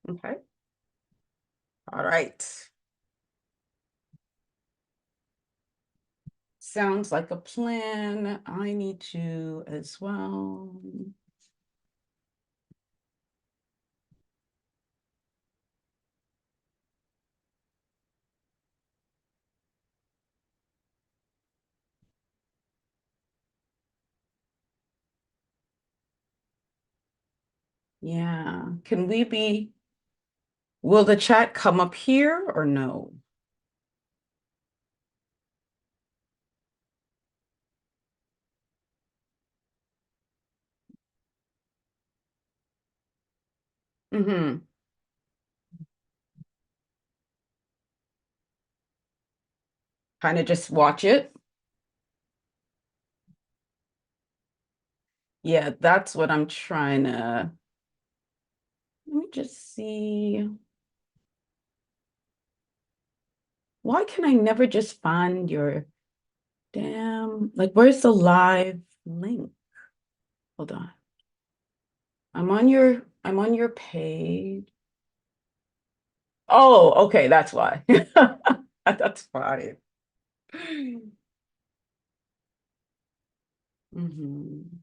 Okay. All right. Sounds like a plan. I need to as well. Yeah. Will the chat come up here or no? Mm-hmm. Kind of just watch it. Yeah, that's what I'm trying to. Let me just see. Why can I never just find your like where's the live link? Hold on. I'm on your page. Oh, okay, that's why. That's fine. Mhm.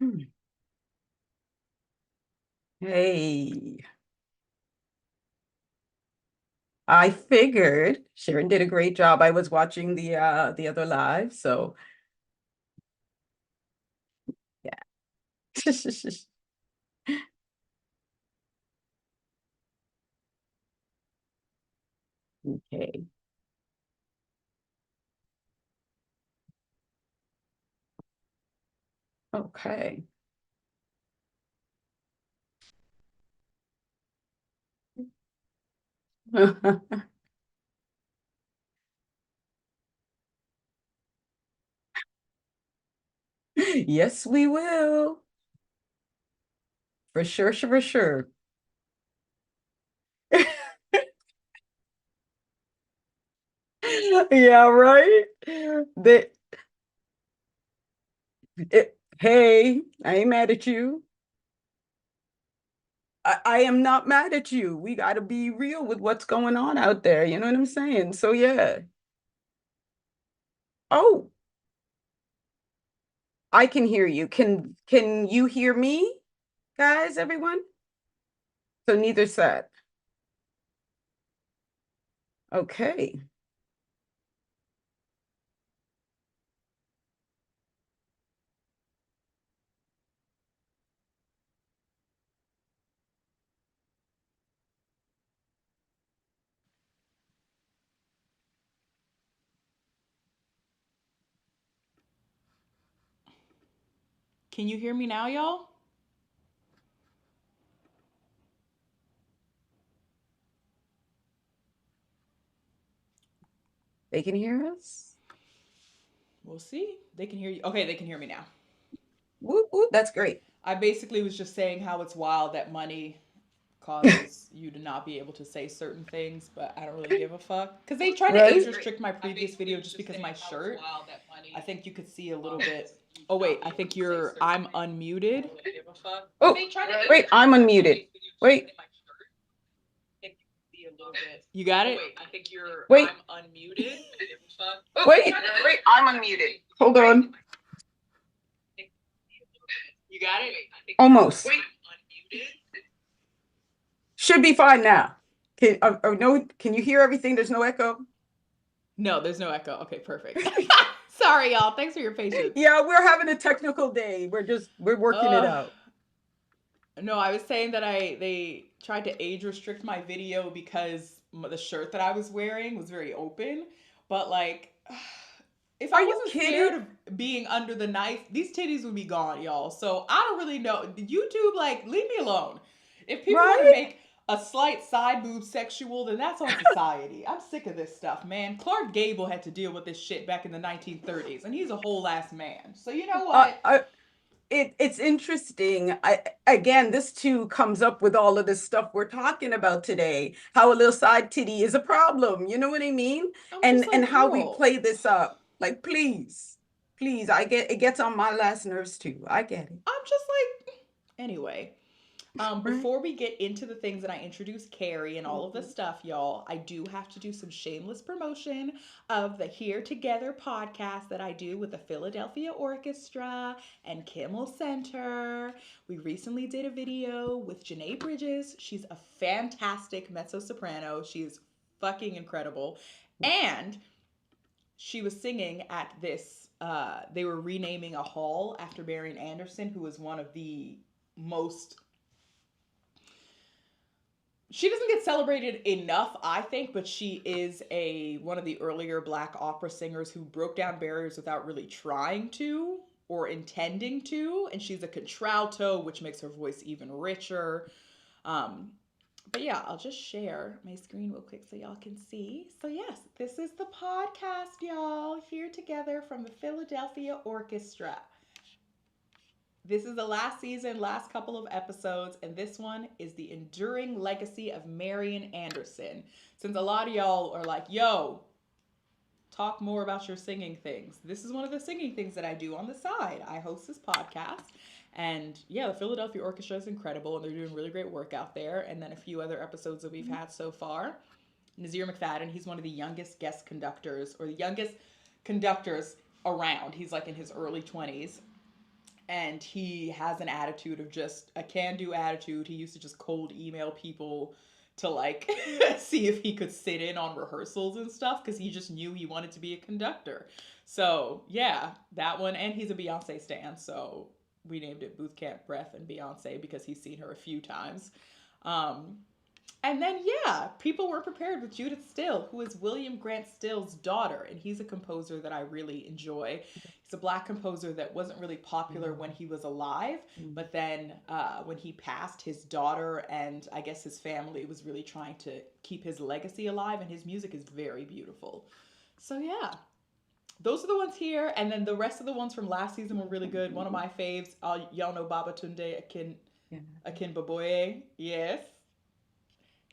Hmm. Hey, I figured Sharon did a great job. I was watching the other live, so yeah. Okay. Okay. Yes, we will. For sure, for sure. Yeah, right. That hey, I ain't mad at you. I am not mad at you. We got to be real with what's going on out there. You know what I'm saying? So yeah. Oh, I can hear you. Can you hear me, guys, everyone? So neither said. Okay. Can you hear me now, y'all? They can hear us. We'll see. They can hear you. Okay, they can hear me now. Whoop, whoop, that's great. I basically was just saying how it's wild that money causes you to not be able to say certain things, but I don't really give a fuck. Because they tried to age Right? restrict my previous video just because my shirt. I think you could see a little bit. Oh, wait, I think you're. I'm unmuted. Oh, wait, I'm unmuted. Wait, You got it? wait, wait, wait, I'm unmuted. Hold on. You got it? Almost. Should be fine now. No, can you hear everything? There's no echo. No, there's no echo. Okay, perfect. Sorry, y'all. Thanks for your patience. Yeah, we're having a technical day. We're working it Uh, out. no, I was saying that they tried to age restrict my video because the shirt that I was wearing was very open. But like, if Are I you wasn't kidding? scared of being under the knife, these titties would be gone, y'all. So I don't really know. YouTube, like, leave me alone. If people want to Right? make a slight side boob sexual, then that's on society. I'm sick of this stuff, man. Clark Gable had to deal with this shit back in the 1930s, and he's a whole ass man. So you know Uh, what? I, it's interesting. Again, this too comes up with all of this stuff we're talking about today. How a little side titty is a problem. You know what I mean? I'm just And like, how we girl. play this up. Like, please, please. I get it gets on my last nerves too. I get it. I'm just like, anyway. Right? Before we get into the things that I introduce Carrie and all of the Mhm. stuff, y'all, I do have to do some shameless promotion of the Here Together podcast that I do with the Philadelphia Orchestra and Kimmel Center. We recently did a video with Janae Bridges. She's a fantastic mezzo soprano. She's fucking incredible. And she was singing at this, they were renaming a hall after Marian Anderson, who was one of the most, she doesn't get celebrated enough, I think, but she is a one of the earlier black opera singers who broke down barriers without really trying to or intending to, and she's a contralto, which makes her voice even richer. um, but yeah, I'll just share my screen real quick so y'all can see. So yes, this is the podcast, y'all, here together from the Philadelphia Orchestra. This is the last season, last couple of episodes, and this one is the enduring legacy of Marian Anderson. Since a lot of y'all are like, yo, talk more about your singing things. This is one of the singing things that I do on the side. I host this podcast. And yeah, the Philadelphia Orchestra is incredible and they're doing really great work out there. And then a few other episodes that we've had so far. Nazir McFadden, he's one of the youngest guest conductors or the youngest conductors around. He's like in his early 20s, and he has an attitude of just a can do attitude. He used to just cold email people to like see if he could sit in on rehearsals and stuff because he just knew he wanted to be a conductor. So yeah, that one. And he's a Beyonce stan, so we named it Booth Camp Breath and Beyonce because he's seen her a few times. um and then, yeah, people were prepared with Judith Still, who is William Grant Still's daughter. And he's a composer that I really enjoy. He's a black composer that wasn't really popular when he was alive. Mhm. But then when he passed, his daughter and I guess his family was really trying to keep his legacy alive. And his music is very beautiful. So, yeah, those are the ones here. And then the rest of the ones from last season were really good. One of my faves, y'all know Baba Tunde Yeah. Akin Baboye. Yes.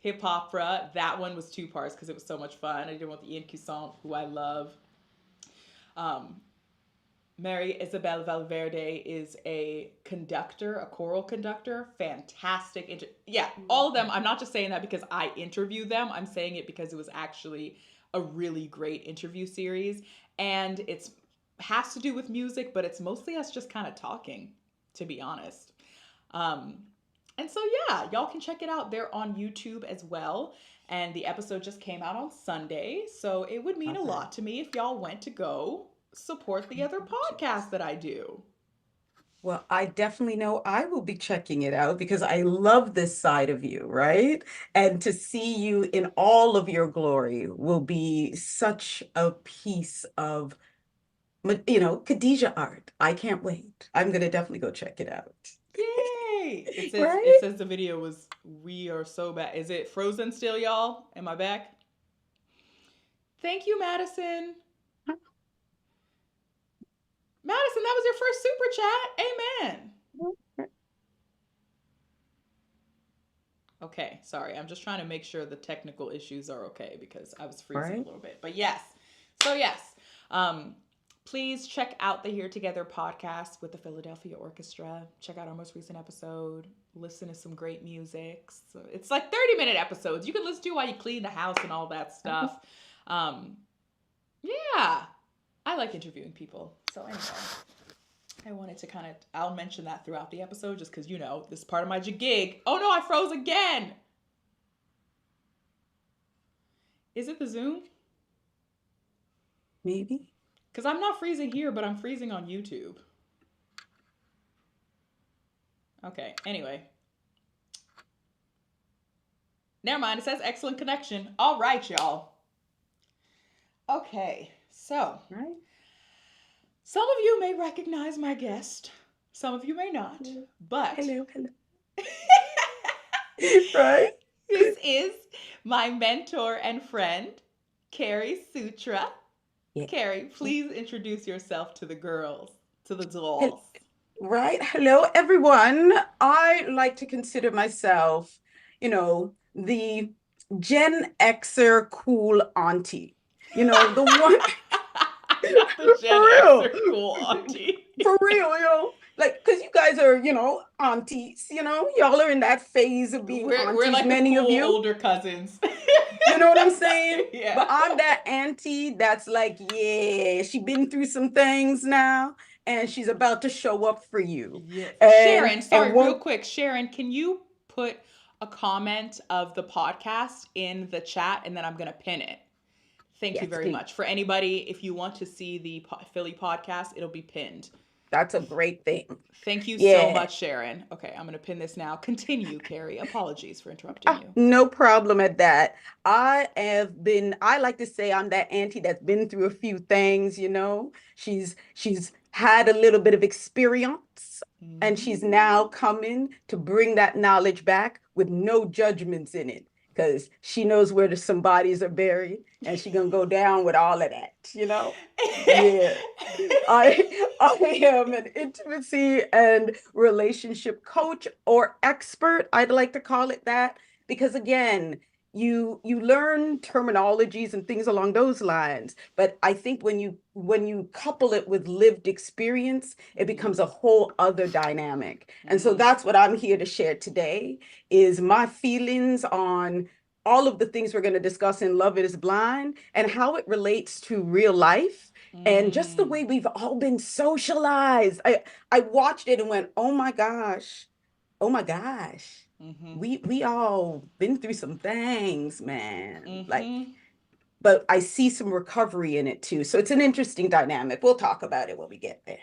Hip Opera. That one was two parts because it was so much fun. I did one with Ian Cusson, who I love. Um, Mary Isabel Valverde is a conductor, a choral conductor. Fantastic. Yeah, all of them. I'm not just saying that because I interview them. I'm saying it because it was actually a really great interview series. And it's has to do with music, but it's mostly us just kind of talking, to be honest. Um, and so, yeah, y'all can check it out. They're on YouTube as well. And the episode just came out on Sunday. So it would mean a Okay. lot to me if y'all went to go support the other podcasts that I do. Well, I definitely know I will be checking it out because I love this side of you, right? And to see you in all of your glory will be such a piece of, Khadijah art. I can't wait. I'm gonna definitely go check it out. Yay! It Right? says the video was we are so bad. Is it frozen still, y'all? Am I back? Thank you, Madison. Madison, that was your first super chat. Amen. Okay, sorry. I'm just trying to make sure the technical issues are okay because I was freezing a Right? little bit. But yes. So yes. Um please check out the Here Together podcast with the Philadelphia Orchestra. Check out our most recent episode. Listen to some great music. So it's like 30-minute episodes. You can listen to while you clean the house and all that stuff. Um yeah. I like interviewing people. So anyway, I wanted to kind of, I'll mention that throughout the episode just because, this is part of my gig. Oh no, I froze again. Is it the Zoom? Maybe. Because I'm not freezing here, but I'm freezing on YouTube. Okay, anyway. Never mind, it says excellent connection. All right, y'all. Okay, so Right? some of you may recognize my guest, some of you may not, but Hello, hello. Right? this is my mentor and friend, Kerry Suttra. Yeah. Carrie, please introduce yourself to the girls, to the Hel- dolls. Right. Hello, everyone. I like to consider myself, the Gen Xer cool auntie. The one Not the for Gen real. Xer cool auntie. For real, like, because you guys are, aunties, y'all are in that phase of being We're aunties, like the many of cool you. older cousins. You know what I'm saying? Yeah. But I'm that auntie that's like, yeah, she been through some things now, and she's about to show up for you. Yeah. And Sharon, and sorry, real won't quick. Sharon, can you put a comment of the podcast in the chat and then I'm going to pin it? Thank you yes, very please. much. For anybody, if you want to see the Philly podcast, it'll be pinned. That's a great thing. Thank you so Yeah. much, Sharon. Okay, I'm going to pin this now. Continue, Carrie. Apologies for interrupting you. No problem at that. I like to say I'm that auntie that's been through a few things. She's had a little bit of experience and she's now Mm. coming to bring that knowledge back with no judgments in it because she knows where some bodies are buried and she's gonna go down with all of that. Yeah. I am an intimacy and relationship coach or expert. I'd like to call it that because again, you learn terminologies and things along those lines, but I think when you couple it with lived experience, it becomes a Mm. whole other dynamic. And so Mm. that's what I'm here to share today is my feelings on all of the things we're going to discuss in Love Is Blind and how it relates to real life and just the Mm. way we've all been socialized. I watched it and went, "Oh my gosh. Oh my gosh. Mm-hmm. We all been through some things, man." Like, Mm-hmm. but I see some recovery in it too. So it's an interesting dynamic. We'll talk about it when we get there.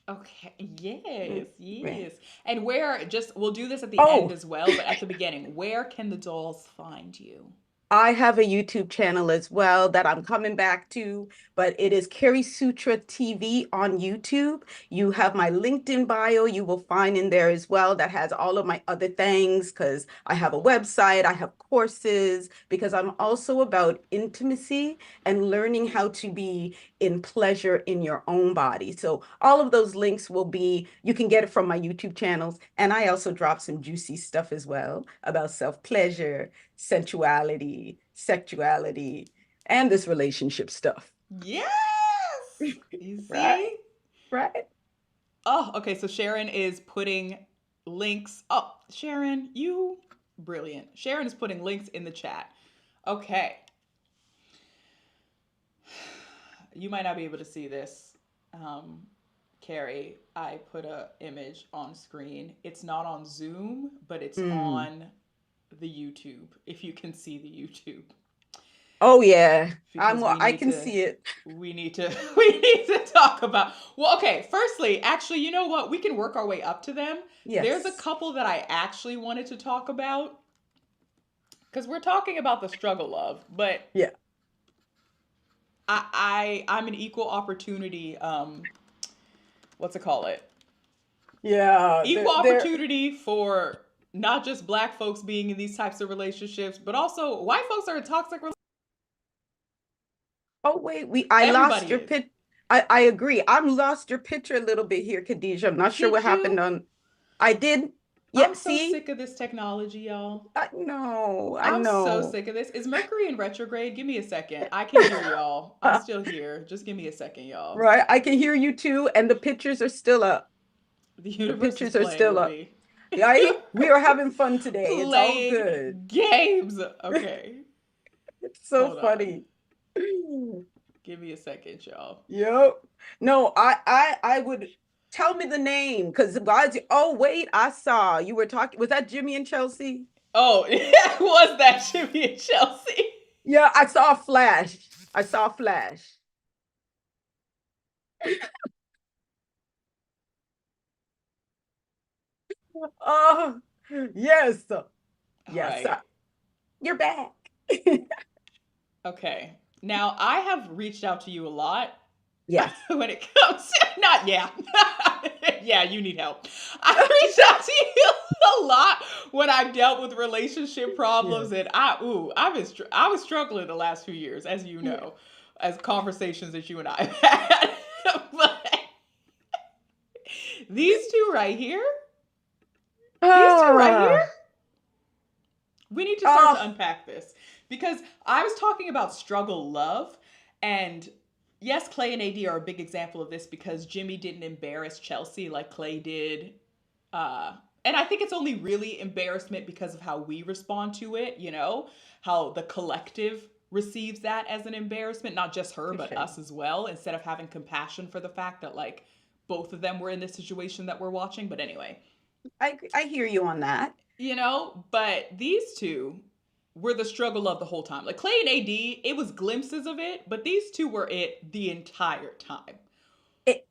Okay. Mm, Yes, right. yes. And where, just, we'll do this at the end Oh, as well, but at the beginning, where can the dolls find you? I have a YouTube channel as well that I'm coming back to, but it is Kerry Suttra TV on YouTube. You have my LinkedIn bio, you will find in there as well that has all of my other things because I have a website, I have courses, because I'm also about intimacy and learning how to be in pleasure in your own body. So all of those links you can get it from my YouTube channels. And I also drop some juicy stuff as well about self-pleasure, sensuality, sexuality, and this relationship stuff. Yes! You Right? see? Right? Oh, okay. So Sharon is putting links. Oh, Sharon, you brilliant. Sharon is putting links in the chat. Okay. You might not be able to see this. Um, Carrie, I put a image on screen. It's not on Zoom, but it's Mm. on the YouTube. If you can see the YouTube, Oh yeah. because I can see it. we need to we need to talk about. Well, okay, firstly, actually, you know what, we can work our way up to them. There's a Yes. couple that I actually wanted to talk about because we're talking about the struggle of, but Yeah. I'm an equal opportunity, what's it call it, Yeah. equal They're opportunity for not just black folks being in these types of relationships, but also white folks are in toxic relationships. Oh wait, I lost Everybody your is. pit. I agree. I'm lost your picture a little bit here, Khadijah. I'm not sure what Did happened you? on I did. Yeah, I'm so see? sick of this technology, y'all. I know. I I'm so know. sick of this. Is Mercury in retrograde? Give me a second. I can hear y'all. I'm still here. Just give me a second, y'all. Right. I can hear you too, and the pictures are still up. The The universe is pictures are playing still with up. me. Right? We are having fun today. It's all Playing good. games. Okay. It's so Hold on. funny. Give me a second, y'all. Yep. No, I would tell me the name because oh wait, I saw you were talking. Was that Jimmy and Chelsea? Oh, was that Jimmy and Chelsea? Yeah, I saw a flash. I saw a flash. Oh, yes. All Yes. right. You're back. Okay. Now, I have reached out to you a lot Yes. when it comes to, not yeah. Yeah, you need help. I reached out to you a lot when I've dealt with relationship Yeah. problems, and I was struggling the last few years, as you Yeah. know, as conversations that you and I have had. But These two right here, these two right here, Ah, we need to start to oh, unpack this because I was talking about struggle love, and yes, Clay and AD are a big example of this because Jimmy didn't embarrass Chelsea like Clay did. Uh, and I think it's only really embarrassment because of how we respond to it, how the collective receives that as an embarrassment, not just her, but touche. us as well, instead of having compassion for the fact that, like, both of them were in this situation that we're watching. But anyway, I hear you on that. but these two were the struggle of the whole time. Like Clay and AD, it was glimpses of it, but these two were it the entire time.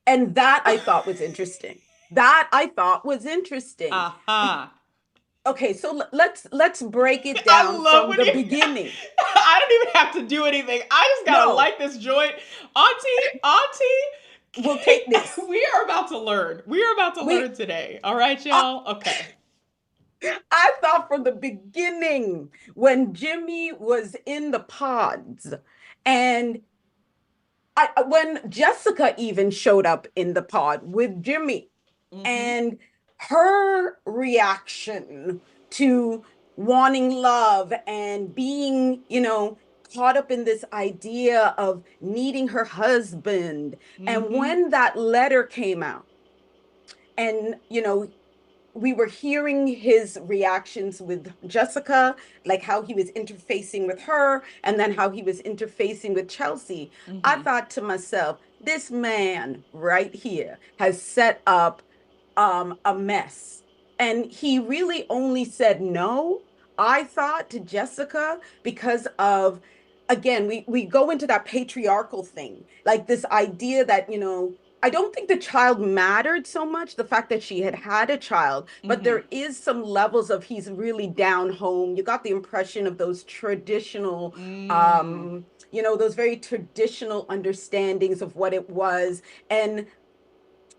And that I thought was interesting. That I thought was interesting. Aha. Uh-huh. Okay, so let's break it I down love from when the you. beginning. I don't even have to do anything. I just gotta No, like this joint, Auntie. we'll take this. We are about to learn. We are about to We learn today. All right, I, y'all. Okay. I thought from the beginning when Jimmy was in the pods and when Jessica even showed up in the pod with Jimmy Mm-hmm. and her reaction to wanting love and being, caught up in this idea of needing her husband. And Mm-hmm. when that letter came out, and, we were hearing his reactions with Jessica, like how he was interfacing with her, and then how he was interfacing with Chelsea. I Mm-hmm. thought to myself, this man right here has set up a mess. And he really only said no, I thought, to Jessica because of, again, we go into that patriarchal thing, like this idea that, I don't think the child mattered so much, the fact that she had had a child, but Mm-hmm. there is some levels of he's really down home. You got the impression of those traditional, Mm. those very traditional understandings of what it was. And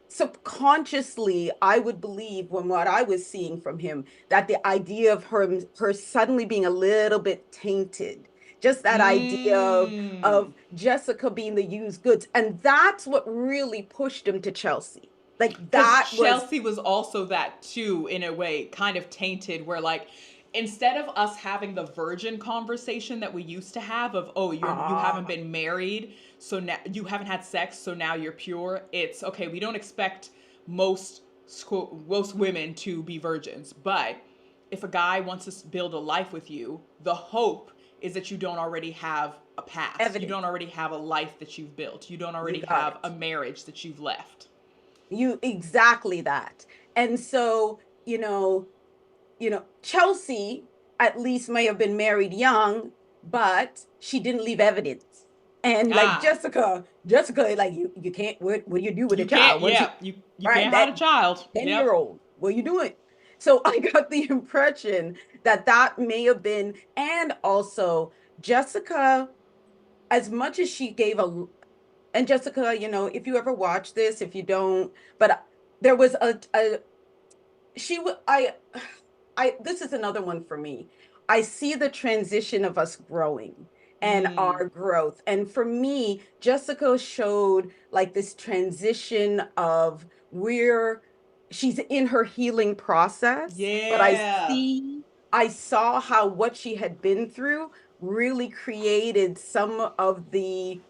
subconsciously, I would believe when what I was seeing from him, that the idea of her suddenly being a little bit tainted, just that idea of Mm. Jessica being the used goods. And that's what really pushed him to Chelsea. Like Because that was Chelsea was also that too, in a way, kind of tainted, where like instead of us having the virgin conversation that we used to have of, oh, you haven't ah been married, so now you haven't had sex, so now you're pure. It's okay. We don't expect most most women to be virgins, but if a guy wants to build a life with you, the hope is that you don't already have a past. You don't evident. already have a life that you've built. You don't You already got have a it. marriage that you've left. You exactly that. And so, Chelsea at least may have been married young, but she didn't leave evidence. And like Ah, Jessica, like you can't. What do you do with a you can't. child once you Yeah, you right can't hide a that child. 10 Yep. year old? What are you doing? So I got the impression that that may have been, and also Jessica, as much as she gave a, and Jessica, if you ever watch this, if you don't, but there was a she would I this is another one for me. I see the transition of us growing and Mm. our growth. And for me, Jessica showed like this transition of where she's in her healing process, but Yeah. I saw how what she had been through really created some of the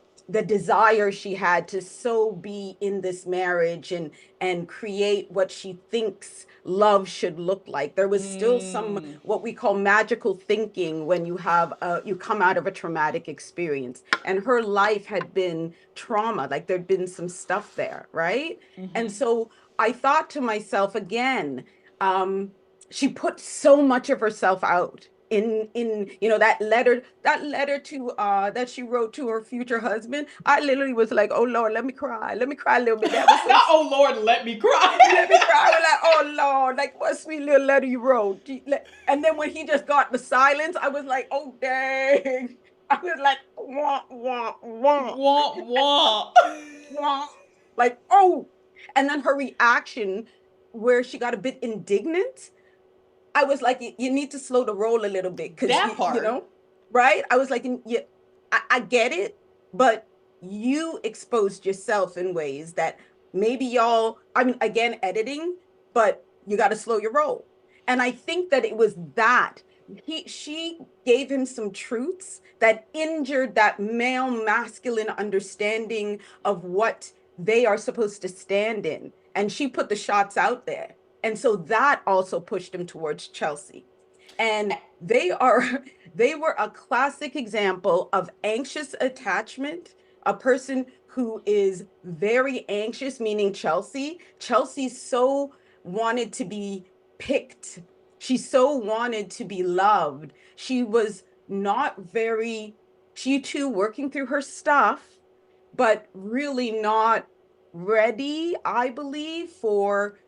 desire she had to so be in this marriage and create what she thinks love should look like. There was still some Mm. what we call magical thinking when you come out of a traumatic experience. And her life had been trauma, like there'd been some stuff there, right? And Mm-hmm. so I thought to myself again, um, she put so much of herself out in that letter to that she wrote to her future husband. I literally was like, oh Lord, let me cry a little bit. That was so Not, oh Lord, let me cry. let me cry. I was like, oh Lord, like what sweet little letter you wrote. And then when he just got the silence, I was like, oh dang. I was like, wah, wah, wah, Wah wah. wah. Like, oh. And then her reaction, where she got a bit indignant, I was like, you need to slow the roll a little bit because That part. right? I was like, yeah, I get it, but you exposed yourself in ways that maybe y'all, I mean, again, editing, but you got to slow your roll. And I think that it was that she gave him some truths that injured that male masculine understanding of what they are supposed to stand in. And she put the shots out there. And so that also pushed him towards Chelsea. And they are they were a classic example of anxious attachment, a person who is very anxious, meaning Chelsea. Chelsea so wanted to be picked. She so wanted to be loved. She was not very, she too working through her stuff, but really not ready, I believe, for,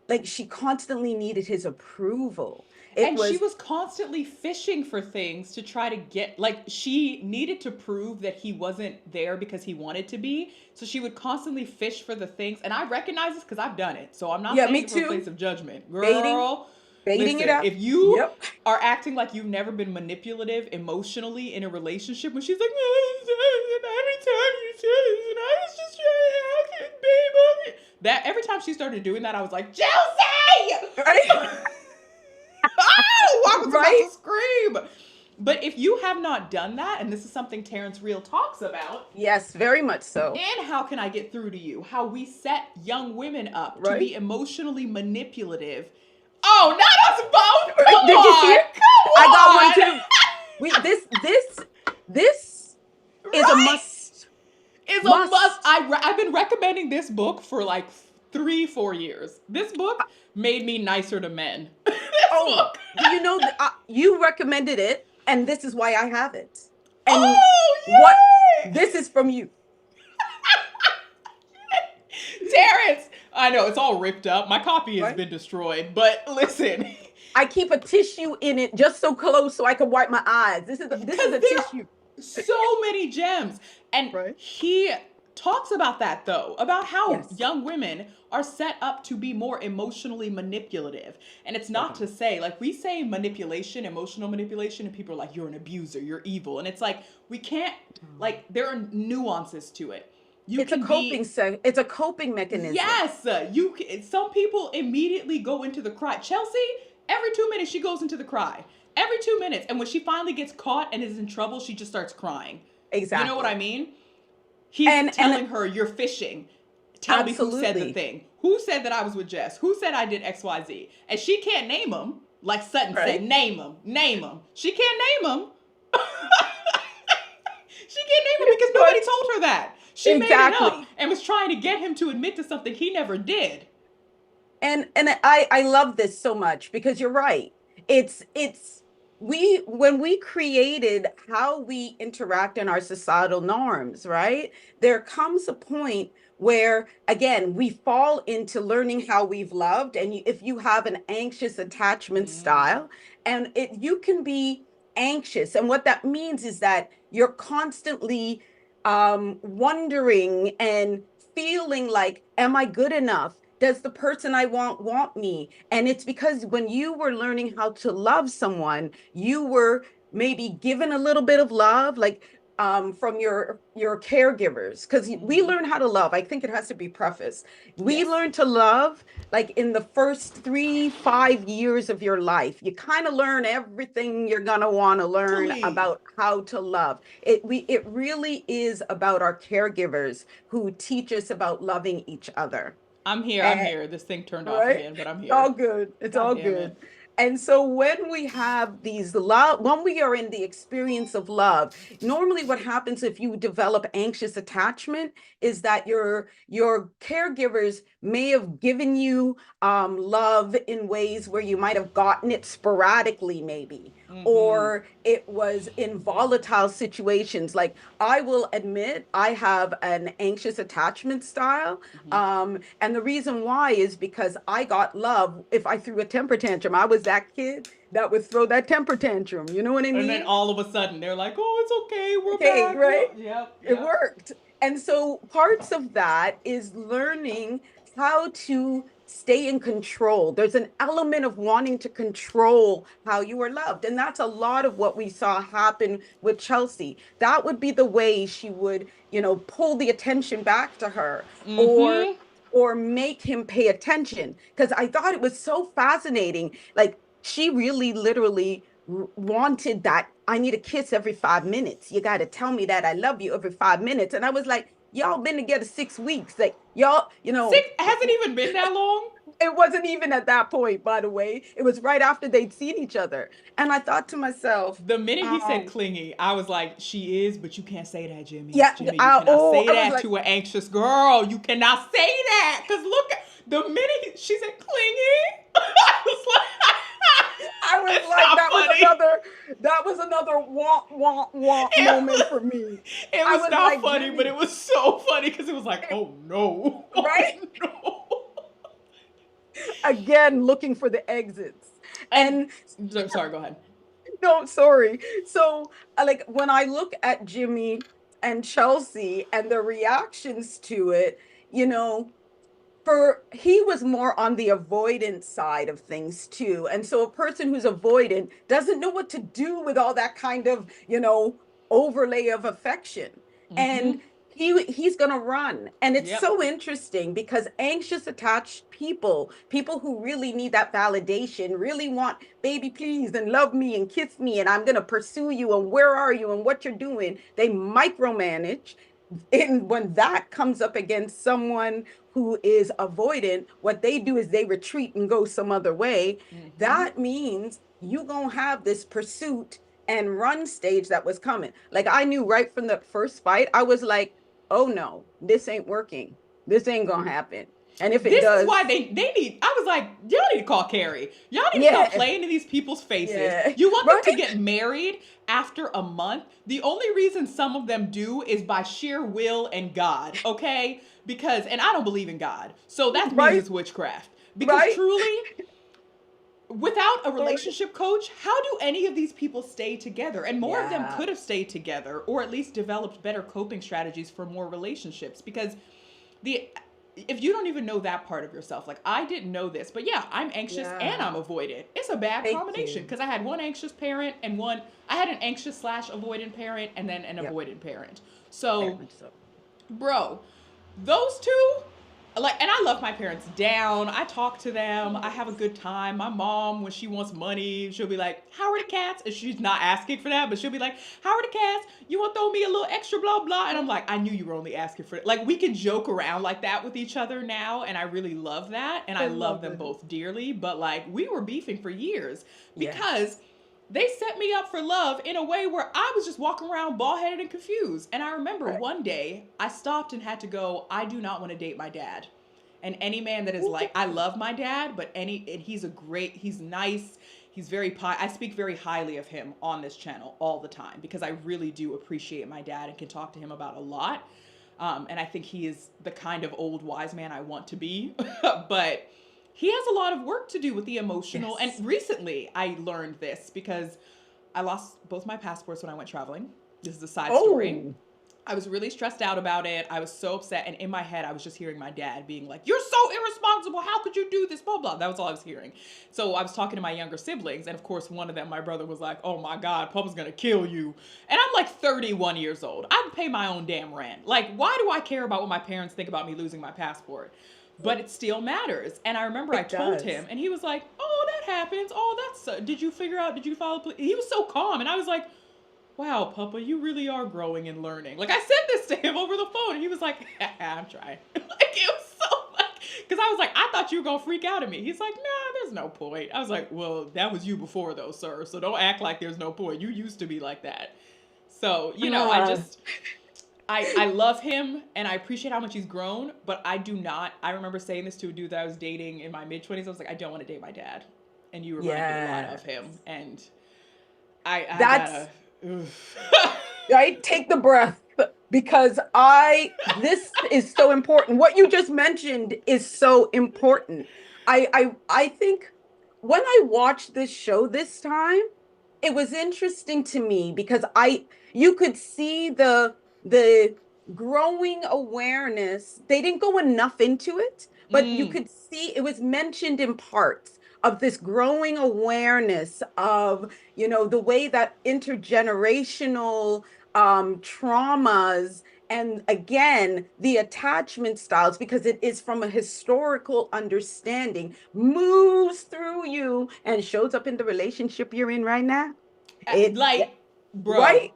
like, she constantly needed his approval. It And she was, was constantly fishing for things to try to get, like, she needed to prove that he wasn't there because he wanted to be. So she would constantly fish for the things. And I recognize this because I've done it. So I'm not yeah, saying me it from a place too. of judgment. Baiting, Girl, baiting it listen, up. if you Yep. are acting like you've never been manipulative emotionally in a relationship, when she's like, every time you say this, and I was just trying to help it, baby. That every time she started doing that, I was like, Chelsea! Right. Oh, I was about Right. to scream. But if you have not done that, and this is something Terrence Real talks about, Yes, very much so. and how can I get through to you? How we set young women up to Right. be emotionally manipulative. Oh, not us both. Right. Come Did you see on. it? I got one Come on. too. We this is a Right? must. It's a must. Must. I've been recommending this book for like 3, 4 years. This book made me nicer to men. This Oh, book. do you know that you recommended it, and this is why I have it. And Oh, what yay! this is from you, Terrence! I know, it's all ripped up. My copy has right? been destroyed, but listen, I keep a tissue in it just so close so I can wipe my eyes. This is because a there tissue, are so many gems. And right? he talks about that, though, about how Yes. young women are set up to be more emotionally manipulative. And it's Spot not to on. say, like, we say manipulation, emotional manipulation, and people are like, you're an abuser, you're evil. And it's like, we can't, like, there are nuances to it. You can be. It's a coping mechanism. Yes, you. Some people immediately go into the cry. Chelsea, every 2 minutes she goes into the cry. Every 2 minutes, and when she finally gets caught and is in trouble, she just starts crying. You know what I Exactly. mean? He's And telling her, "You're fishing. Tell me who said the absolutely, thing. Who said that I was with Jess? Who said I did X, Y, Z?" And she can't name them. Like Sutton said, right? name them, name them. She can't name them. She can't name him because nobody But told her that. She made it up exactly. and was trying to get him to admit to something he never did. And I love this so much because you're right. It's we when we created how we interact in our societal norms, right? There comes a point where again we fall into learning how we've loved, and if you have an anxious attachment Mm, style, and it you can be anxious, and what that means is that you're constantly wondering and feeling like, am I good enough? Does the person I want me? And it's because when you were learning how to love someone, you were maybe given a little bit of love, like from your caregivers, because we mm-hmm. learn how to love. I think it has to be prefaced. We Yes, learn to love like in the first 3, 5 years of your life. You kind of learn everything you're gonna want to learn totally. about how to love. It really is about our caregivers who teach us about loving each other. I'm here. I'm And here. This thing turned off right? again, but I'm It's here. all good. It's God all damn it. good. And so when we have these love, when we are in the experience of love, normally what happens if you develop anxious attachment is that your caregivers may have given you love in ways where you might have gotten it sporadically, maybe, Mm-hmm. or it was in volatile situations. Like I will admit, I have an anxious attachment style, Mm-hmm. and the reason why is because I got love if I threw a temper tantrum. I was that kid that would throw that temper tantrum. You know what I And then mean? all of a sudden they're like, "Oh, it's okay. We're Okay, back." right? Yep. It Yep. worked. And so parts of that is learning how to stay in control. There's an element of wanting to control how you are loved. And that's a lot of what we saw happen with Chelsea. That would be the way she would, pull the attention back to her. Or Mm-hmm. or make him pay attention. Because I thought it was so fascinating. Like she really literally wanted that. I need a kiss every 5 minutes. You got to tell me that I love you every 5 minutes. And I was like, y'all been together 6 weeks. Like y'all, Six hasn't even been that long. it wasn't even at that point, by the way. It was right after they'd seen each other. And I thought to myself, The minute he said um, clingy, I was like, she is, but you can't say that, Jimmy. yeah, Jimmy, you cannot say I was that like, to an anxious girl. You cannot say that. Because look, the minute she said clingy, I was I like, was it's like, not funny. that was another womp It, moment for me. it I was was not like, funny, but it Jimmy, was so funny because it was like, oh no. Oh right? no. Again, looking for the exits. And, And sorry, go ahead. no, sorry. So, like when I look at Jimmy and Chelsea and the reactions to it, you know, for he was more on the avoidance side of things too. And so a person who's avoidant doesn't know what to do with all that kind of, overlay of affection. Mm-hmm. And he's going to run. And it's Yep. so interesting because anxious attached people who really need that validation, really want baby please and love me and kiss me and I'm going to pursue you and where are you and what you're doing. They micromanage. And when that comes up against someone who is avoidant, what they do is they retreat and go some other way. Mm-hmm. That means you're going to have this pursuit and run stage that was coming. Like I knew right from the first fight, I was like, oh no, this ain't working. This ain't going to happen. And if it This is does, why they need. I was like, y'all need to call Carrie. Y'all need to stop yeah, playing in these people's faces. yeah, You want them right, to get married after a month. The only reason some of them do is by sheer will and God, okay? Because, and I don't believe in God, so that means right, it's witchcraft. Because right. truly, without a Sorry. relationship coach, how do any of these people stay together? And more of them Yeah, could have stayed together or at least developed better coping strategies for more relationships. Because the if you don't even know that part of yourself, like I didn't know this, but yeah, I'm anxious and I'm yeah. avoidant. It's a bad Thank combination you. because I had one anxious parent and one I had an anxious slash avoidant parent and then an Yep, avoidant parent. very So, much so. bro, those two, like, and I love my parents down. I talk to them. I have a Yes. good time. My mom, when she wants money, she'll be like, "How are the cats?" And she's not asking for that, but she'll be like, "How are the cats? You want to throw me a little extra, blah blah?" And I'm like, "I knew you were only asking for it." Like we can joke around like that with each other now, and I really love that, and I I love love them it. both dearly. But like we were beefing for years because Yes. they set me up for love in a way where I was just walking around bald headed and confused. And I remember Right. one day I stopped and had to go, I do not want to date my dad. And any man that is like, I Ooh. love my dad, but and he's nice, he's very I speak very highly of him on this channel all the time because I really do appreciate my dad and can talk to him about a lot. And I think he is the kind of old wise man I want to be. But he has a lot of work to do with the emotional. And Yes. recently I learned this because I lost both my passports when I went traveling. This is a side story. Oh, I was really stressed out about it. I was so upset. And in my head, I was just hearing my dad being like, "You're so irresponsible. How could you do this?" Blah, blah. That was all I was hearing. So I was talking to my younger siblings. And of course, one of them, my brother, was like, "Oh my God, Papa's going to kill you." And I'm like 31 years old. I pay my own damn rent. Like, why do I care about what my parents think about me losing my passport? But it still matters. And I remember I it told does. him, and he was like, "Oh, that happens. Oh, that's. Did you figure out? Did you follow?" He was so calm. And I was like, "Wow, Papa, you really are growing and learning." Like I said this to him over the phone, and he was like, "I'm trying." Like it was so like, because I was like, "I thought you were gonna freak out at me." He's like, "Nah, there's no point." I was like, "Well, that was you before, though, sir. So don't act like there's no point. You used to be like that." So I Ah, just I love him and I appreciate how much he's grown, but I do not. I remember saying this to a dude that I was dating in my mid 20s. I was like, "I don't want to date my dad," and you remind me a lot yeah. of him, and I That's gotta. Oof. right. Take the breath because this is so important. What you just mentioned is so important. I think when I watched this show this time, it was interesting to me because you could see the growing awareness. They didn't go enough into it, but you Mm. could see it was mentioned in parts of this growing awareness of, the way that intergenerational traumas And again, the attachment styles, because it is from a historical understanding, moves through you and shows up in the relationship you're in right now. It, Like, bruh, right?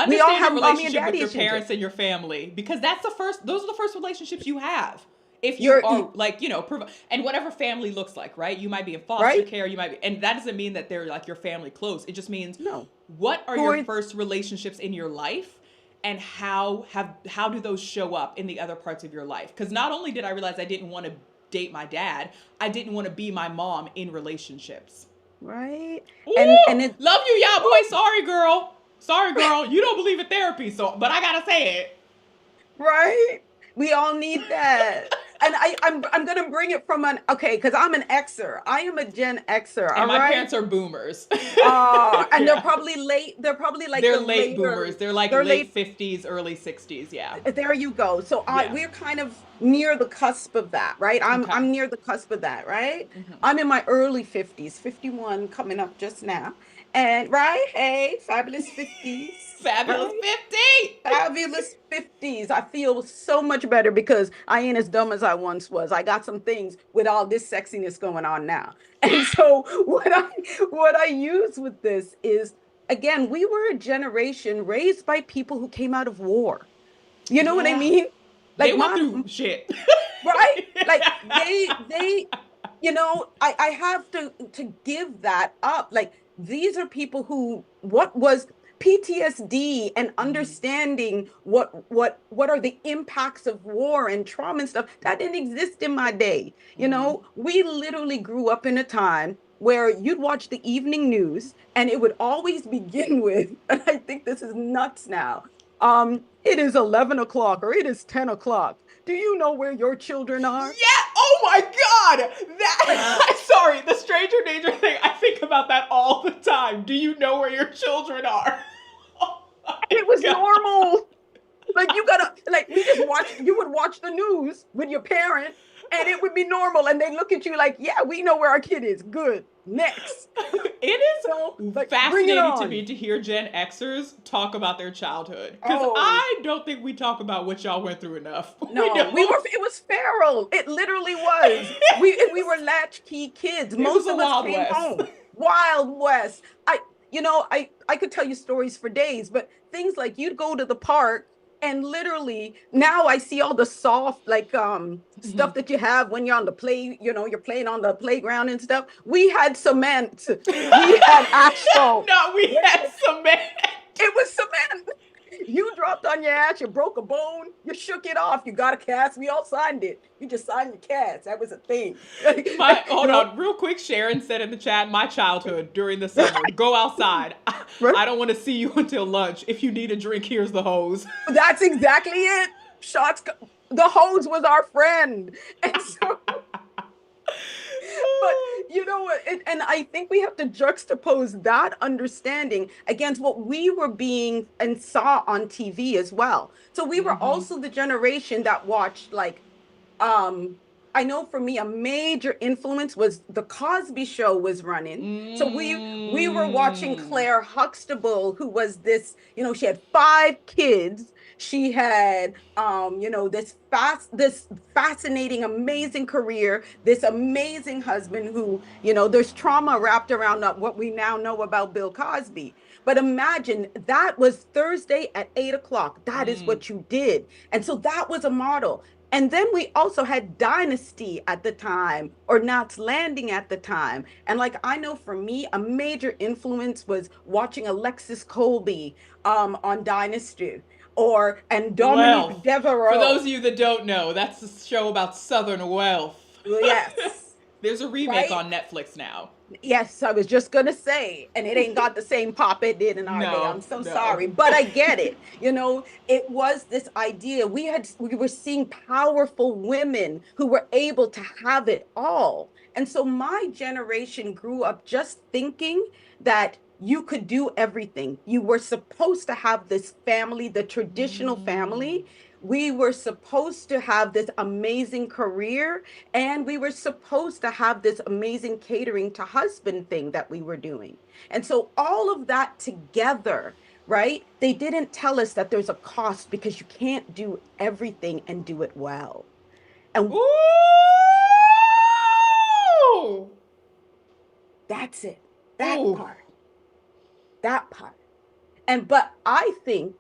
We all understand your have mommy and relationship with daddy your issues. parents and your family, because that's the first, those are the first relationships you have. If you You're are like, and whatever family looks like, right? You might be in foster right? care, you might be, and that doesn't mean that they're like your family close. It just means No. what are Who your are first relationships in your life, and how do those show up in the other parts of your life? Because not only did I realize I didn't want to date my dad, I didn't want to be my mom in relationships. right? Ooh, And it love you, y'all boy. oh, Sorry, girl. Sorry, girl. You don't believe in therapy, so but I gotta say it. right? We all need that. And I'm gonna bring it from an okay, because I'm an Xer. I am a Gen Xer, And all my right? parents are boomers. And they're Yeah, probably late, they're probably like they're the late boomers. later, They're like they're late late. 50s, early 60s. Yeah, There you go. So yeah. we're kind of near the cusp of that, right? Okay. I'm near the cusp of that, right? Hmm. I'm in my early 50s, 51 coming up just now. And right, hey, fabulous 50s, Fabulous right? 50. Fabulous 50s. I feel so much better because I ain't as dumb as I once was. I got some things with all this sexiness going on now. And so what I use with this is again, we were a generation raised by people who came out of war. You know what I Yeah, mean? they Like went my through shit. right? Like they I have to give that up. Like these are people who what was PTSD and Mm-hmm. understanding what are the impacts of war and trauma and stuff that didn't exist in my day. You Mm-hmm. know, we literally grew up in a time where you'd watch the evening news and it would always begin with, and I think this is nuts now. It is 11 o'clock or it is 10 o'clock. Do you know where your children are? Yeah. Oh my God. That. Sorry. The stranger danger thing. I think about that all the time. Do you know where your children are? Oh my It was God. normal. Like you gotta like we just watch you would watch the news with your parent and it would be normal and they look at you like, yeah, we know where our kid is. Good. Next. It So is like bring it fascinating to me on. to hear Gen Xers talk about their childhood, because Oh I don't think we talk about what y'all went through enough. We no, we don't. were it was feral. It literally was. We were latchkey kids. It was Most a of us Wild came West. home. Wild West. I could tell you stories for days, but things like you'd go to the park and literally now I see all the soft like Mhm. stuff that you have when you're on the play, you're playing on the playground and stuff. We had cement. We had asphalt. No, we had cement. It was cement. You dropped on your ass, you broke a bone, you shook it off, you got a cast. We all signed it. You just signed your cast. That was a thing. My you hold know, on, real quick. Sharon said in the chat, my childhood during the summer, go outside. right? I don't want to see you until lunch. If you need a drink, here's the hose. That's exactly it. Shots, the hose was our friend. And so, but you know what? And I think we have to juxtapose that understanding against what we were being and saw on TV as well. So we were Hmm. also the generation that watched like um I know for me a major influence was the Cosby Show was running. So we were watching Mm. Claire Huxtable, who was this, she had 5 kids. She had this fascinating, amazing career, this amazing husband who, there's trauma wrapped around what we now know about Bill Cosby. But imagine that was Thursday at 8 o'clock. That is Mm. what you did. And so that was a model. And then we also had Dynasty at the time, or Knots Landing at the time. And like I know for me, a major influence was watching Alexis Colby on Dynasty, or and Wealth. Dominique For those Devereaux. of you that don't know, that's a show about Southern wealth. Yes, There's a remake right? on Netflix now. Yes, I was just gonna say, and it ain't got the same pop it did in our day. I'm No, so no. sorry, but I get it. It was this idea. We were seeing powerful women who were able to have it all. And so my generation grew up just thinking that you could do everything. You were supposed to have this family, the traditional Mm. family. We were supposed to have this amazing career, and we were supposed to have this amazing catering to husband thing that we were doing. And so all of that together, right? They didn't tell us that there's a cost because you can't do everything and do it well. And Ooh! that's it. That Ooh. part, that part. And but I think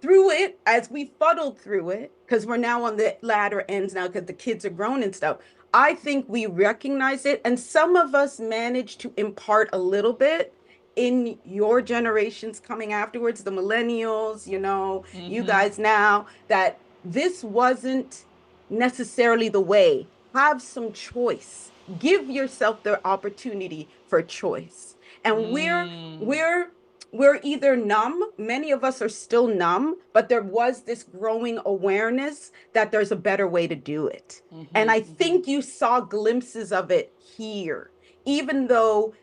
through it, as we fuddled through it, because we're now on the latter ends now because the kids are grown and stuff, I think we recognize it. And some of us managed to impart a little bit in your generations coming afterwards, the millennials, you Mm-hmm. guys now, that this wasn't necessarily the way. Have some choice. Give yourself the opportunity for choice. And we're Mm. we're we're either numb, many of us are still numb, but there was this growing awareness that there's a better way to do it. Mm-hmm. And I Mm-hmm. think you saw glimpses of it here, even though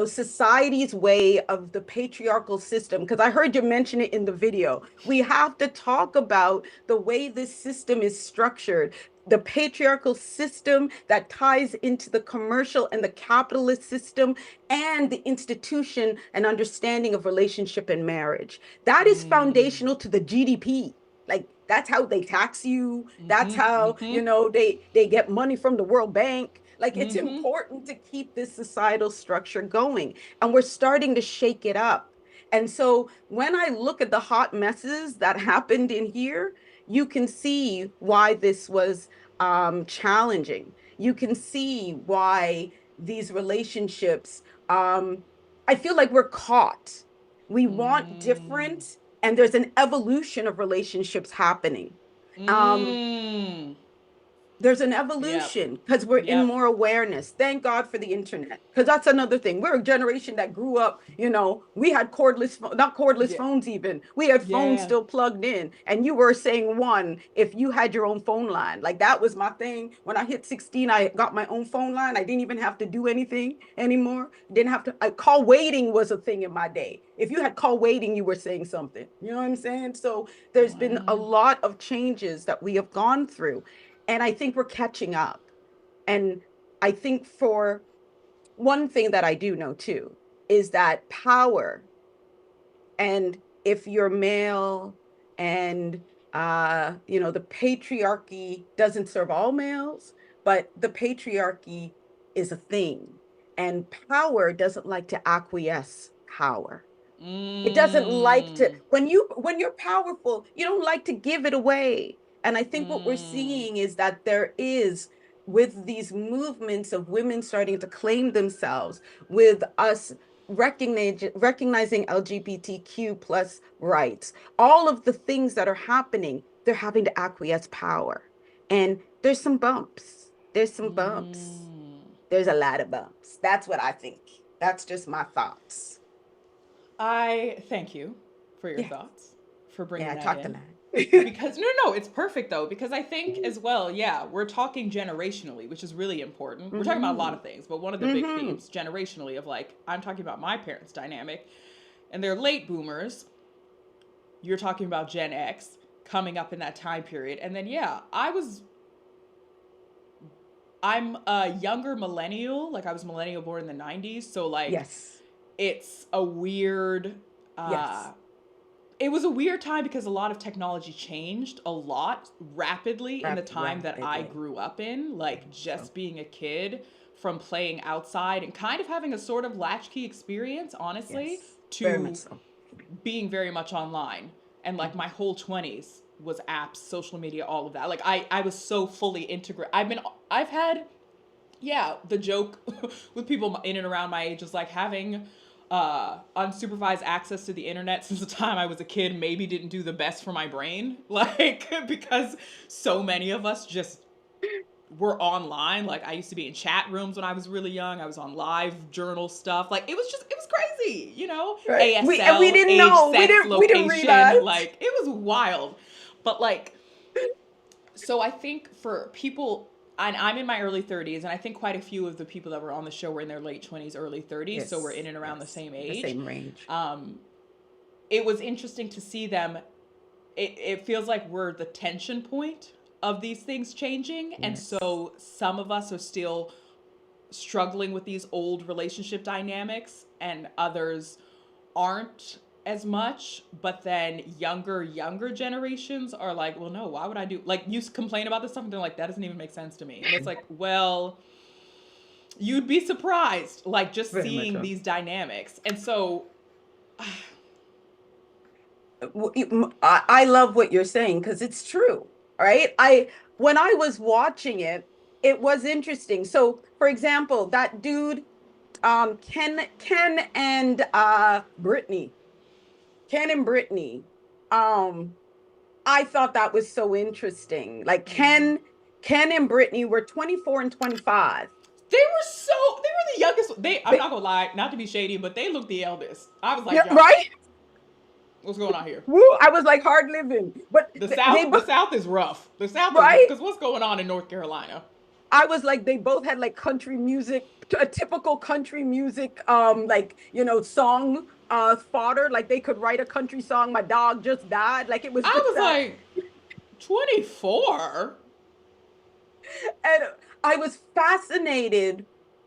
society's way of the patriarchal system, because I heard you mention it in the video. We have to talk about the way this system is structured, the patriarchal system that ties into the commercial and the capitalist system and the institution and understanding of relationship and marriage. That is Mm. foundational to the GDP. Like that's how they tax you. That's Mm-hmm. how, Mm-hmm. they get money from the World Bank. Like it's Mm-hmm. important to keep this societal structure going. And we're starting to shake it up. And so when I look at the hot messes that happened in here, you can see why this was challenging. You can see why these relationships, I feel like we're caught. We want Mm. different, and there's an evolution of relationships happening. Um, Mm. there's an Yep. evolution because we're in Yep. more awareness. Thank God for the internet, because that's another thing. We're a generation that grew up, we had cordless, not cordless Yeah. phones even. We had phones Yeah. still plugged in, and you were saying one if you had your own phone line. Like that was my thing. When I hit 16, I got my own phone line. I didn't even have to do anything anymore. Didn't have to, call waiting was a thing in my day. If you had call waiting, you were saying something. You know what I'm saying? So there's been a Wow. lot of changes that we have gone through. And I think we're catching up. And I think for one thing that I do know too is that power, and if you're male and the patriarchy doesn't serve all males, but the patriarchy is a thing. And power doesn't like to acquiesce power. It doesn't like to, Mm. when you're powerful, you don't like to give it away. And I think what we're Mm. seeing is that there is, with these movements of women starting to claim themselves, with us recognizing LGBTQ plus rights, all of the things that are happening, they're having to acquiesce power. And there's some bumps. There's some bumps. Mm. There's a lot of bumps. That's what I think. That's just my thoughts. I thank you for your Yeah. thoughts, for Yeah, bringing I that talked a in. lot. Because no, it's perfect though. Because I think as well, yeah, we're talking generationally, which is really important. We're talking about a lot Mm-hmm. of things, but one of the big Mm-hmm. themes generationally of like I'm talking about my parents' dynamic, and they're late boomers. You're talking about Gen X coming up in that time period, and then yeah, I'm a younger millennial. Like I was millennial born in the '90s, so like Yes. it's a weird Yes. it was a weird time because a lot of technology changed a lot rapidly in the time that I Rapidly. grew up in, like Very so. just being a kid from playing outside and kind of having a sort of latchkey experience, honestly, Yes. Very much to so. being very much online. And like Mhm. my whole 20s was apps, social media, all of that. Like I was so fully integrated. I've had yeah, the joke with people in and around my age is like having unsupervised access to the internet since the time I was a kid maybe didn't do the best for my brain. Like, because so many of us just were online. Like, I used to be in chat rooms when I was really young. I was on live journal stuff. Like, it was crazy, you know? Right. We ASL, didn't age, know. We sex, didn't we didn't location. realize. Like, it was wild. But, like, so I think for people, and I'm in my early 30s, and I think quite a few of the people that were on the show were in their late 20s, early 30s, so we're in Yes, and around the yes, same the age. same range. It was interesting to see them. It feels like we're the tension point of these things changing, and Yes. so some of us are still struggling with these old relationship dynamics, and others aren't as much. But then younger generations are like, well, no, why would I do, like, you complain about this stuff and they're like, that doesn't even make sense to me. And it's like, well, you'd be surprised, like, just Very much seeing so. these dynamics. And so I love what you're saying because it's true, right? When I was watching it, it was interesting. So, for example, that dude, Ken and Brittany, Ken and Brittany, um, I thought that was so interesting. Like Ken and Brittany were 24 and 25. they were the youngest. I'm They, not gonna lie, not to be shady, but they looked the eldest. I was like, yeah, yo, right? what's going on here? Woo, I was like hard living, but they The South is rough. The South is rough right? because what's going on in North Carolina? I was like, they both had like country music, a typical country music, like, song fodder. Like they could write a country song. My dog just died. Like it was I just was that. like, 24. And I was fascinated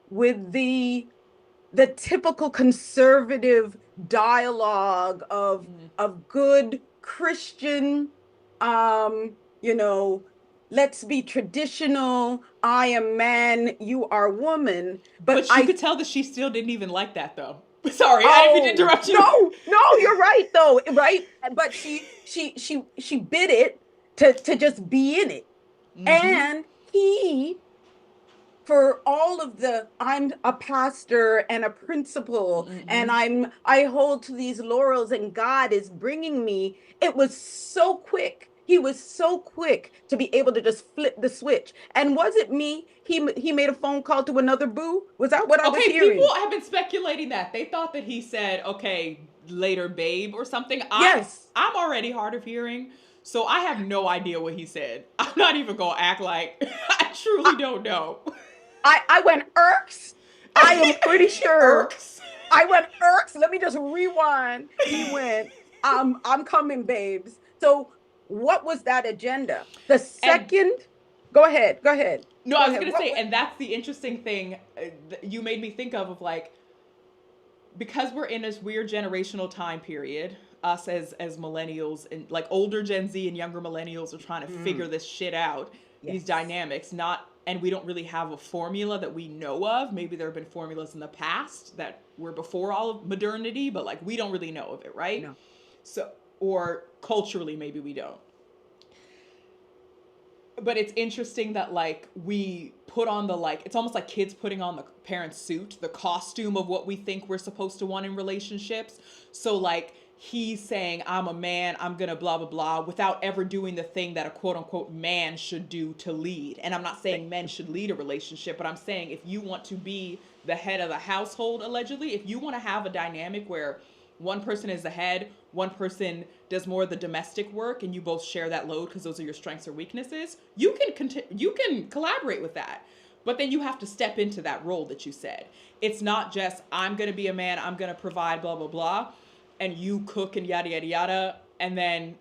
with the typical conservative dialogue of good Christian, you know, let's be traditional. I am man, you are woman. But But you I could tell that she still didn't even like that though. Sorry, I didn't mean to oh interrupt you. no, no, you're right though, right? But she bid it to just be in it. Mm-hmm. And he for all of the I'm a pastor and a principal and Mm-hmm. I hold to these laurels and God is bringing me, it was so quick. He was so quick to be able to just flip the switch. And was it me? He made a phone call to another boo. Was that what I was Okay, people hearing? have been speculating that. They thought that he said, okay, later, babe, or something. Yes. I'm already hard of hearing, so I have no idea what he said. I'm not even gonna act like I truly I don't know. I went irks. I am pretty sure Irks. I went irks. Let me just rewind. He went, I'm coming, babes. So what was that agenda? The And second, go ahead, go ahead, no, go I was ahead. gonna What say, was and that's the interesting thing you made me think of like, because we're in this weird generational time period, us as millennials and like older Gen Z and younger millennials are trying to figure mm, this shit out, these yes, dynamics, not, and we don't really have a formula that we know of. Maybe there have been formulas in the past that were before all of modernity, but like we don't really know of it, right? no, So, or culturally maybe we don't. But it's interesting that like we put on the, like, it's almost like kids putting on the parent suit, the costume of what we think we're supposed to want in relationships. So like he's saying, I'm a man, I'm gonna blah blah blah, without ever doing the thing that a quote unquote man should do to lead. And I'm not saying men should lead a relationship, but I'm saying if you want to be the head of the household, allegedly, if you want to have a dynamic where one person is the head, one person does more of the domestic work, and you both share that load because those are your strengths or weaknesses, you can collaborate with that. But then you have to step into that role that you said. It's not just I'm gonna be a man, I'm gonna provide, blah blah blah, and you cook and yada yada yada, and then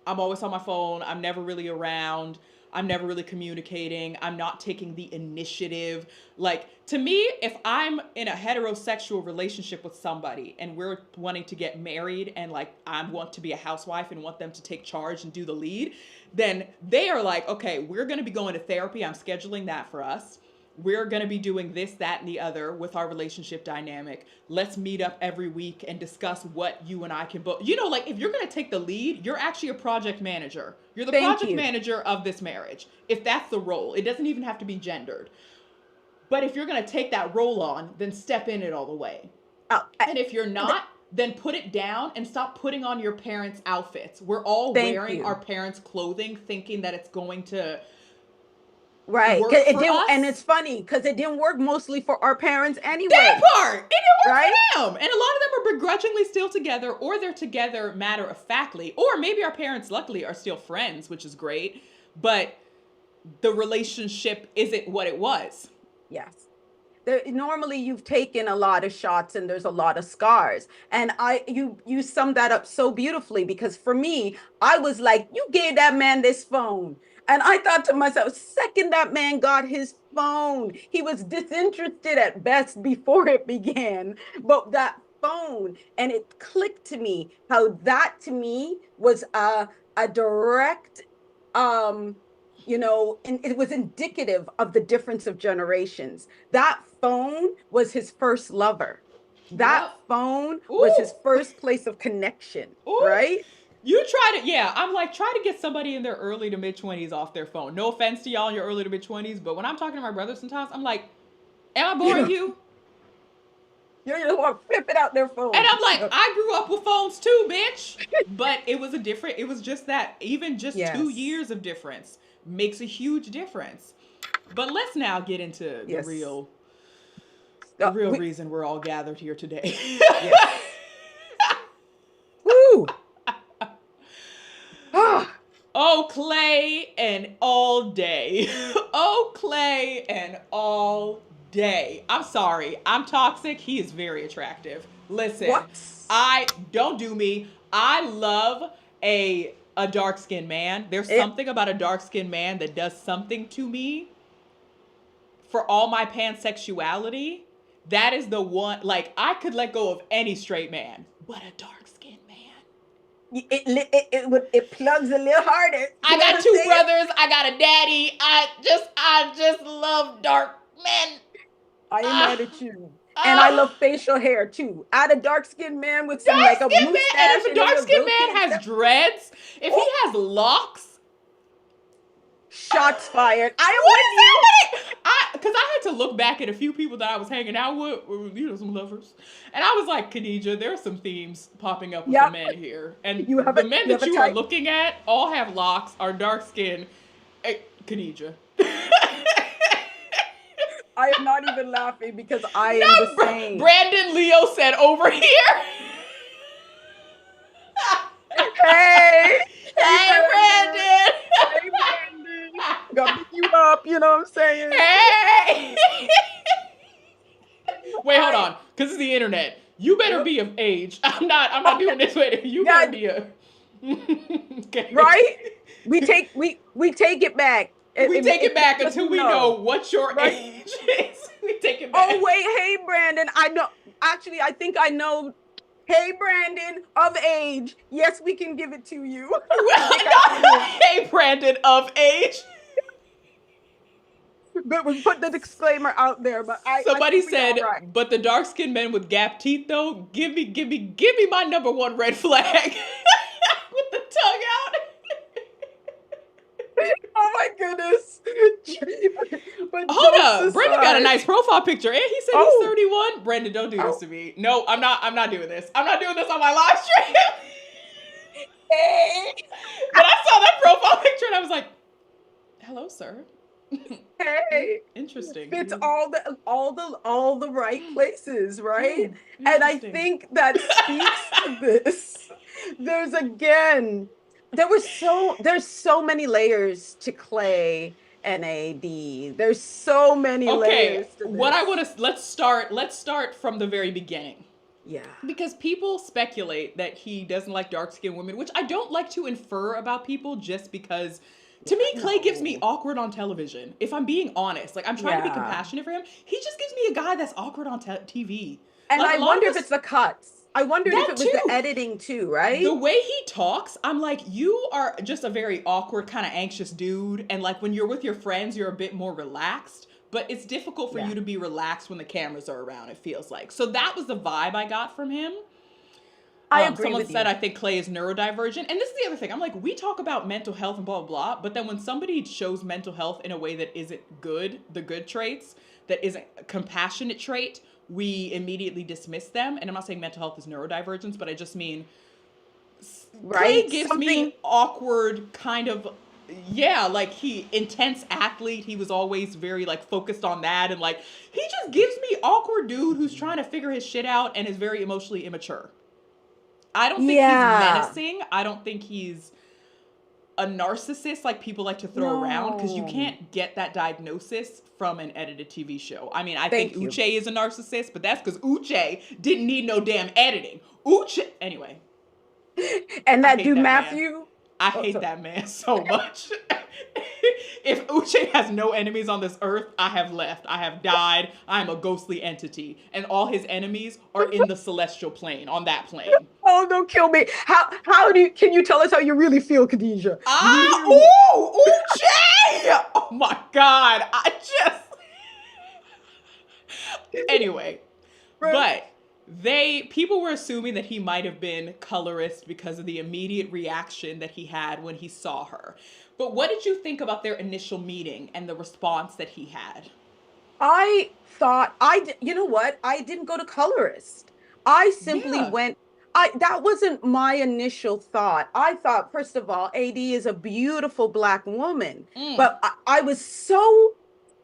I'm always on my phone. I'm never really around. I'm never really communicating. I'm not taking the initiative. Like, to me, if I'm in a heterosexual relationship with somebody and we're wanting to get married and like I want to be a housewife and want them to take charge and do the lead, then they are like, okay, we're going to be going to therapy. I'm scheduling that for us. We're going to be doing this, that, and the other with our relationship dynamic. Let's meet up every week and discuss what you and I can both, like if you're going to take the lead, you're actually a project manager. You're the thank project you. manager of this marriage. If that's the role, it doesn't even have to be gendered. But if you're going to take that role on, then step in it all the way. Uh, I, And if you're th- not, then put it down and stop putting on your parents' outfits. We're all Thank wearing our you. parents' clothing thinking that it's going to Right. 'Cause work it for didn't, and us. it's funny because it didn't work mostly for our parents That anyway, part, it didn't work right? for them, and a lot of them are begrudgingly still together, or they're together matter of factly, or maybe our parents luckily are still friends, which is great. But the relationship isn't what it was. Yes. Normally you've taken a lot of shots and there's a lot of scars. And you summed that up so beautifully, because for me, I was like, you gave that man this phone. And I thought to myself, second that man got his phone, he was disinterested at best before it began. But that phone, and it clicked to me how that to me was a direct um and it was indicative of the difference of generations. That phone was his first lover. That Yep. phone was Ooh. his first place of connection, Ooh. right? You try to, yeah, I'm like, try to get somebody in their early to mid 20s off their phone. No offense to y'all in your early to mid 20s, but when I'm talking to my brother sometimes, I'm like, am I boring You you? just want to flip it out their And I'm phones. like, I grew up with phones too, bitch. But it was a different, it was just that, even just two Yes. years of difference makes a huge difference. But let's now get into Yes. the real We reason we're all gathered here today. yes. Woo. Ah, Oh, Clay and all day. Oh, Clay and all day. I'm sorry. I'm toxic. He is very attractive. Listen, what? I don't do me. I love a dark skinned man. There's It, something about a dark skinned man that does something to me for all my pansexuality. That is the one, like, I could let go of any straight man, but a dark skinned man. it plugs a little harder. I You know what got I'm two saying? brothers. I got a daddy. I just love dark men. I ain't Ah, mad at you. And I ah. love facial hair too. Add a dark skinned man with some Dark like a skinned man, and mustache if a and a dark little skinned goatee man and has stuff. dreads, if he Oh, has locks, shots fired. I am what with is you. happening? Because I had to look back at a few people that I was hanging out with, some lovers, and I was like, Khadija, there are some themes popping up with the Yep. men here, and You have the men you have that a you are type. looking at all have locks, are dark skinned. Hey, Khadija. I am not even laughing because I am the No, same. Brandon Leo said over here. Hey, hey Hey, Brandon. Brandon. Hey Brandon. Gotta pick you up, you know what I'm saying? Hey. Wait, hold I on, because it's the internet. You better yep. be of age. I'm not doing this with you. You better God, be a. Okay. right? We take it back. We take it back Because until we we know know, what your right? age is. We take it Oh, back. wait, hey, Brandon. I know. Actually, I think I know. Hey, Brandon, of age. Yes, we can give it to you. I Well, think I know no. him. Hey, Brandon of age. But we put the disclaimer out there, but I Somebody think we all said, right. but the dark skinned men with gap teeth, though, give me my number one red flag. With the tongue out. Oh my goodness. But Hold jokes up. Brendan got a aside. nice profile picture and he said he's Oh, 31. Brendan, don't do this oh, to me. No, I'm not doing this. I'm not doing this on my live stream. hey, But I saw that profile picture and I was like, hello, sir. hey. Fits Interesting. all the right places, right? And I Interesting. think that speaks to this. There's again, there's so many layers to Clay and AD. There's so many Okay, layers to what I this. want to let's start from the very beginning. Yeah. Because people speculate that he doesn't like dark skinned women, which I don't like to infer about people just because to Yeah. me, Clay gives me No. awkward on television. If I'm being honest, like I'm trying to be Yeah. compassionate for him, he just gives me a guy that's awkward on TV. And Like I a lot of wonder if us, it's the cuts. I wondered if that it was the too. editing too, The right? way he talks, I'm like, you are just a very awkward, kind of anxious dude. And like when you're with your friends, you're a bit more relaxed. But it's difficult for Yeah. you to be relaxed when the cameras are around, it feels like. So that was the vibe I got from him. I agree Someone with said you. I think Clay is neurodivergent, and this is the other thing. I'm like, we talk about mental health and blah blah blah, but then when somebody shows mental health in a way that isn't good, the good traits, that isn't a compassionate trait, we immediately dismiss them. And I'm not saying mental health is neurodivergence, but I just mean Clay Right? gives me Something. awkward kind of, yeah, like he intense athlete. He was always very like focused on that, and like he just gives me awkward dude who's trying to figure his shit out and is very emotionally immature. I don't think he's Yeah. menacing. I don't think he's a narcissist like people like to throw around, because you No. can't get that diagnosis from an edited TV show. I mean, I think Thank you. Uche is a narcissist, but that's because Uche didn't need no damn editing. Uche, anyway, And I that hate dude that man. Matthew. I Oh, hate so, that man so much. If Uche has no enemies on this earth, I have left. I have died. I am a ghostly entity. And all his enemies are in the celestial plane, on that plane. oh, don't kill me. How do you, can you tell us how you really feel, Khadijah? Do you Ah, hear ooh, Uche! Oh my God. I just. Anyway, right? but people were assuming that he might have been colorist because of the immediate reaction that he had when he saw her. But what did you think about their initial meeting and the response that he had? I thought you know what? I didn't go to colorist. I simply Yeah. went, that wasn't my initial thought. I thought, first of all, AD is a beautiful Black woman, Mm. but I was so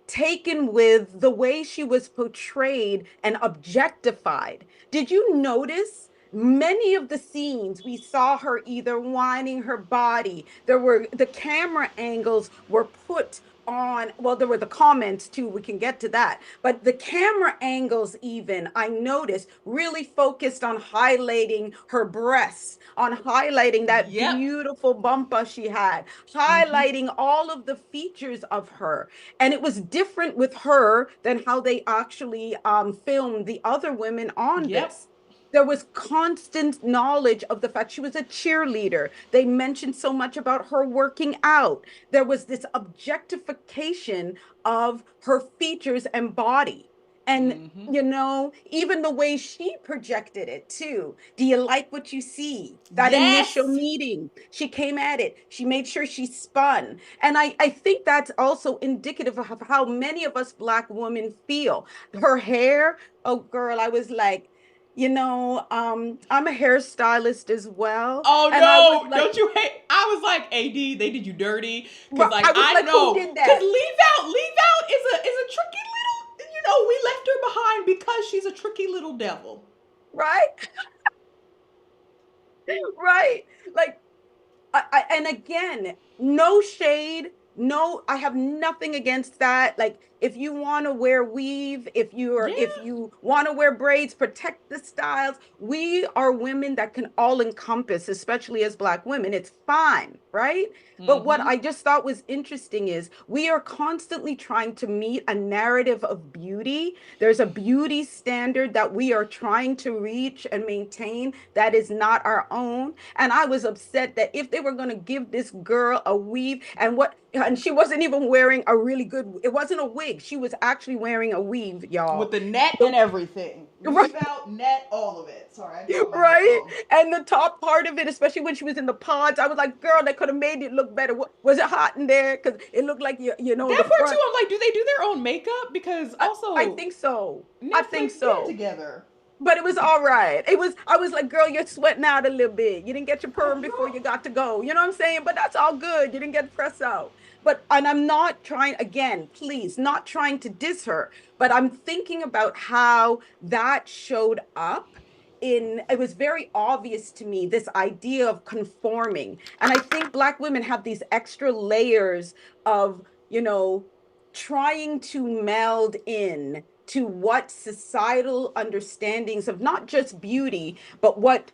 taken with the way she was portrayed and objectified. Did you notice many of the scenes we saw her either whining her body? There were the camera angles were put on, well, there were the comments too, we can get to that, but the camera angles, even I noticed, really focused on highlighting her breasts, on highlighting that Yep. beautiful bumper she had, Mm-hmm. highlighting all of the features of her. And it was different with her than how they actually filmed the other women on Yep. this. There was constant knowledge of the fact she was a cheerleader. They mentioned so much about her working out. There was this objectification of her features and body. And, Mm-hmm. even the way she projected it too. Do you like what you see? That initial Yes. meeting, she came at it. She made sure she spun. And I think that's also indicative of how many of us Black women feel. Her hair, oh, girl, I was like, I'm a hairstylist as well. Oh And I was no, like, don't you hate? I was like, AD, they did you dirty. Cause like I was I like, who know. did Cause that? leave out is a tricky little, we left her behind because she's a tricky little devil. Right? Right? Like, and again, no shade, no, I have nothing against that. Like, if you want to wear weave, Yeah. if you want to wear braids, protect the styles. We are women that can all encompass, especially as Black women. It's fine, right? But what Mm-hmm. I just thought was interesting is we are constantly trying to meet a narrative of beauty. There's a beauty standard that we are trying to reach and maintain that is not our own. And I was upset that if they were going to give this girl a weave and she wasn't even wearing a really good, it wasn't a wig. She was actually wearing a weave, With y'all. the net The- and everything. right, Leave out net, all of it. Sorry, I dropped my right. headphone. And the top part of it, especially when she was in the pods, I was like, girl, they could have made it look better. Was it hot in there? Because it looked like the That part too, front. I'm like, do they do their own makeup? Because I also think so. I think Netflix, get it so. together. But it was all right. I was like, girl, you're sweating out a little bit. You didn't get your I perm before know. you got to go. You know what I'm saying? But that's all good. You didn't get pressed out. And I'm not trying, again, please, not trying to diss her, but I'm thinking about how that showed up it was very obvious to me, this idea of conforming. And I think Black women have these extra layers of, trying to meld in to what societal understandings of not just beauty, but what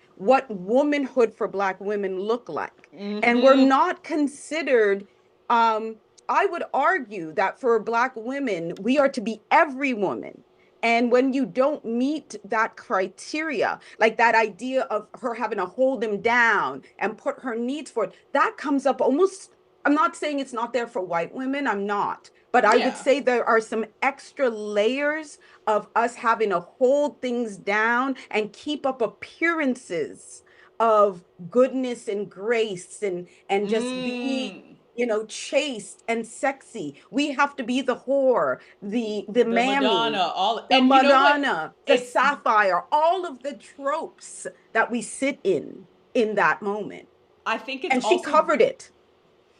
womanhood for Black women look like. And we're Mm-hmm. not considered, um, I would argue that for Black women, we are to be every woman. And when you don't meet that criteria, like that idea of her having to hold him down and put her needs forward, that comes up almost. I'm not saying it's not there for white women, I'm not. But I would Yeah. say there are some extra layers of us having to hold things down and keep up appearances of goodness and grace and just be, Mm. chaste and sexy. We have to be the whore, the The mammy, Madonna, all, the and you know what? Madonna, the It's sapphire, all of the tropes that we sit in that moment. I think it's And she also covered it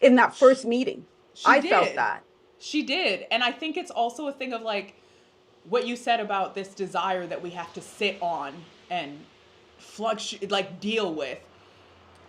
in that first meeting. she I felt did. that. She did. And I think it's also a thing of like what you said about this desire that we have to sit on and fluctuate, like deal with.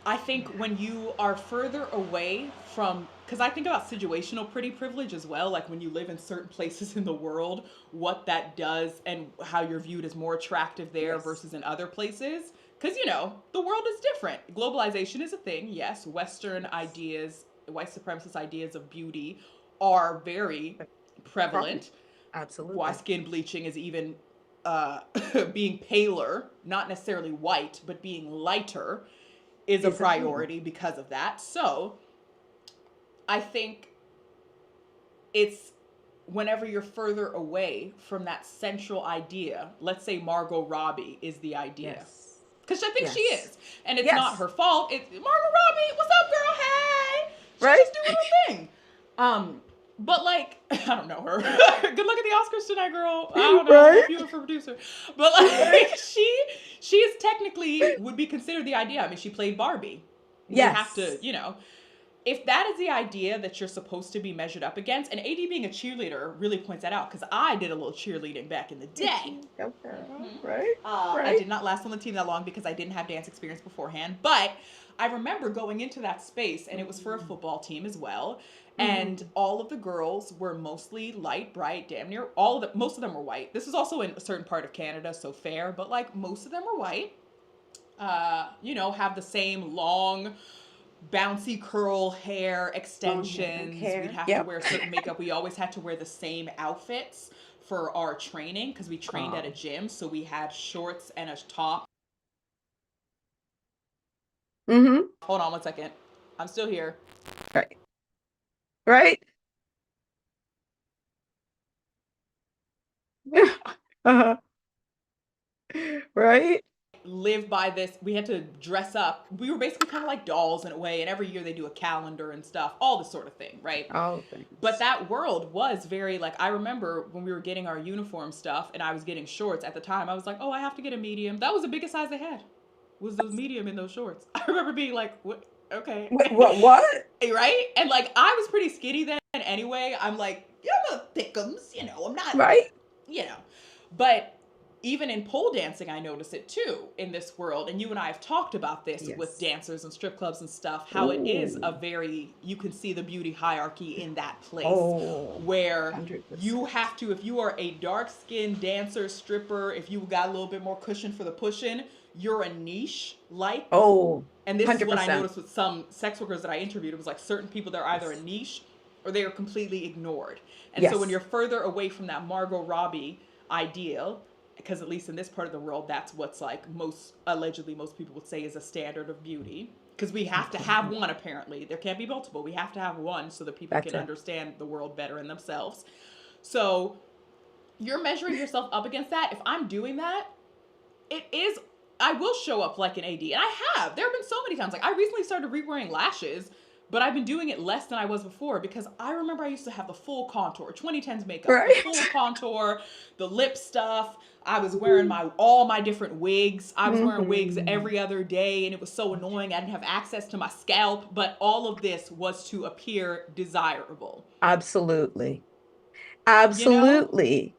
I think when you are further away from, because I think about situational pretty privilege as well, like when you live in certain places in the world, what that does and how you're viewed as more attractive there Yes. versus in other places. Because, you know, the world is different. Globalization is a thing, yes. Western Yes. ideas, white supremacist ideas of beauty are very Prominent. prevalent. Why Absolutely. skin bleaching is even uh, being paler, not necessarily white, but being lighter is a Is a thing. priority because of that. So I think it's whenever you're further away from that central idea, let's say Margot Robbie is the idea. Yes. Because I think she Yes. is. And it's not Yes. her fault. It's Margot Robbie, what's up, girl? Hey! She's Right? just doing her thing. But like, I don't know her. Good luck at the Oscars tonight, girl. I don't know. Right? Hope you were for producer. But Right? like, she is technically would be considered the idea. I mean, she played Barbie. We have to, Yes. you know, if that is the idea that you're supposed to be measured up against, and AD being a cheerleader really points that out because I did a little cheerleading back in the day. Go girl. Right? I Right? did not last on the team that long because I didn't have dance experience beforehand, but I remember going into that space, and it was for a Mm-hmm. football team as well. And Mm-hmm. all of the girls were mostly light, bright, damn near all of them. Most of them were white. This is also in a certain part of Canada, so fair, but like most of them were white. You know, have the same long bouncy curl hair Long extensions. We'd hair. have to Yep. wear certain makeup. We always had to wear the same outfits for our training because we trained at a Oh. gym. So we had shorts and a top. Mm-hmm. Hold on one second. I'm still here. Right. Right? Uh-huh. Right? Live by this. We had to dress up. We were basically kind of like dolls in a way. And every year they do a calendar and stuff, all this sort of thing, right? All But things. that world was very like, I remember when we were getting our uniform stuff and I was getting shorts at the time, I was like, oh, I have to get a medium. That was the biggest size they had, was those medium in those shorts. I remember being like, what? Okay. Wait, what? Right? And like, I was pretty skinny then anyway. I'm like, yeah, I'm a thickums, you know, I'm not, Right? you know. But even in pole dancing, I notice it too in this world. And you and I have talked about this with Yes. dancers and strip clubs and stuff, how it is a Ooh. very, you can see the beauty hierarchy in that place Oh, where you 100%. have to, if you are a dark skinned dancer, stripper, if you got a little bit more cushion for the pushing, you're a niche like. Oh, And this is what I 100%. noticed with some sex workers that I interviewed. It was like certain people, they're either a Yes. niche or they are completely ignored. And so when Yes. you're further away from that Margot Robbie ideal, because at least in this part of the world, that's what's like most allegedly most people would say is a standard of beauty. Because we have to have Absolutely. one, apparently. There can't be multiple. We have to have one so that people That's can it. understand the world better in themselves. So you're measuring yourself up against that. If I'm doing that, it is, I will show up like an AD. And I have. There have been so many times. Like I recently started re-wearing lashes, but I've been doing it less than I was before because I remember I used to have the full contour, 2010s makeup, the Right? full contour, the lip stuff. I was wearing my all my different wigs. I was wearing wigs Mm-hmm. every other day and it was so annoying. I didn't have access to my scalp, but all of this was to appear desirable. Absolutely. You know? Absolutely.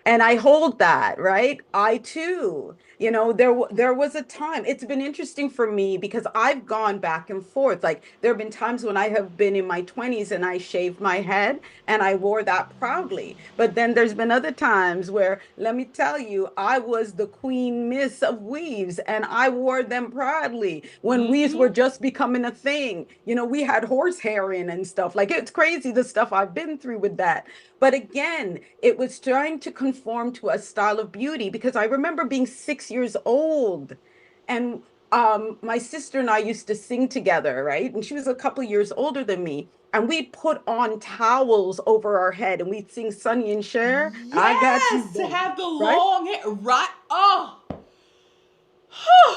And I hold that, right? I too, there was a time. It's been interesting for me because I've gone back and forth. Like there have been times when I have been in my 20s and I shaved my head and I wore that proudly. But then there's been other times where, let me tell you, I was the queen miss of weaves and I wore them proudly when weaves were Mm-hmm. just becoming a thing. We had horsehair in and stuff. Like it's crazy the stuff I've been through with that. But again, it was trying to conform to a style of beauty because I remember being 6 years old and my sister and I used to sing together, right? And she was a couple years older than me. And we'd put on towels over our head and we'd sing Sonny and Cher. I got you, Yes, to baby. have the Right? long hair, right? Oh,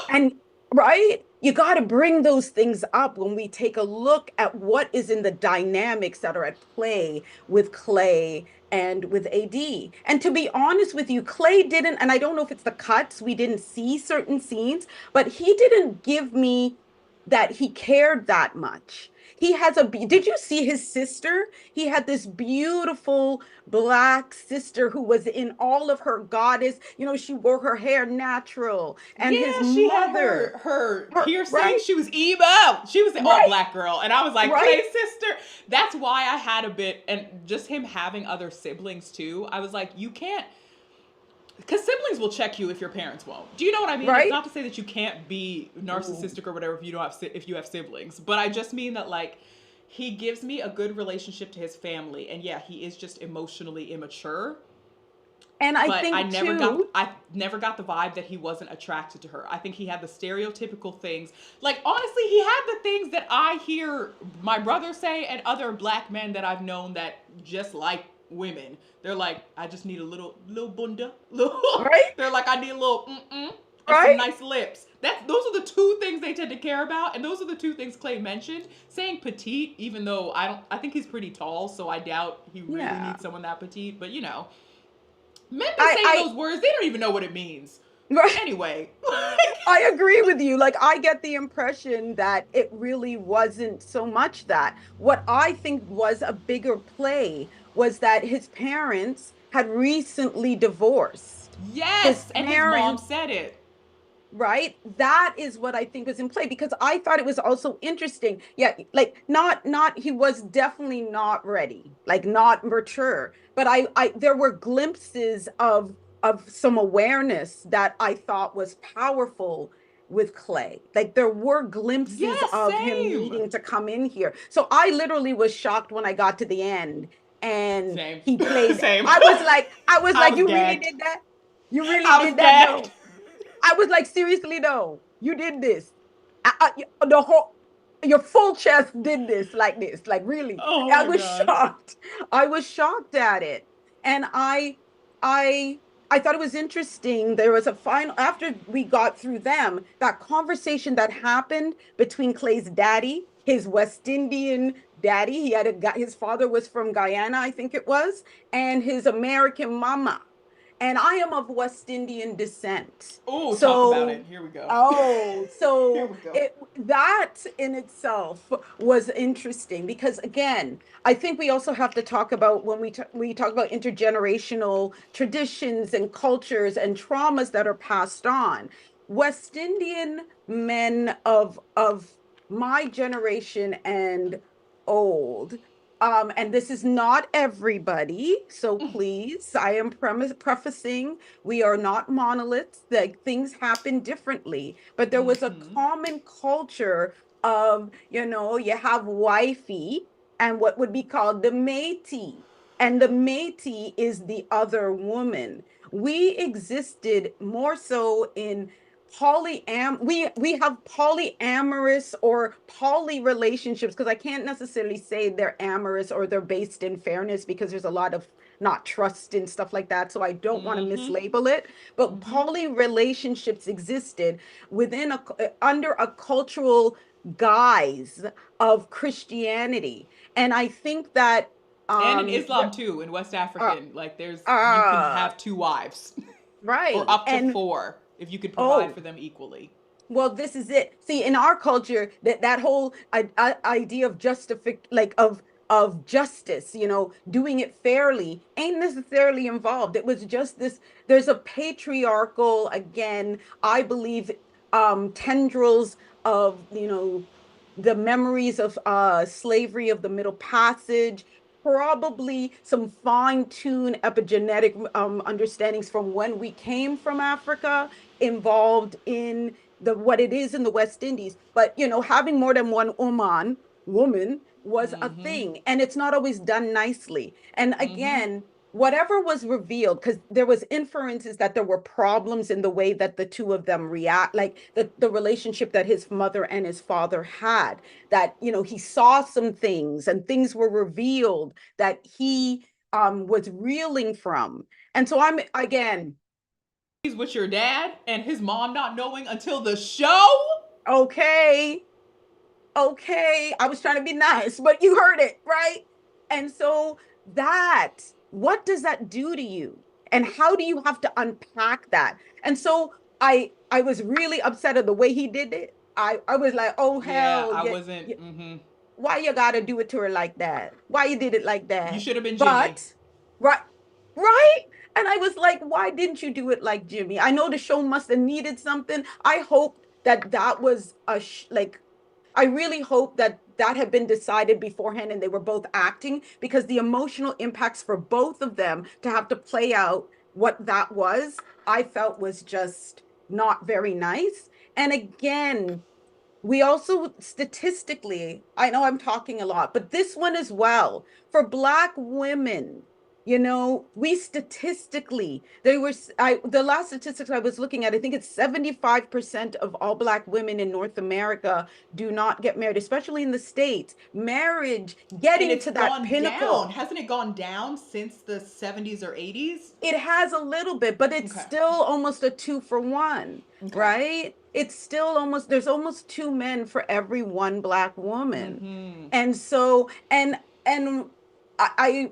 And right, you got to bring those things up when we take a look at what is in the dynamics that are at play with Clay and with AD. And to be honest with you, Clay didn't, and I don't know if it's the cuts, we didn't see certain scenes, but he didn't give me that he cared that much. He has did you see his sister? He had this beautiful black sister who was in all of her goddess. She wore her hair natural. And his Yeah, she had mother, her piercing. right, She was emo. She was an all right, black girl, and I was like, right, Clay's sister. That's why I had a bit, and just him having other siblings too. I was like, you can't, because siblings will check you if your parents won't. Do you know what I mean? It's right. not to say that you can't be Ooh. narcissistic or whatever if you have siblings, but I just mean that like he gives me a good relationship to his family, and yeah, he is just emotionally immature, And I but think too, I never got the vibe that he wasn't attracted to her. I think he had the stereotypical things. Like honestly, he had the things that I hear my brother say and other black men that I've known that just like women. They're like, I just need a little bunda. Little right, they're like, I need a little mm-mm and some right. nice lips. Those are the two things they tend to care about, and those are the two things Clay mentioned. Saying petite, even though I think he's pretty tall, so I doubt he really Yeah. needs someone that petite. But men be I saying I those words, they don't even know what it means. right. Anyway. I agree with you. Like, I get the impression that it really wasn't so much that. What I think was a bigger play was that his parents had recently divorced. His Yes, and his mom parents, said it. right? That is what I think was in play because I thought it was also interesting. Yeah, like not he was definitely not ready, like not mature. But I there were glimpses of some awareness that I thought was powerful with Clay. Like there were glimpses Yes, of him same. needing to come in here. So I literally was shocked when I got to the end and Same. he played. Same. I was I like, was you really gagged. did that? You really I was did that? gagged. No. I was like, seriously, though, you did this. The whole, your full chest did this, like really. Oh I my was god. shocked. I was shocked at it, and I, I thought it was interesting. There was a final after we got through them. That conversation that happened between Clay's daddy, his West Indian daddy. He had a guy. His father was from Guyana, I think it was, and his American mama and I am of West Indian descent. Oh, talk about So, it. Here we go. oh, Here so we go. that in itself was interesting because again, I think we also have to talk about when we talk about intergenerational traditions and cultures and traumas that are passed on. West Indian men of my generation and old and this is not everybody, so please, I am prefacing we are not monoliths, like things happen differently, but there was a Mm-hmm. common culture of, you have wifey and what would be called the matey. And the matey is the other woman. We existed more so in we have polyamorous or poly relationships because I can't necessarily say they're amorous or they're based in fairness because there's a lot of not trust and stuff like that, so I don't want to Mm-hmm. mislabel it, but Mm-hmm. poly relationships existed within a under a cultural guise of Christianity, and I think that And in um Islam too, in West uh, African, like you can uh have two wives. Or right up to and four if you could provide oh for them equally. well, this is it. See, in our culture, that whole idea of of justice, doing it fairly, ain't necessarily involved. It was just this. There's a patriarchal, again, I believe, tendrils of the memories of slavery of the Middle Passage. Probably some fine-tuned epigenetic understandings from when we came from Africa involved in what it is in the West Indies. But having more than one woman was a Mm-hmm. thing, and it's not always done nicely. And Mm-hmm. again, whatever was revealed, because there was inferences that there were problems in the way that the two of them react, like the relationship that his mother and his father had, that he saw some things and things were revealed that he was reeling from. And so I'm again, He's with your dad and his mom not knowing until the show. okay, okay, I was trying to be nice, but you heard it, right? And so what does that do to you? And how do you have to unpack that? And so I was really upset at the way he did it. I was like, oh Yeah, hell, I yeah, wasn't. yeah, Mm-hmm. why you gotta do it to her like that? Why you did it like You that? should have been Jimmy. But right, right. And I was like, why didn't you do it like Jimmy? I know the show must have needed something. I hoped that that was like, I really hope that that had been decided beforehand and they were both acting, because the emotional impacts for both of them to have to play out what that was, I felt was just not very nice. And again, we also statistically, I know I'm talking a lot, but this one as well, for Black women, we statistically, the last statistics I was looking at, I think it's 75% of all Black women in North America do not get married, especially in the States. Marriage, And getting it's to that gone down. pinnacle, Hasn't it gone down since the 70s or 80s? it has a little bit, but it's Okay. still almost a 2 for 1, Okay. right? It's still almost, there's almost 2 men for every one Black woman. Mm-hmm. And so, and I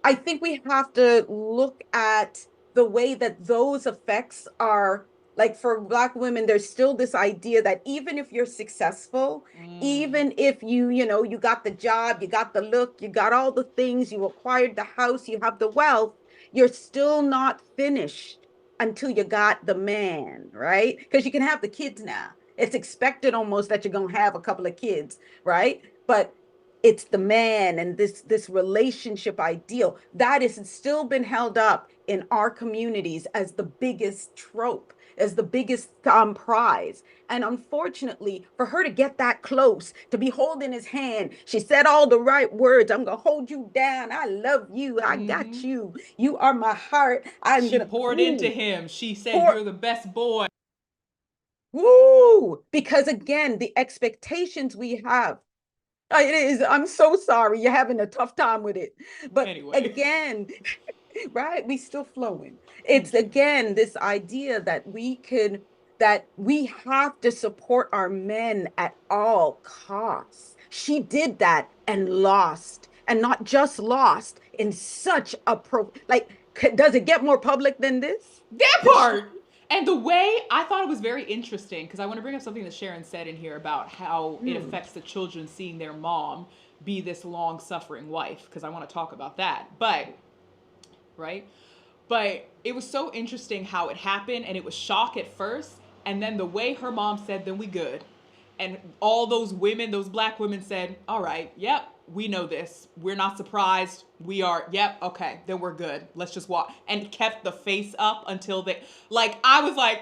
I think we have to look at the way that those effects are, like for Black women, there's still this idea that even if you're successful, Mm. even if you got the job, you got the look, you got all the things, you acquired the house, you have the wealth, you're still not finished until you got the man, right? Because you can have the kids now. It's expected almost that you're gonna have a couple of kids, right? But it's the man and this relationship ideal that has still been held up in our communities as the biggest trope, as the biggest prize. And unfortunately, for her to get that close, to be holding his hand, she said all the right words. I'm gonna hold you down. I love you. I got Mm-hmm. you. You are my heart. I'm She gonna poured into ooh, him. She said, pour "You're the best boy." woo, because again, the expectations we have. It is. I'm so sorry. You're having a tough time with it. But Anyway, again, right? We still flowing. It's okay. again this idea that we have to support our men at all costs. She did that and lost, and not just lost in such a like. Does it get more public than this? That That she, part. And the way I thought it was very interesting, because I want to bring up something that Sharon said in here about how it mm, affects the children seeing their mom be this long suffering wife, because I want to talk about that. But, right? But it was so interesting how it happened, and it was shock at first. And then the way her mom said, then we good. And all those women, those Black women said, all right, yep, we know this. We're not surprised. We are, yep, okay, then we're good. Let's just walk. And kept the face up until they, like, I was like,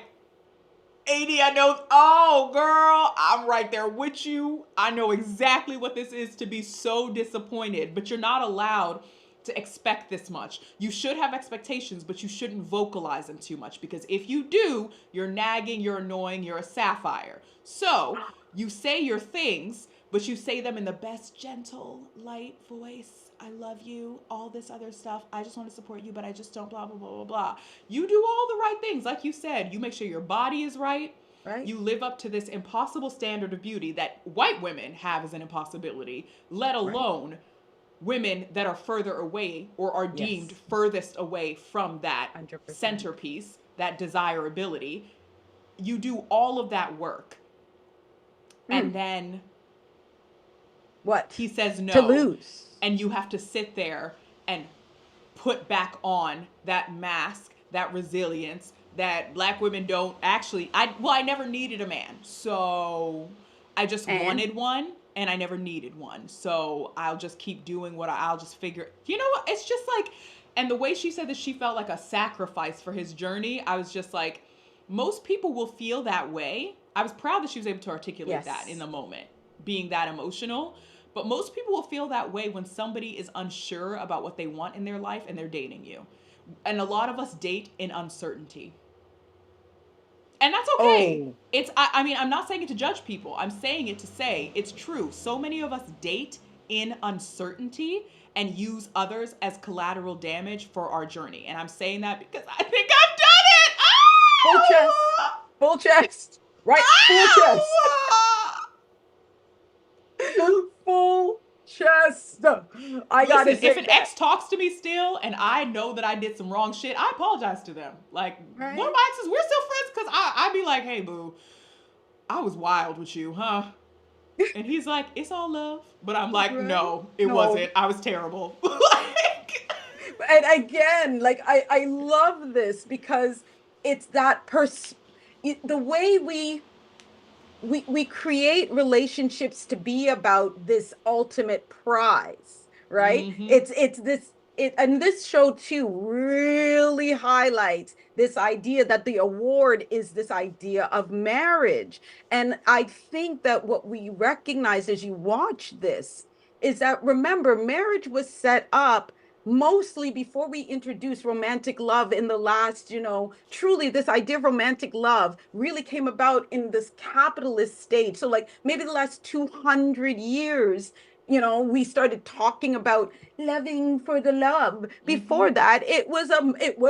80, I know, oh, girl, I'm right there with you. I know exactly what this is to be so disappointed, but you're not allowed to expect this much. You should have expectations, but you shouldn't vocalize them too much, because if you do, you're nagging, you're annoying, you're a sapphire. So you say your things, but you say them in the best gentle, light voice. I love you, all this other stuff. I just want to support you, but I just don't blah, blah, blah, blah, blah. You do all the right things. Like you said, you make sure your body is right. right? You live up to this impossible standard of beauty that white women have as an impossibility, let Right. alone women that are further away or are deemed Yes. furthest away from that 100%. centerpiece, that desirability. You do all of that work. And Mm. then What? he says To no. lose. And you have to sit there and put back on that mask, that resilience that Black women don't actually. I never needed a man. So I just And wanted one and I never needed one. So I'll just keep doing what I'll just figure. You know what? It's just like, and the way she said that she felt like a sacrifice for his journey, I was just like, most people will feel that way. I was proud that she was able to articulate that in yes. the moment, being that emotional. But most people will feel that way when somebody is unsure about what they want in their life and they're dating you. And a lot of us date in uncertainty. And that's okay. Oh, I mean, I'm not saying it to judge people. I'm saying it to say it's true. So many of us date in uncertainty and use others as collateral damage for our journey. And I'm saying that because I think I've done it. full chest. Full chest. Right? Full chest. Ah! Full chest. I gotta Listen, if say an that. ex talks to me still and I know that I did some wrong shit, I apologize to them. Like, one of Right? my exes, we're still friends because I'd be like, hey, boo, I was wild with you, huh? And he's like, it's all love. But I'm like, Right? no, it No. wasn't. I was terrible. Like, And again, like I love this because it's that the way we create relationships to be about this ultimate prize, right? mm-hmm, It's this it and this show too really highlights this idea that the award is this idea of marriage. And I think that what we recognize as you watch this is that, remember, marriage was set up mostly before we introduced romantic love in the last, truly this idea of romantic love really came about in this capitalist stage. So, like, maybe the last 200 years, we started talking about loving for the love. mm-hmm, Before that, it was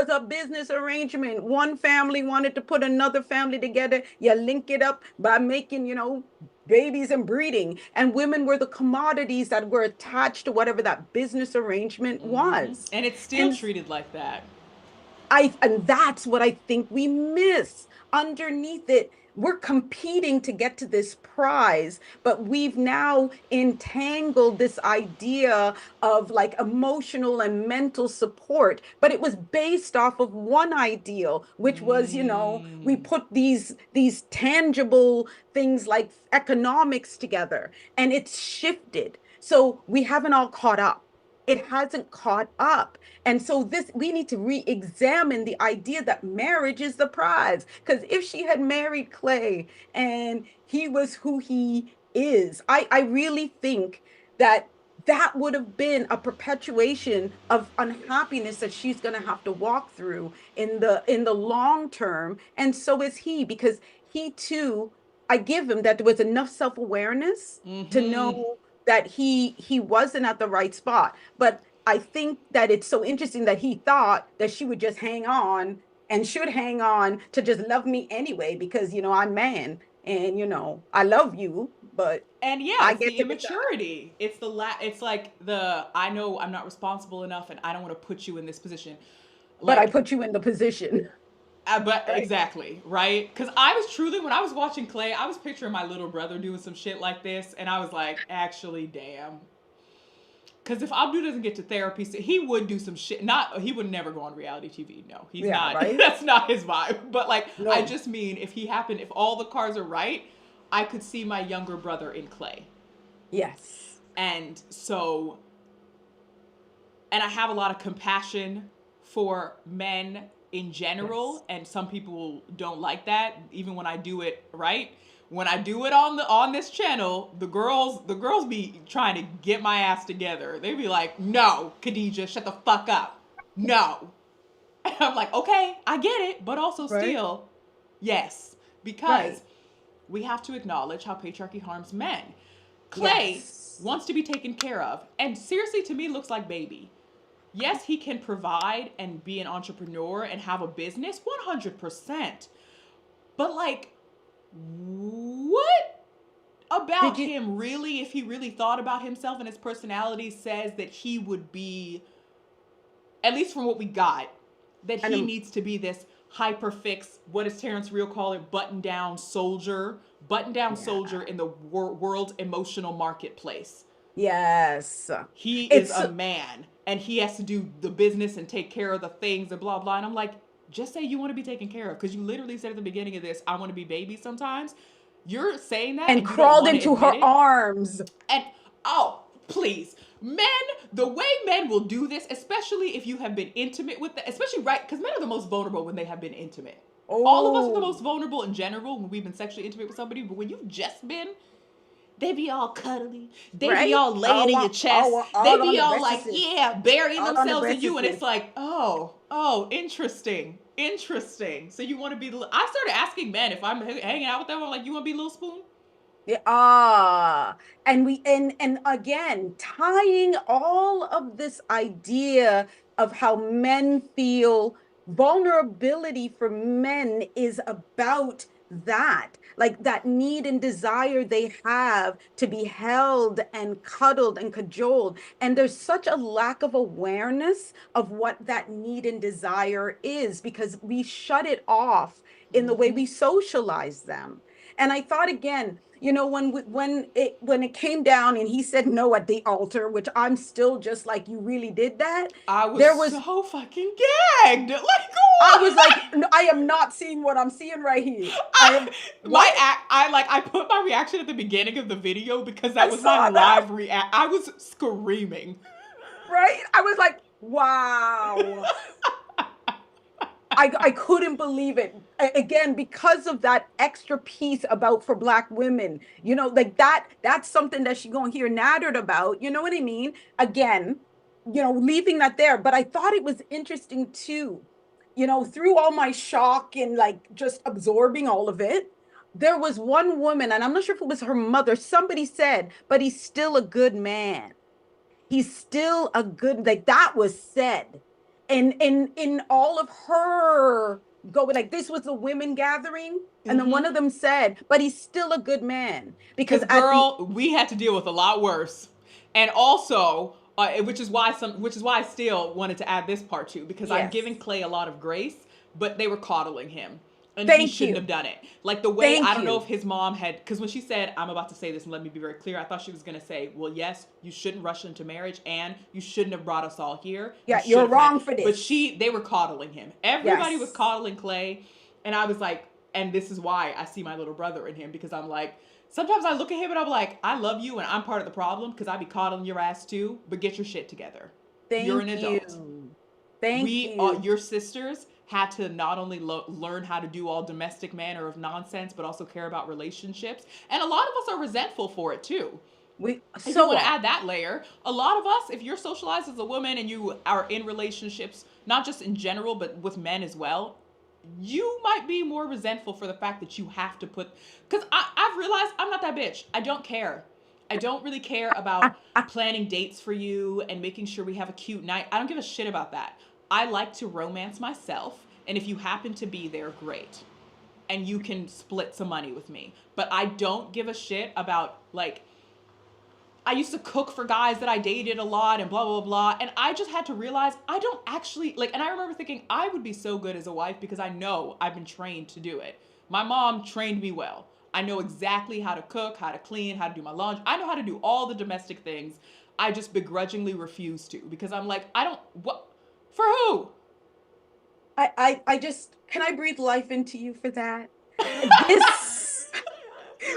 a business arrangement. One family wanted to put another family together. You link it up by making, babies and breeding. And women were the commodities that were attached to whatever that business arrangement mm-hmm. was. And it's still And treated like that. and that's what I think we miss. Underneath it, we're competing to get to this prize, but we've now entangled this idea of like emotional and mental support. But it was based off of one ideal, which was, we Mm, put these tangible things like economics together, and it's shifted. So we haven't all caught up. It hasn't caught up. And so this we need to re-examine the idea that marriage is the prize. Because if she had married Clay and he was who he is, I really think that that would have been a perpetuation of unhappiness that she's going to have to walk through in the long term. And so is he, because he too, I give him that there was enough self-awareness to mm-hmm. know that he wasn't at the right spot. But I think that it's so interesting that he thought that she would just hang on and should hang on to just love me anyway, because I'm man and I love you, but And yeah, I it's get the to decide. immaturity. It's like the I know I'm not responsible enough and I don't want to put you in this position. But I Like, put you in the position. but Right. exactly, right? Because I was truly, when I was watching Clay, I was picturing my little brother doing some shit like this, and I was like, actually, damn. Because if Abdu doesn't get to therapy, so he would do some shit. Not, he would never go on reality TV. No, he's Yeah, not. right? That's not his vibe. But like, I No. just mean, if all the cards are right, I could see my younger brother in Clay. Yes. And so, and I have a lot of compassion for men in Yes. general, and some people don't like that even when I do it right. When I do it on this channel, the girls be trying to get my ass together. They be like, "No, Khadija, shut the fuck up. No." And I'm like, "Okay, I get it, but also Right? still, yes, Right. because we have to acknowledge how patriarchy harms men." Clay Yes. wants to be taken care of, and seriously to me looks like baby. Yes, he can provide and be an entrepreneur and have a business 100%. But like, what about Did you him really, if he really thought about himself and his personality, says that he would be, at least from what we got, that and he needs to be this hyper fix, what does Terrence Real call it, button down yeah. soldier in the world emotional marketplace. Yes. He is It's a man and he has to do the business and take care of the things and blah blah. And I'm like, just say you want to be taken care of, because you literally said at the beginning of this, I want to be baby sometimes. You're saying that and and you don't crawled want to into admit her it. arms. And oh, please, men, the way men will do this, especially if you have been intimate with them, especially right, because men are the most vulnerable when they have been intimate. All of us are the most Oh, vulnerable in general when we've been sexually intimate with somebody, but when you've just been, they be all cuddly. They be right? all laying in your All, chest. all, They all on be the all like, breasts, yeah, burying all on the themselves in you. And it's breasts. like, oh, interesting. Interesting. So you want to be the. I started asking men if I'm hanging out with them. I'm like, you want to be Little Spoon? Yeah, and and again, tying all of this idea of how men feel, vulnerability for men is about that, like that need and desire they have to be held and cuddled and cajoled. And there's such a lack of awareness of what that need and desire is, because we shut it off in the way Mm-hmm. we socialize them. And I thought again, you know, when it came down and he said no at the altar, which I'm still just like, you really did that. I was There was so fucking gagged. Like I what? was like, "No, I am not seeing what I'm seeing right here. I I, am what? I put my reaction at the beginning of the video because I that was my saw that, live react. I was screaming. right? I was like, wow. I couldn't believe it. Again, because of that extra piece about for Black women, you know, like that's something that she gonna hear nattered about. You know what I mean? Again, you know, leaving that there. But I thought it was interesting too, you know, through all my shock and like just absorbing all of it. There was one woman, and I'm not sure if it was her mother, somebody said, but he's still a good man. He's still a good, like that was said. And in all of her going, like this was a women gathering, and then one Mm-hmm. of them said, but he's still a good man. Because Because at the girl, we had to deal with a lot worse, and also, which is why I still wanted to add this part too, because I'm yes, giving Clay a lot of grace, but they were coddling him, and he thank shouldn't have you. done it. Like the way I Thank don't know if you. his mom had, because when she said, "I'm about to say this and let me be very clear," I thought she was gonna say, "Well, yes, you shouldn't rush into marriage, and you shouldn't have brought us all here. You Yeah, should you're have had." wrong for But this. they were coddling him. Everybody was Yes. coddling Clay, and I was like, and this is why I see my little brother in him, because I'm like, sometimes I look at him and I'm like, I love you and I'm part of the problem because I be coddling your ass too, but get your shit together. You're an Thank adult. you. Thank We, you. your sisters, had to not only learn how to do all domestic manner of nonsense, but also care about relationships. And a lot of us are resentful for it too. We If you so want to are. add that layer, a lot of us, if you're socialized as a woman and you are in relationships, not just in general, but with men as well, you might be more resentful for the fact that you have to put. Because I've realized I'm not that bitch. I don't care. I don't really care about planning dates for you and making sure we have a cute night. I don't give a shit about that. I like to romance myself, and if you happen to be there, great. And you can split some money with me. But I don't give a shit about, like, I used to cook for guys that I dated a lot and blah, blah, blah. And I just had to realize I don't actually, like, and I remember thinking I would be so good as a wife because I know I've been trained to do it. My mom trained me well. I know exactly how to cook, how to clean, how to do my laundry. I know how to do all the domestic things. I just begrudgingly refuse to because I'm like, I don't, what, for who? I just can I breathe life into you for that? This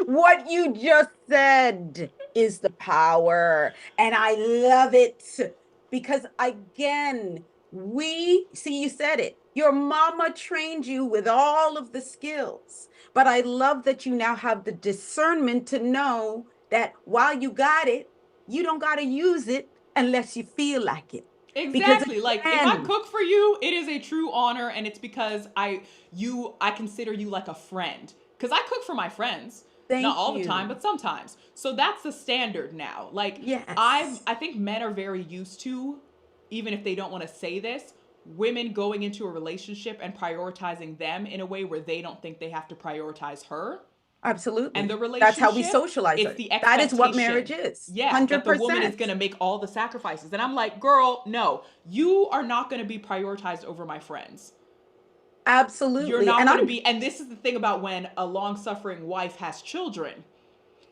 what you just said is the power. And I love it because, again, we see you said it. Your mama trained you with all of the skills. But I love that you now have the discernment to know that while you got it, you don't got to use it unless you feel like it. Because, Exactly. Like if I again, cook for you, it is a true honor and it's because I consider you like a friend. Cuz I cook for my friends. Not thank all the time, you. but sometimes. So that's the standard now. Like Yes, I think men are very used to, even if they don't want to say this, women going into a relationship and prioritizing them in a way where they don't think they have to prioritize her and absolutely. the That's how we relationship. socialize It's it. the That is what marriage expectation, is. yeah, that the woman is 100%. going to make all the sacrifices. And I'm like, girl, no, you are not going to be prioritized over my friends. You're Absolutely. not And going to I'm be, and this is the thing about when a long suffering wife has children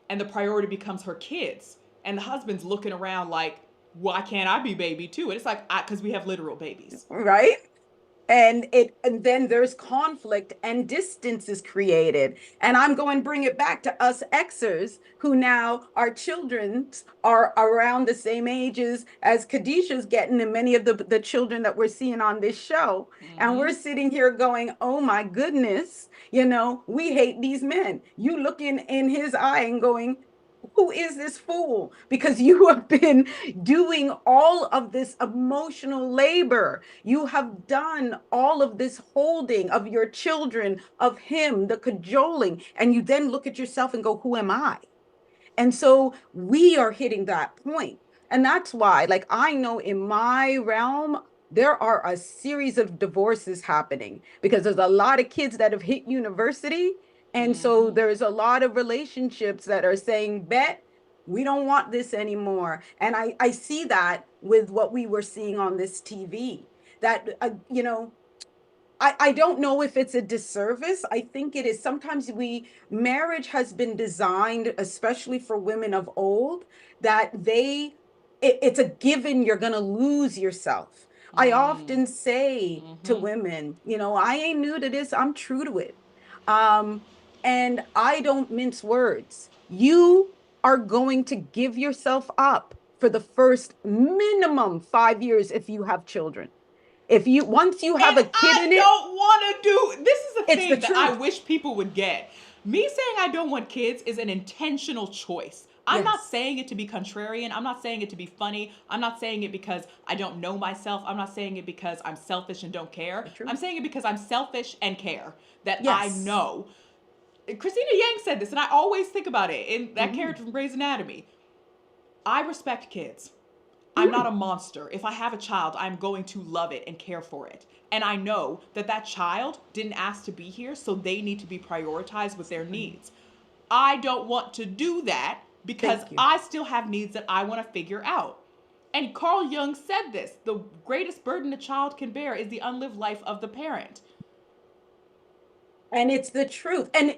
and the priority becomes her kids, and the husband's looking around like, why can't I be baby too? And it's like, because we have literal babies. right. And then there's conflict and distance is created. And I'm going to bring it back to us Xers who now our children are around the same ages as Kadisha's getting and many of the children that we're seeing on this show. And we're Mm-hmm. sitting here going, oh my goodness, you know, we hate these men. You looking in his eye and going, who is this fool? Because you have been doing all of this emotional labor. You have done all of this holding of your children, of him, the cajoling. And you then look at yourself and go, who am I? And so we are hitting that point. And that's why, like, I know in my realm, there are a series of divorces happening because there's a lot of kids that have hit university. And so Mm-hmm. there's a lot of relationships that are saying, bet we don't want this anymore. And I see that with what we were seeing on this TV that, you know, I don't know if it's a disservice. I think it is. Sometimes marriage has been designed, especially for women of old, that it's a given you're going to lose yourself. I Mm, often say to mm-hmm. women, I ain't new to this. I'm true to it. Um, and I don't mince words. You are going to give yourself up for the first minimum 5 years if you have children. If you once you have And a kid I in it, don't want to do this is a it's the thing that I truth. wish people would get. Me saying I don't want kids is an intentional choice. I'm not Yes, saying it to be contrarian. I'm not saying it to be funny. I'm not saying it because I don't know myself. I'm not saying it because I'm selfish and don't care. the I'm truth. saying it because I'm selfish and care. That I Yes. know. Christina Yang said this, and I always think about it in that Hmm. character from Grey's Anatomy. I respect kids. I'm not a Hmm. monster. If I have a child, I'm going to love it and care for it. And I know that that child didn't ask to be here, so they need to be prioritized with their Absolutely. needs. I don't want to do that because Thank you. I still have needs that I want to figure out. And Carl Jung said this, the greatest burden a child can bear is the unlived life of the parent. And it's the truth. And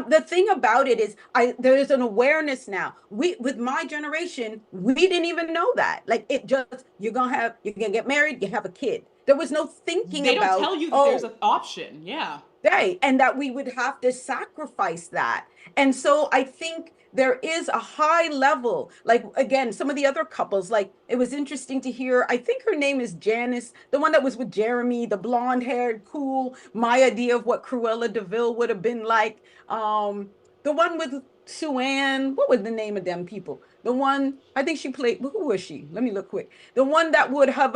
the thing about it is, there's an awareness now. With my generation, we didn't even know that. Like it just, you're gonna get married, you have a kid. There was no thinking They don't about, tell you that there's oh, an option. Yeah. day, and that we would have to sacrifice that. And so I think there is a high level, like again, some of the other couples, like it was interesting to hear. I think her name is Janice, the one that was with Jeremy, the blonde haired, cool, my idea of what Cruella DeVille would have been like. The one with Sue Ann, what was the name of them people? The one, I think she played, who was she? Let me look quick. The one that would have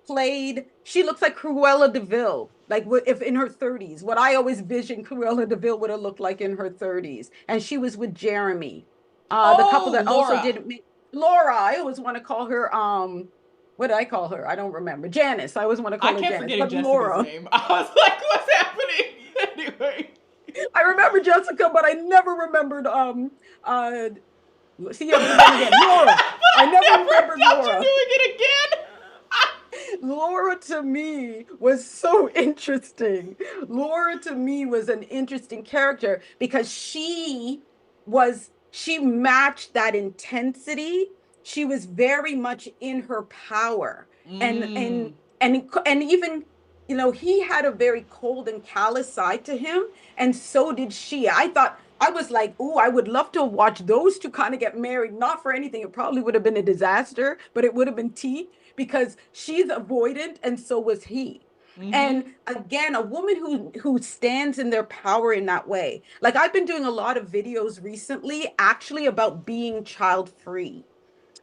played, she looks like Cruella DeVille, like if in her 30s, what I always visioned Cruella DeVille would have looked like in her 30s. And she was with Jeremy. The couple Oh, that also Laura. did Laura, I always want to call her, what did I call her? I don't remember. Janice. I always want to I call her kept Janice, forgetting but Jessica's Laura. name. I was like, what's happening? Anyway. I remember Jessica, but I never remembered uh see, but then again, Laura. I I never never remembered felt you Laura. doing it again. Laura to me was so interesting. Laura to me was an interesting character because she matched that intensity. She was very much in her power. And Mm. and even he had a very cold and callous side to him, and so did she. I was like, oh, I would love to watch those two kind of get married. Not for anything. It probably would have been a disaster, but it would have been tea because she's avoidant and so was he. And Mm-hmm. again, a woman who stands in their power in that way. Like I've been doing a lot of videos recently actually about being child free.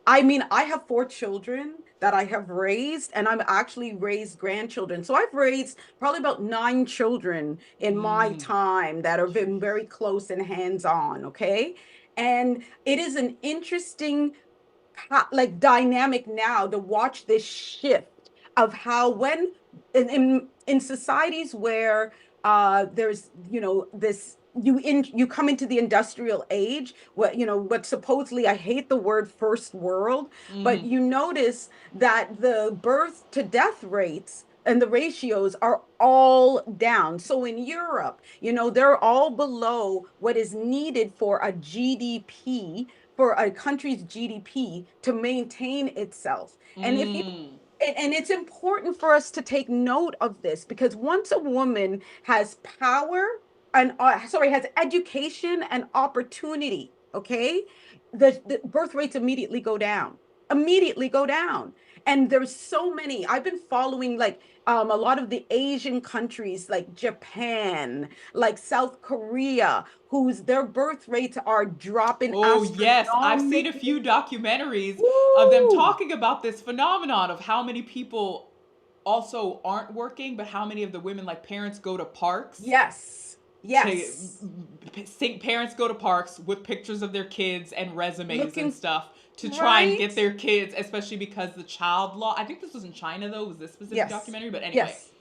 I mean, I have 4 children that I have raised, and I'm actually raised grandchildren. So I've raised probably about 9 children in my Mm. time that have been Jeez. very close and hands-on, okay? And it is an interesting like dynamic now to watch this shift of how when in societies where there's this you come into the industrial age, what supposedly, I hate the word first world, but Mm-hmm. you notice that the birth to death rates and the ratios are all down. So in Europe, they're all below what is needed for a GDP, for a country's GDP to maintain itself. And if you Mm. and it's important for us to take note of this because once a woman has power and sorry, has education and opportunity, okay, the birth rates immediately go down. And there's so many. I've been following like a lot of the Asian countries like Japan, like South Korea, whose their birth rates are dropping Oh, yes. I've seen a few astronomically. documentaries of them Woo! talking about this phenomenon of how many people also aren't working, but how many of the women, like parents, go to parks Yes. to Yes. parents go to parks with pictures of their kids and resumes and Looking stuff to try and right. get their kids, especially because the child law. I think this was in China though, was this specific Yes. documentary? But anyway. Yes.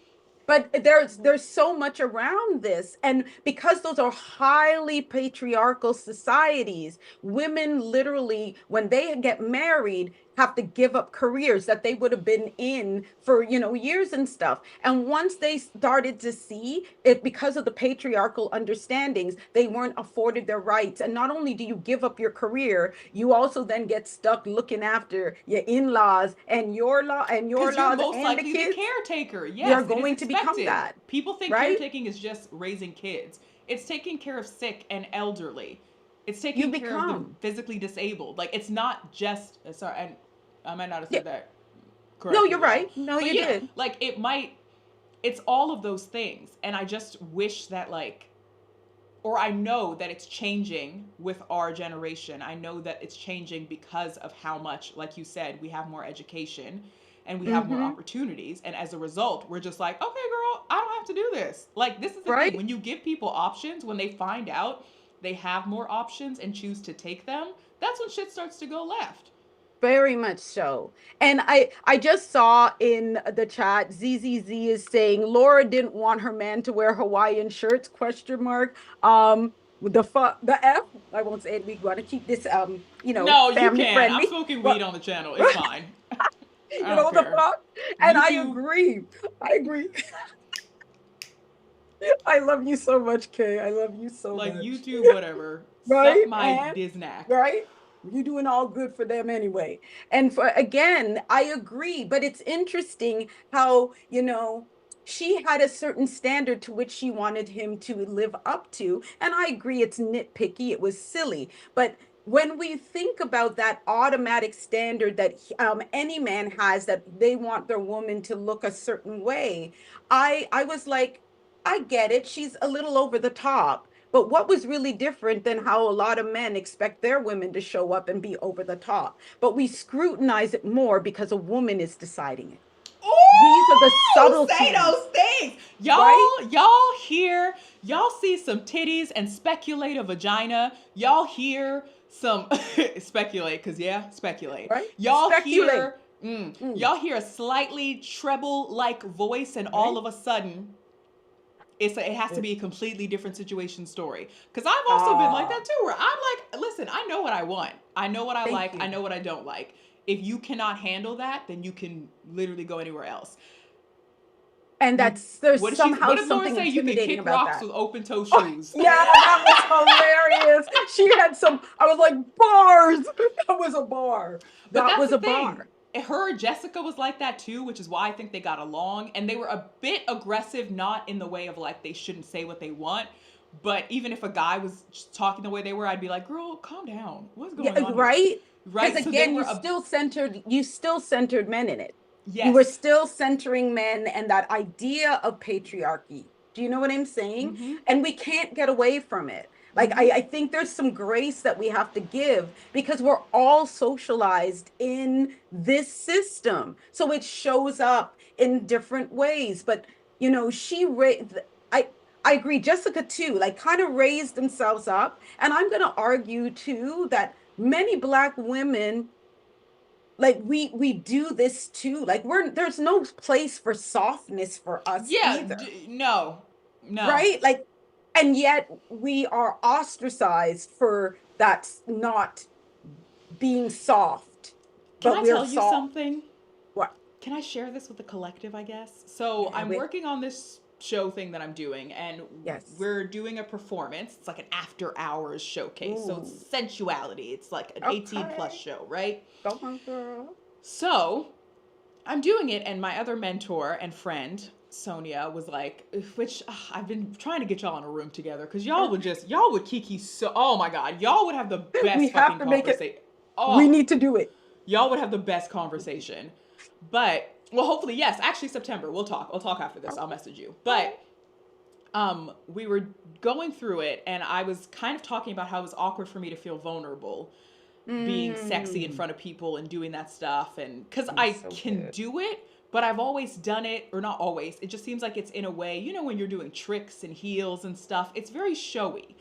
But there's so much around this. And because those are highly patriarchal societies, women literally, when they get married, have to give up careers that they would have been in for, years and stuff. And once they started to see it, because of the patriarchal understandings, they weren't afforded their rights. And not only do you give up your career, you also then get stuck looking after your in-laws and your Because you're laws most and the likely the kids. caretaker. You're Yes, it is going to become expected. that, People think right? caretaking is just raising kids. It's taking care of sick and elderly. It's You taking care of the become. physically disabled. Like it's not just sorry, and I might not have Yeah. said that No, correctly, you're y'all. right. No, But you you know, did. like it's all of those things. And I just wish that like or I know that it's changing with our generation. I know that it's changing because of how much, like you said, we have more education and we have more Mm-hmm. opportunities. And as a result, we're just like, okay, girl, I don't have to do this. Like, this is the thing. Right? When you give people options, when they find out they have more options and choose to take them, that's when shit starts to go left. Very much so. And I just saw in the chat, ZZZ is saying Laura didn't want her man to wear Hawaiian shirts, question mark. The F, I won't say it. We want to keep this No, you family can. I'm friendly. smoking weed But on the channel. It's fine. I don't the care. fuck. And I YouTube, agree. I agree. I love you so much, Kay. I love you so like much. YouTube, whatever. Suck Right? my And diznak. right? You're doing all good for them anyway. And for again, I agree, but it's interesting how, she had a certain standard to which she wanted him to live up to. And I agree, it's nitpicky, it was silly. But when we think about that automatic standard that any man has, that they want their woman to look a certain way, I was like, I get it. She's a little over the top. But what was really different than how a lot of men expect their women to show up and be over the top? But we scrutinize it more because a woman is deciding it. These are the Ooh, say subtleties, those things. right? Y'all see some titties and speculate a vagina. Y'all hear some speculate, cause yeah, speculate. Right? Speculate. Mm, Y'all hear a slightly treble like voice, and all right? of a sudden, it has to It, be a completely different situation story. Because I've also been like ah, that too, where I'm like, listen, I know what I want. I know what I thank like. I you. know what I don't like. If you cannot handle that, then you can literally go anywhere else. And You there's what somehow did Laura something say? You can intimidating kick about rocks that. with open toe Oh, shoes. yeah, that was hilarious. She had some, I was like, bars. That was a bar. But That that's was the a thing. bar. Her and Jessica was like that too, which is why I think they got along. And they were a bit aggressive, not in the way of like they shouldn't say what they want. But even if a guy was talking the way they were, I'd be like, girl, calm down. What's Yeah, going on here? right? Because Right? So they again, were a you still centered men in it. You were yes. still centering men and that idea of patriarchy. Do you know what I'm saying? Mm-hmm. And we can't get away from it. Like Mm-hmm. I think there's some grace that we have to give because we're all socialized in this system. So it shows up in different ways. But she raised I I agree, Jessica too, like kind of raised themselves up. And I'm gonna argue too that many Black women, like we do this too, like there's no place for softness for us Yeah, either, no. No. right? Like, and yet we are ostracized for that's not being soft, Can but I we're tell you soft. something? What? Can I share this with the collective, I guess? So Yeah, I'm working on this show thing that I'm doing, and yes. we're doing a performance. It's like an after hours showcase. So it's Ooh, sensuality. It's like an 18 plus okay. show, right? Come on, girl. So I'm doing it, and my other mentor and friend, Sonia, was like, which I've been trying to get y'all in a room together because y'all would kiki so, oh my God, y'all would have the We best have fucking to make it. conversation. We Oh, need to do it. y'all would have the best conversation. But well, hopefully, yes. Actually, September. We'll talk. I'll talk after this. I'll Okay. message you. Okay. But we were going through it, and I was kind of talking about how it was awkward for me to feel vulnerable, being sexy in Mm, front of people and doing that stuff, and because I'm I so can good. do it, but I've always done it, or not always. It just seems like it's in a way, when you're doing tricks and heels and stuff, it's very showy.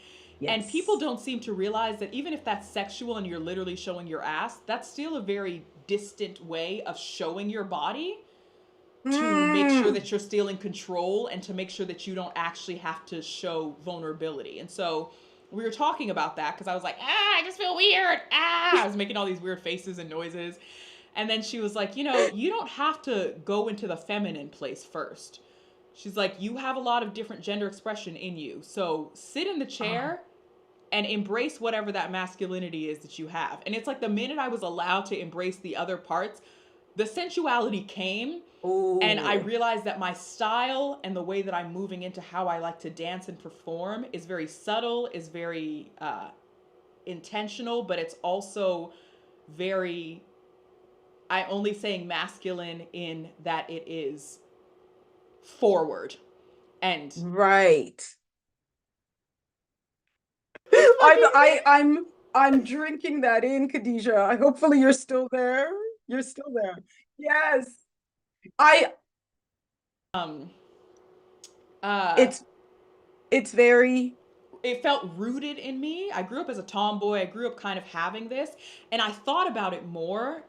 And people Yes. don't seem to realize that even if that's sexual and you're literally showing your ass, that's still a very distant way of showing your body to make sure Mm. that you're still in control and to make sure that you don't actually have to show vulnerability. And so we were talking about that because I was like, I just feel weird. I was making all these weird faces and noises. And then she was like, you know, you don't have to go into the feminine place first. She's like, you have a lot of different gender expression in you. So sit in the Oh, chair and embrace whatever that masculinity is that you have. And it's like the minute I was allowed to embrace the other parts, the sensuality came, and I oh, realized that my style and the way that I'm moving into how I like to dance and perform is very subtle, is very intentional, but it's also very, I only saying masculine in that it is forward. And right. it's I'm fucking I I'm I'm drinking that in, Khadijah. Hopefully you're still there. You're still there. Yes. I um uh it's it's very it felt rooted in me. I grew up as a tomboy. I grew up kind of having this, and I thought about it more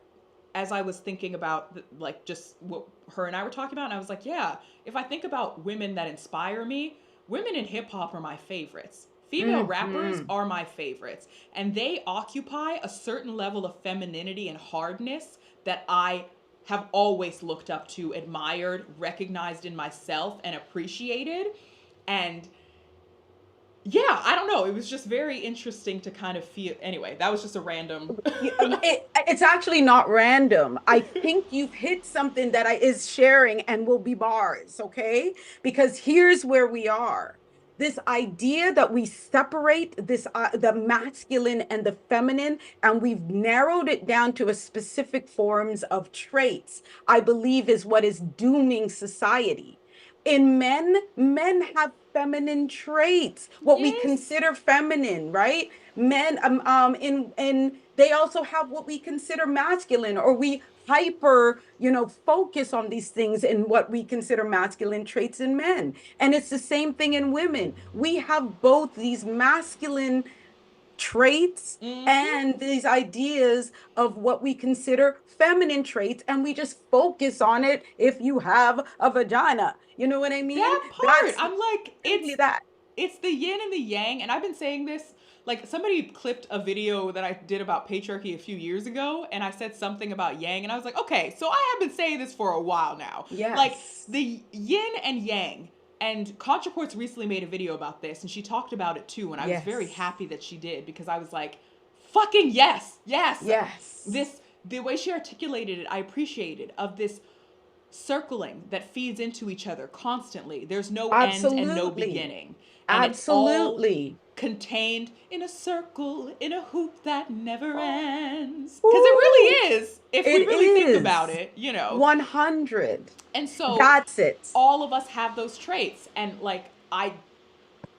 as I was thinking about like just what her and I were talking about. And I was like, yeah, if I think about women that inspire me, women in hip hop are my favorites. Female rappers hmm. are my favorites, and they occupy a certain level of femininity and hardness that I have always looked up to, admired, recognized in myself, and appreciated. And yeah, I don't know. It was just very interesting to kind of feel. Anyway, that was just a random. It's actually not random. I think you've hit something that is sharing and will be bars, okay? Because here's where we are. This idea that we separate this the masculine and the feminine, and we've narrowed it down to a specific forms of traits, I believe is what is dooming society. In men, men have feminine traits, what we Yes. consider feminine, right? Men in they also have what we consider masculine, or we hyper, focus on these things in what we consider masculine traits in men. And it's the same thing in women. We have both these masculine traits Mm-hmm. and these ideas of what we consider feminine traits, and we just focus on it if you have a vagina. You know what I mean? That part, That's I'm like, simply it's that. it's the yin and the yang, and I've been saying this. Like somebody clipped a video that I did about patriarchy a few years ago, and I said something about yang, and I was like, okay, so I have been saying this for a while now. Like Yes. the yin and yang. And Contraports recently made a video about this, and she talked about it too. And I was very Yes. happy that she did because I was like, fucking yes, yes. Yes. This, the way she articulated it, I appreciated, of this circling that feeds into each other constantly. There's no end and no Absolutely. beginning. And it's all Absolutely. contained in a circle, in a hoop that never ends. Because it Ooh, really is, if we it really think about is it, you know. 100. And so That's it. all of us have those traits. And like,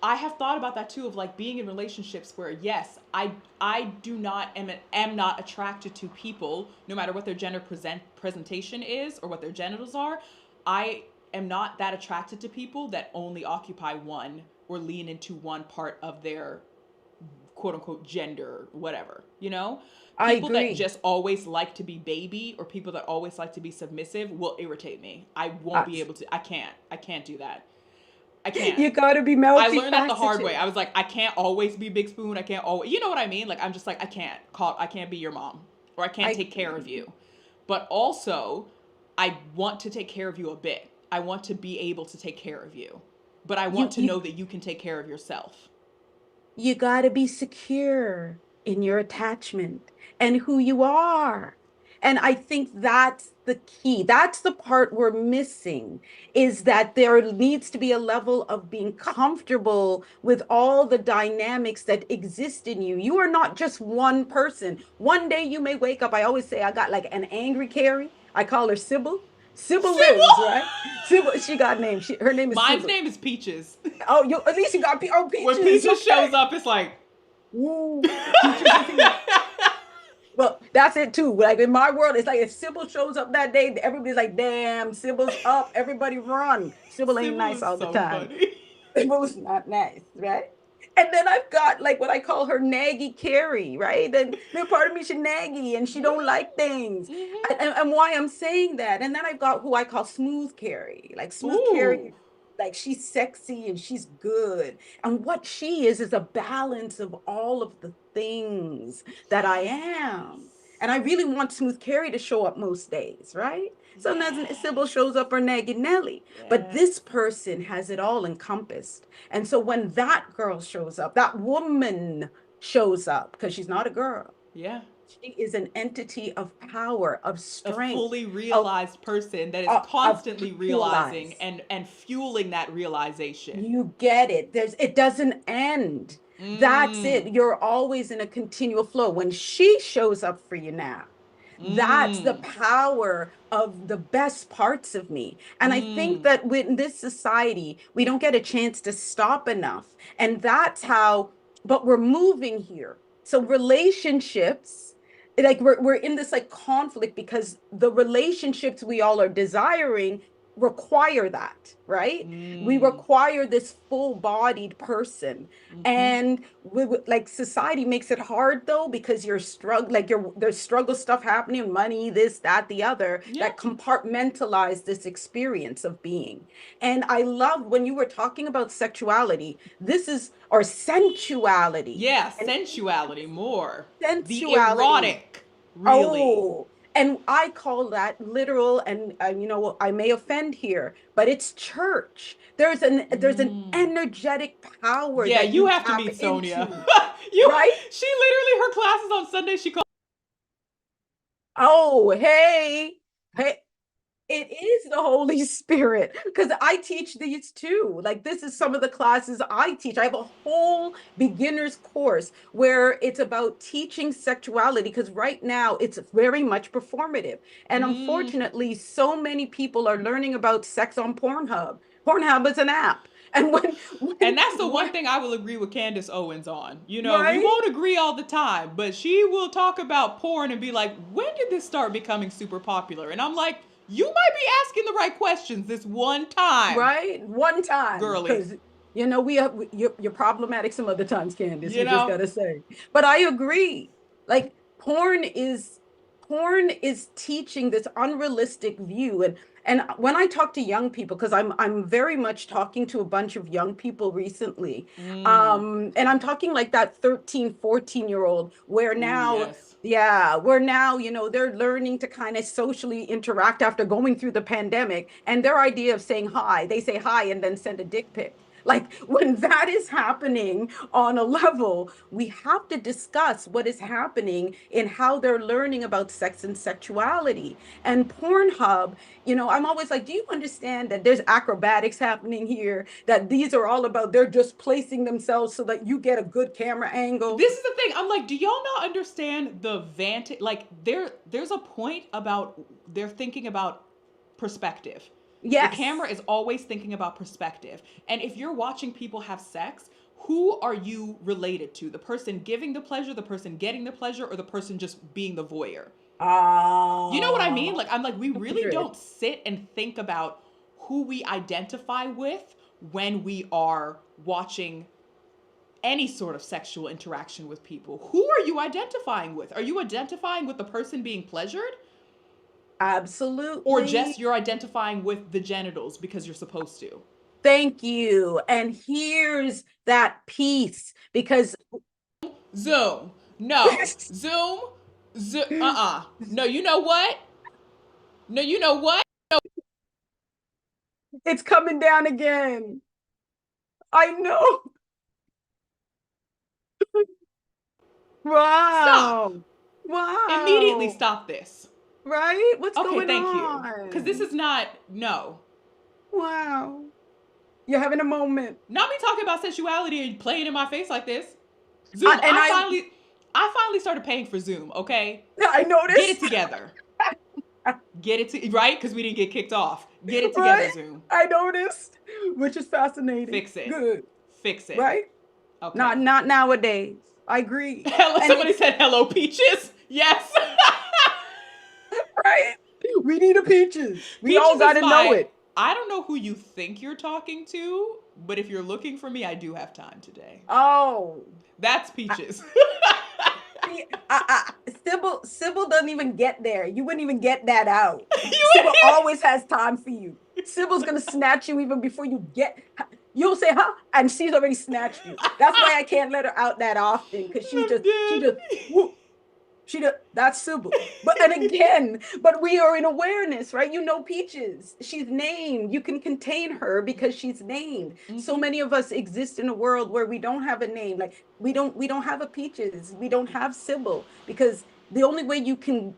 I have thought about that too, of like being in relationships where yes, I do not am not attracted to people no matter what their gender presentation is or what their genitals are. I am not that attracted to people that only occupy one or lean into one part of their quote unquote gender, whatever, you know? I People that agree. just always like to be baby or people that always like to be submissive will irritate me. I won't Uh, be able to, I can't do that. I can't. you got to be I learned that the hard way. multifaceted. I was like, I can't always be Big Spoon. I can't always, you know what I mean? Like, I'm just like, I can't be your mom, or I can't I take care of agree. you. But also, I want to take care of you a bit. I want to be able to take care of you, but I want You to you know that you can take care of yourself. you got to be secure in your attachment and who you are. And I think that's the key. That's the part we're missing, is that there needs to be a level of being comfortable with all the dynamics that exist in you. You are not just one person. One day you may wake up. I always say I got like an angry Carrie. I call her Sybil. Sybil lives, Sybil! right? Sybil, she got named. Her name is Mine's Sybil. name is Peaches. Oh, at least you got When Peaches. Peaches shows Okay. up, it's like, Ooh, Peaches is here. Well, that's it too. Like in my world, it's like if Sybil shows up that day, everybody's like, damn, Sybil's up. Everybody run. Sybil ain't Sybil nice is all the so time. funny. Sybil's not nice, right? And then I've got like what I call her naggy Carrie, right? And then part of me, she naggy and she don't like things. Mm-hmm. And why I'm saying that. And then I've got who I call smooth Carrie. Like smooth Ooh. Carrie, like she's sexy and she's good. And what she is a balance of all of the things that I Yes. am. And I really want Smooth Carrie to show up most days, right? So then Sybil Yes. shows up or Naggy Nelly. But this Yes. person has it all encompassed. And so when that girl shows up, that woman shows up, because she's not a girl. Yeah. She is an entity of power, of A strength, fully of realized person that is constantly realizing actualize. and fueling that realization. You get it. It doesn't end. That's Mm. it. You're always in a continual flow. When she shows up for you now, that's the Mm. power of the best parts of me. And I think Mm. that in this society, we don't get a chance to stop enough. And that's how, but we're moving here. So relationships, like we're in this like conflict because the relationships we all are desiring require that, right? We Mm. require this full-bodied person. Mm-hmm. And like society makes it hard though, because you're struggling, like there's struggle stuff happening, money, this, that, the other, Yeah. that compartmentalize this experience of being. And I love when you were talking about sexuality, this is, or sensuality. Yeah, And sensuality more. The sensuality. erotic, really. Oh, and I call that literal, and I may offend here, but it's church. There's an Mm. energetic power Yeah, that you you have to tap meet Sonia. into, you right? she literally her classes on Sunday she called Oh, hey, hey, it is the Holy Spirit, because I teach these too. Like, this is some of the classes I teach. I have a whole beginner's course where it's about teaching sexuality, because right now it's very much performative. And mm. unfortunately, so many people are learning about sex on Pornhub. Pornhub is an app. And And that's the one when, thing I will agree with Candace Owens on. You know, we right? won't agree all the time, but she will talk about porn and be like, when did this start becoming super popular? And I'm like, you might be asking the right questions this one time, Right? One time, girly. because we have you're problematic some other times, Candace. You We just know? gotta say. But I agree. Like porn is teaching this unrealistic view. And when I talk to young people, because I'm very much talking to a bunch of young people recently, Mm. and I'm talking like that 13, 14-year old where Ooh, now, yes. yeah, where now, they're learning to kind of socially interact after going through the pandemic. And their idea of saying hi, they say hi and then send a dick pic. Like, when that is happening on a level, we have to discuss what is happening in how they're learning about sex and sexuality. And Pornhub, I'm always like, do you understand that there's acrobatics happening here? That these are all about, they're just placing themselves so that you get a good camera angle. This is the thing. I'm like, do y'all not understand the vantage? Like, there's a point about they're thinking about perspective. The camera Yes. is always thinking about perspective. And if you're watching people have sex, who are you related to? The person giving the pleasure, the person getting the pleasure, or the person just being the voyeur? You know what I mean? Ah, Like, I'm like, we really 100. don't sit and think about who we identify with when we are watching any sort of sexual interaction with people. Who are you identifying with? Are you identifying with the person being pleasured? Or just Absolutely. you're identifying with the genitals because you're supposed to? Thank you. And here's that piece, because Zoom. No. Zoom. No, you know what? No, you know what? it's coming down again. I know. Stop. Wow. Immediately Wow. stop this. Right? What's Okay, going thank you. Because this on? is not, no. Wow. You're having a moment. Not me talking about sexuality and playing in my face like this. I, Zoom, and I I finally started paying for Zoom, okay? I Get it noticed. together. Get it to right? Because we didn't get kicked off. Get it together, Right? Zoom. I noticed, which is fascinating. Fix it. Good. Fix it. Right? Not Okay. not nowadays. I agree. Hello, And somebody it's said hello, peaches. Yes. right. We need a peaches. We all Peaches got is to know my it. I don't know who you think you're talking to, but if you're looking for me, I do have time today. Oh, That's I, peaches. see, Sybil doesn't even get there. You wouldn't even get that out. You Sybil always has time for you. Sybil's gonna snatch you even before you get. You'll say, "Huh?" and she's already snatched you. That's why I can't let her out that often, because I'm she just dead. whoop. That's Sybil. But and again, but we are in awareness, right? You know Peaches. She's named. You can contain her because she's named. So Mm-hmm. many of us exist in a world where we don't have a name. Like we don't have a Peaches. We don't have Sybil because the only way you can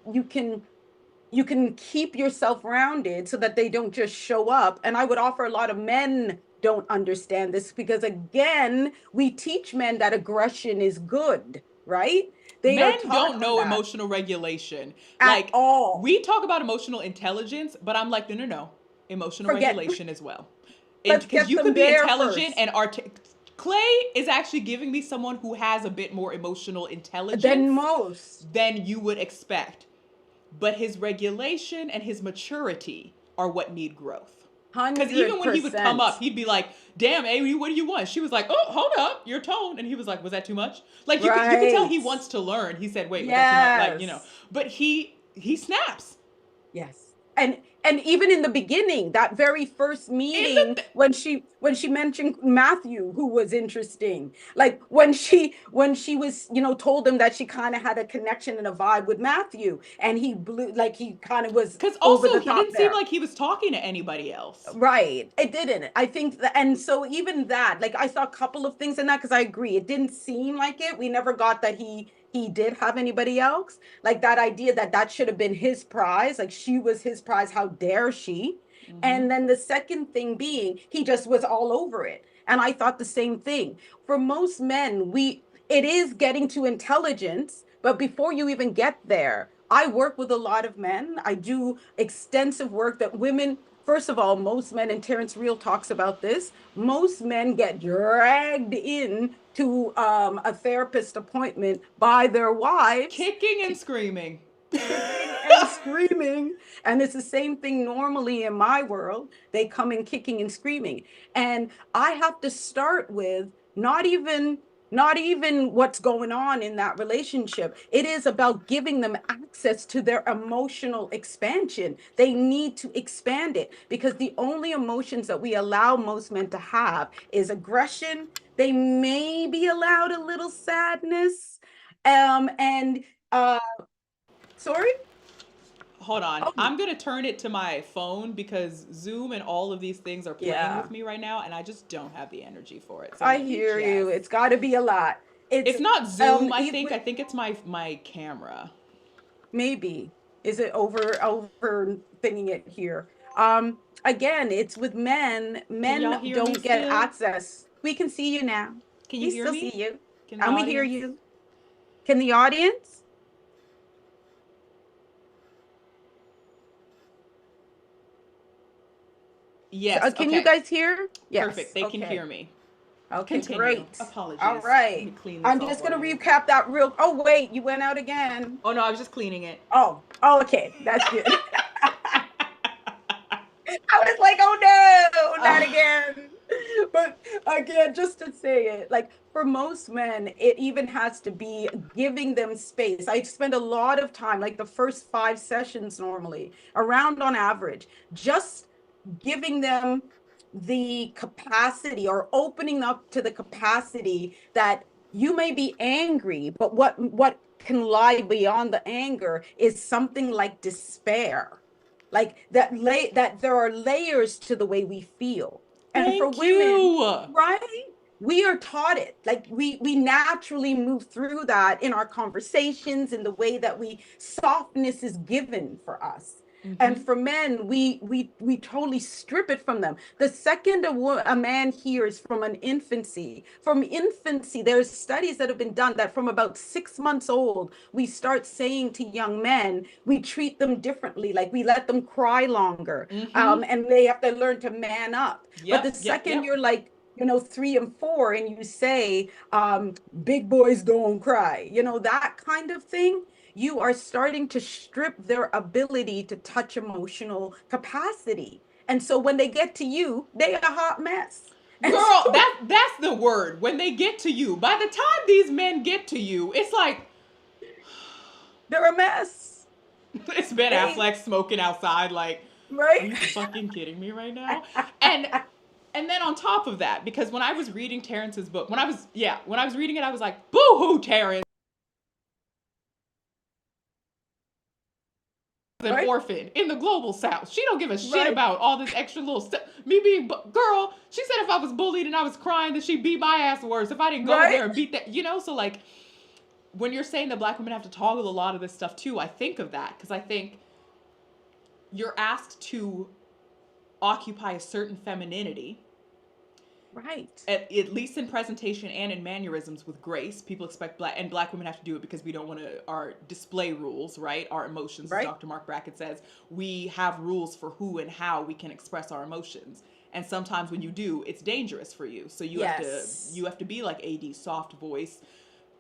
keep yourself rounded so that they don't just show up. And I would offer a lot of men don't understand this because again, we teach men that aggression is good, right? They are Men taught don't on know that emotional regulation. at Like, all. we talk about emotional intelligence, but I'm like, no, no, no. Emotional Forget, regulation as well. let's Because get you can them be there intelligent first. and Clay is actually giving me someone who has a bit more emotional Then intelligence most. than you would expect. But his regulation and his maturity are what need growth. Because even when he would come 100%. up, he'd be like, "Damn, Amy, what do you want?" She was like, "Oh, hold up, your tone." And he was like, "Was that too much?" Like you could tell he Right. wants to learn. He said, "Wait, was that too much?" Like Yes. but he snaps Yes. And even in the beginning, that very first in meeting the when she mentioned Matthew, who was interesting. Like when she was, told him that she kind of had a connection and a vibe with Matthew, and he blew like he kind of was because over also the he top didn't seem there. like he was talking to anybody else. Right. It didn't. I think that, and so even that, like I saw a couple of things in that because I agree. It didn't seem like it. We never got that he did have anybody else. Like that idea that that should have been his prize, like she was his prize. How dare she? Mm-hmm. And then the second thing being, he just was all over it. And I thought the same thing. For most men, it is getting to intelligence, but before you even get there, I work with a lot of men. I do extensive work that women. First of all, most men, and Terrence Real talks about this, most men get dragged in to a therapist appointment by their wives, Kicking and screaming. kicking and screaming. And it's the same thing normally in my world. They come in kicking and screaming. And I have to start with not even what's going on in that relationship. It is about giving them access to their emotional expansion. They need to expand it because the only emotions that we allow most men to have is aggression. They may be allowed a little sadness. And sorry? Hold on. Oh, I'm going to turn it to my phone because Zoom and all of these things are playing yeah. with me right now and I just don't have the energy for it. So I let me hear you. just It's got to be a lot. It's It's not Zoom, I think. with I think it's my camera. maybe is it over thinking it here. Again, it's with men. Can y'all Men hear me don't get still? access. We can see you now. Can you We hear still see me? you. Can the And we hear audience? you. Can the audience? Yes. Can you Okay. guys hear? Perfect. Yes. They can Okay. hear me. Okay, Continue. great. All Apologies. Let me right. clean this I'm off just while gonna you. recap that real. Oh, wait, you went out again. Oh no, I was just cleaning it. Oh, okay. That's good. I was like, oh no, not Uh, again. But again, just to say it, like for most men, it even has to be giving them space. I spend a lot of time, like the first 5 sessions normally, around on average, just giving them the capacity or opening up to the capacity that you may be angry, but what can lie beyond the anger is something like despair, like that there are layers to the way we feel. And for Thank women, you. right, we are taught it, like we naturally move through that in our conversations, in the way that we softness is given for us. Mm-hmm. And for men, we totally strip it from them. The second a man hears from infancy, there's studies that have been done that from about 6 months old, we start saying to young men, we treat them differently, like we let them cry longer, Mm-hmm. and they have to learn to man up. But the Yep. Yep. second Yep. you're like, 3 and 4, and you say, big boys don't cry, that kind of thing, you are starting to strip their ability to touch emotional capacity. And so when they get to you, they are a hot mess. And Girl, so that's the word. When they get to you, by the time these men get to you, it's like they're a mess. it's Ben They, Affleck smoking outside. Like, are right? you fucking kidding me right now? And and then on top of that, because when I was reading Terrence's book, when I was reading it, I was like, boo hoo, Terrence. an right, orphan in the global south. She don't give a shit right, about all this extra little stuff. Me being girl, she said if I was bullied and I was crying, that she'd beat my ass worse if I didn't go right. there and beat that. So like when you're saying that black women have to toggle a lot of this stuff too, I think of that because I think you're asked to occupy a certain femininity Right, at least in presentation and in mannerisms with grace. People expect black women have to do it because we don't want to our display rules, right? Our emotions, as right. Dr. Mark Brackett says, we have rules for who and how we can express our emotions. And sometimes when you do, it's dangerous for you. So Yes. you have to be like AD, soft voice,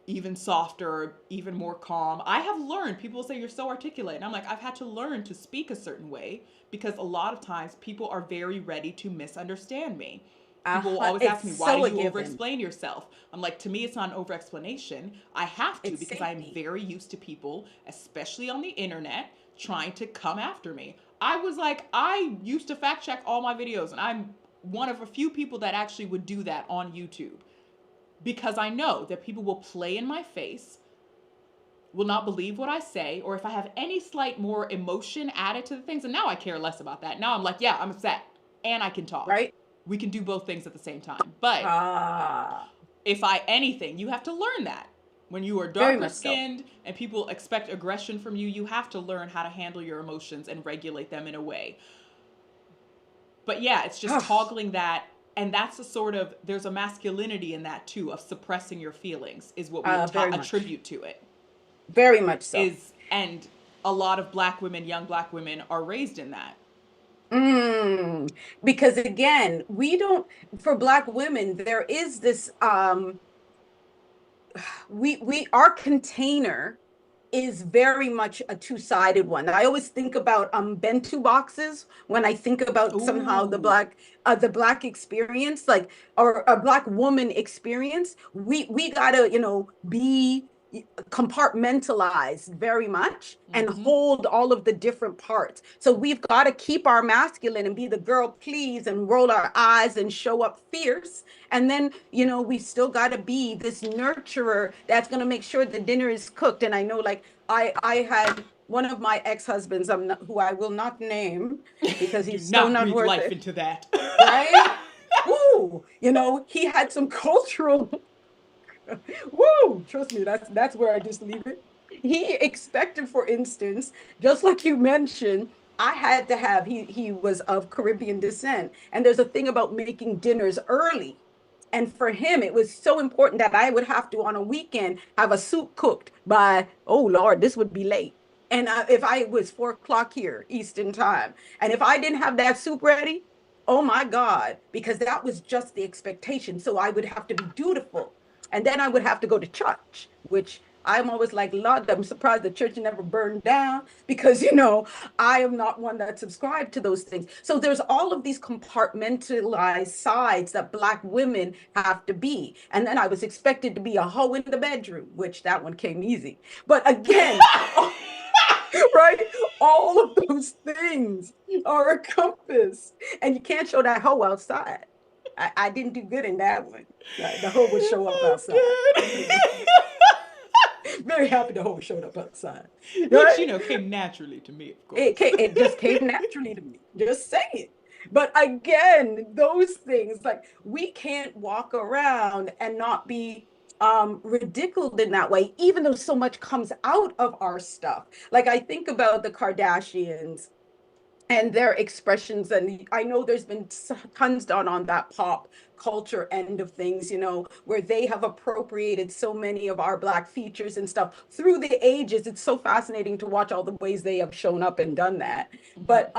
even softer, even more calm. I have learned, people say you're so articulate. And I'm like, I've had to learn to speak a certain way because a lot of times people are very ready to misunderstand me. People will always It's ask me, why do so a you over given. explain yourself? I'm like, to me, it's not an over explanation. I have to It's because I'm safety. very used to people, especially on the internet, trying to come after me. I was like, I used to fact check all my videos, and I'm one of a few people that actually would do that on YouTube because I know that people will play in my face, will not believe what I say, or if I have any slight more emotion added to the things, and now I care less about that. Now I'm like, yeah, I'm upset and I can talk. Right? We can do both things at the same time. But Ah, if I anything, you have to learn that. When you are very darker much so. skinned and people expect aggression from you, you have to learn how to handle your emotions and regulate them in a way. But yeah, it's just toggling that, and that's a sort of there's a masculinity in that too of suppressing your feelings is what we Very much. attribute to it. Very much so. Is and a lot of black women, young black women, are raised in that. Mm, because again, we don't, for Black women, there is this our container is very much a two-sided one. I always think about bento boxes when I think about somehow Ooh. the black experience, like or a black woman experience. We gotta, be compartmentalized very much and Mm-hmm. hold all of the different parts. So we've got to keep our masculine and be the girl please and roll our eyes and show up fierce. And then, we still got to be this nurturer that's going to make sure the dinner is cooked. And I know, like, I had one of my ex-husbands, who I will not name because Do he's so not not breathe worth life it, into that. right? Woo! He had some cultural. Woo! Trust me, that's where I just leave it. He expected, for instance, just like you mentioned, I had to have he was of Caribbean descent, and there's a thing about making dinners early. And for him, it was so important that I would have to, on a weekend, have a soup cooked by, oh Lord, this would be late. And if I it was 4 o'clock here, Eastern time, and if I didn't have that soup ready, oh my God, because that was just the expectation. So I would have to be dutiful. And then I would have to go to church, which I'm always like, Lord, I'm surprised the church never burned down because, I am not one that subscribed to those things. So there's all of these compartmentalized sides that Black women have to be. And then I was expected to be a hoe in the bedroom, which that one came easy. But again, right? All of those things are a compass, and you can't show that hoe outside. I didn't do good in that one. The hoe would show up I'm outside. dead. Very happy the hoe showed up outside, Which, right? came naturally to me, of It course. it just came naturally to me. Just saying. But again, those things, like, we can't walk around and not be ridiculed in that way, even though so much comes out of our stuff. Like, I think about the Kardashians and their expressions, and I know there's been tons done on that pop culture end of things, where they have appropriated so many of our Black features and stuff through the ages. It's so fascinating to watch all the ways they have shown up and done that. Mm-hmm. But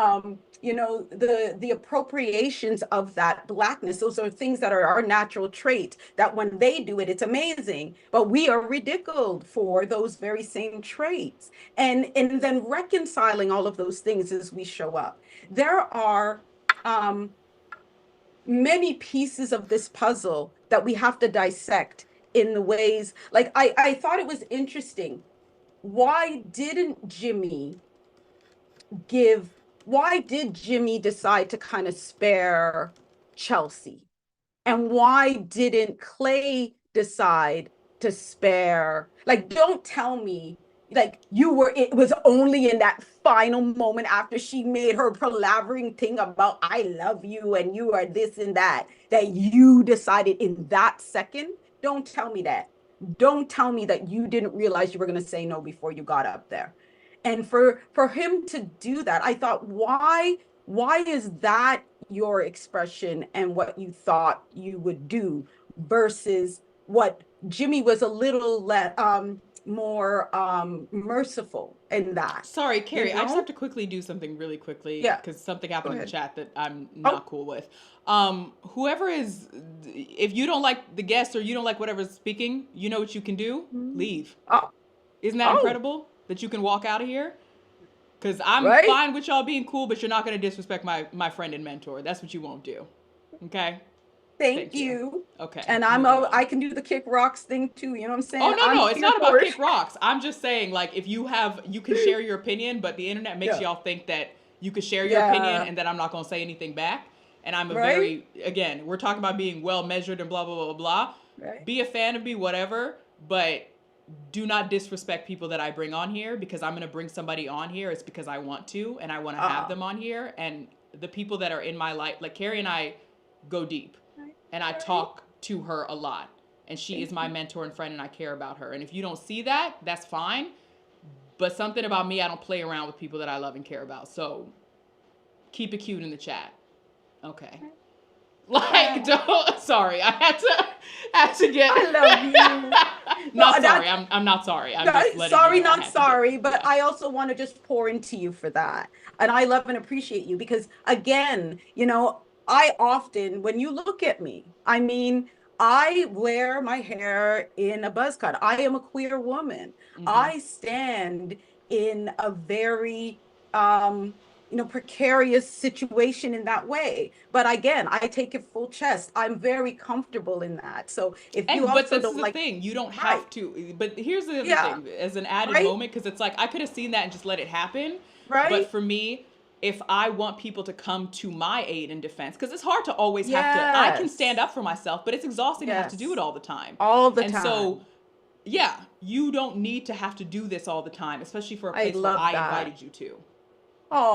the appropriations of that Blackness, those are things that are our natural traits, that when they do it, it's amazing, but we are ridiculed for those very same traits. And then reconciling all of those things as we show up. There are um, many pieces of this puzzle that we have to dissect in the ways, like, I thought it was interesting. Why didn't Jimmy give, why did Jimmy decide to kind of spare Chelsea? And why didn't Clay decide to spare? Like, don't tell me Like you were, it was only in that final moment after she made her palavering thing about I love you and you are this and that you decided in that second. Don't tell me that. Don't tell me that you didn't realize you were going to say no before you got up there. And for him to do that, I thought, why is that your expression and what you thought you would do versus what Jimmy was a little more merciful in that, Sorry, you Carrie, I just have know? to quickly do something really quickly Yeah, because something go happened in the ahead. chat that I'm Oh, not cool with. Whoever is, if you don't like the guest or you don't like whatever's speaking, you know what you can do? Leave. oh, Isn't that oh, incredible that you can walk out of here? Because I'm right? fine with y'all being cool, but you're not going to disrespect my friend and mentor. That's what you won't do. Okay? Thank Thank you. you. Okay, And moving on. I can do the kick rocks thing too. You know what I'm Oh saying? no, I'm no, it's here not about for it. kick rocks. I'm just saying, like, if you have, you can share your opinion, but the internet makes Yeah. y'all think that you could share your opinion Yeah. and that I'm not gonna say anything back. And I'm a Right? very, again, we're talking about being well measured and blah blah blah blah blah. Right. Be a fan of me, whatever, but do not disrespect people that I bring on here because I'm gonna bring somebody on here. It's because I want to and I want to have Ah. them on here. And the people that are in my life, like Carrie and I, go deep, Right. and I Right. talk to her a lot, and she is Thank my you. mentor and friend, and I care about her. And if you don't see that, that's fine. But something about me, I don't play around with people that I love and care about. So keep it cute in the chat. Okay. Like, Oh, don't. Sorry, I had to get. I love you. No, Not sorry. that I'm not sorry. I'm just letting you sorry, know I not had to get. sorry, but Yeah. I also want to just pour into you for that. And I love and appreciate you because, again, I often, when you look at me, I mean, I wear my hair in a buzz cut. I am a queer woman. Mm-hmm. I stand in a very, precarious situation in that way. But again, I take it full chest. I'm very comfortable in that. So if you And but also this is don't the like, thing, you don't right, have to. But here's the other yeah, thing, as an added right, moment, because it's like I could have seen that and just let it happen. But right. for me, if I want people to come to my aid and defense, because it's hard to always have to. I can stand Yes. up for myself, but it's exhausting to have to do it Yes. all the time. All the And so, time. yeah, you don't need to have to do this all the time, especially for a I place where love I that. invited you to.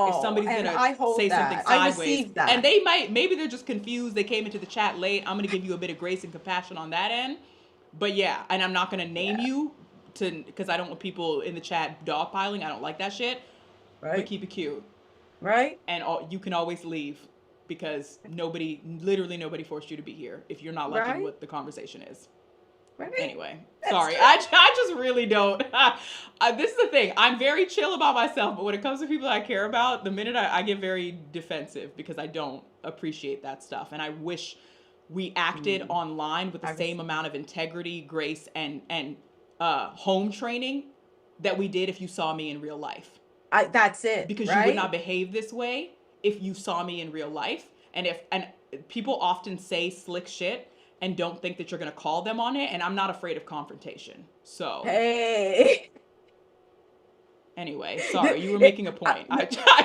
If Oh, somebody's and gonna I say hold something that. I sideways, received and that. they might, maybe they're just confused, they came into the chat late, I'm gonna give you a bit of grace and compassion on that end. But yeah, and I'm not gonna name Yeah. you to, because I don't want people in the chat dogpiling. I don't like that shit. But Right. keep it cute, Right. and you can always leave because nobody, literally nobody, forced you to be here if you're not liking Right. what the conversation is. Right. Anyway, That's sorry. true. I just really don't. This is the thing. I'm very chill about myself, but when it comes to people I care about, the minute I get very defensive because I don't appreciate that stuff. And I wish we acted Mm, online with the I same received amount of integrity, grace, and home training that we did if you saw me in real life. that's it, Because you would not right? behave this way if you saw me in real life. And people often say slick shit and don't think that you're going to call them on it, and I'm not afraid of confrontation. So Hey. anyway, sorry, you were making a point. No,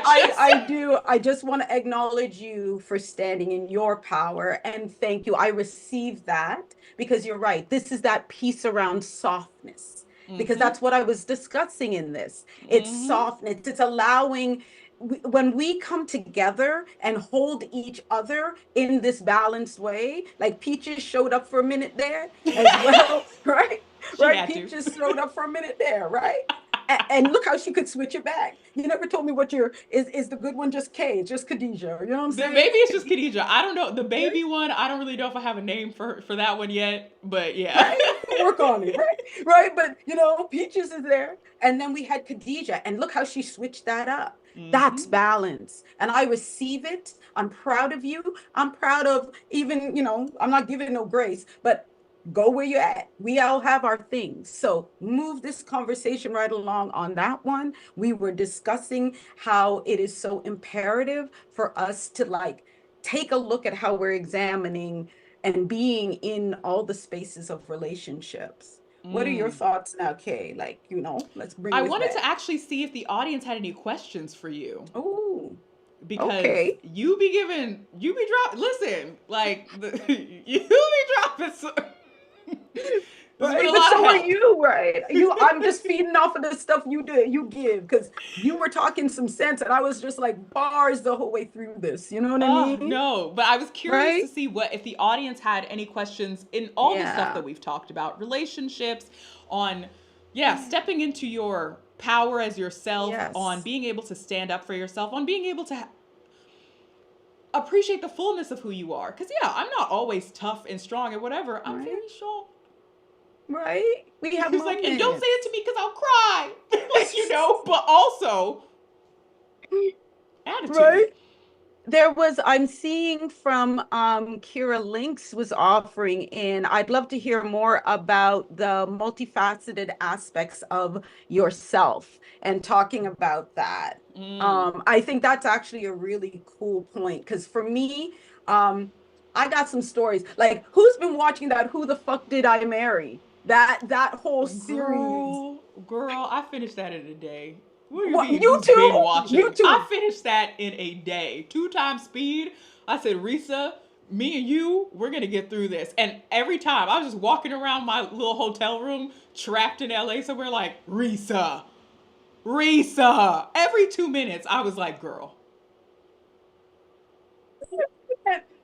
I just I do. I just want to acknowledge you for standing in your power and thank you. I received that because you're right. This is that piece around softness because mm-hmm, that's what I was discussing in this. It's mm-hmm. softness. It's allowing when we come together and hold each other in this balanced way, like Peaches showed up for a minute there as well, right? She Right? had to. Peaches showed up for a minute there, right? And look how she could switch it back. You never told me what your is the good one just K, just Khadijah. You know what I'm The saying? baby is just Khadijah, Khadijah. I don't know the right? baby one. I don't really know if I have a name for that one yet, but yeah. Right? We'll work on it, right? Right. But Peaches is there. And then we had Khadijah. And look how she switched that up. That's Mm-hmm. balance. And I receive it. I'm proud of you. I'm proud of even, I'm not giving no grace, but go where you're at. We all have our things. So move this conversation right along on that one. We were discussing how it is so imperative for us to like take a look at how we're examining and being in all the spaces of relationships. What are your Mm. thoughts now, Kay? Like, let's I bring this wanted to back. actually see if the audience had any questions for you. Oh, Because okay. you be drop listen, like you be dropping This has been Right, a but lot of so are help. you, right? I'm just feeding off of the stuff you give, because you were talking some sense, and I was just like bars the whole way through this. You know what I Oh, mean? no. But I was curious to Right? see what if the audience had any questions in all the stuff Yeah. that we've talked about, relationships, on yeah, Yeah. stepping into your power as yourself, on Yes. being able to stand up for yourself, on being able to appreciate the fullness of who you are. Cuz yeah, I'm not always tough and strong and whatever. I'm Right? very strong. Right? We have He's like, and don't say it to moments. me cuz I'll cry. Like, but also attitude. Right? I'm seeing from Kira Links was offering in, I'd love to hear more about the multifaceted aspects of yourself and talking about that. Mm. I think that's actually a really cool point, because for me, um, I got some stories. Like, who's been watching that Who the Fuck Did I Marry? That whole series. Girl, I finished that in a day. What do you What, mean who's been YouTube? watching? I YouTube. finished that in a day. 2 times speed. I said, Risa, me and you, we're gonna get through this. And every time I was just walking around my little hotel room, trapped in LA somewhere, like, Risa, Risa. Every 2 minutes, I was like, girl.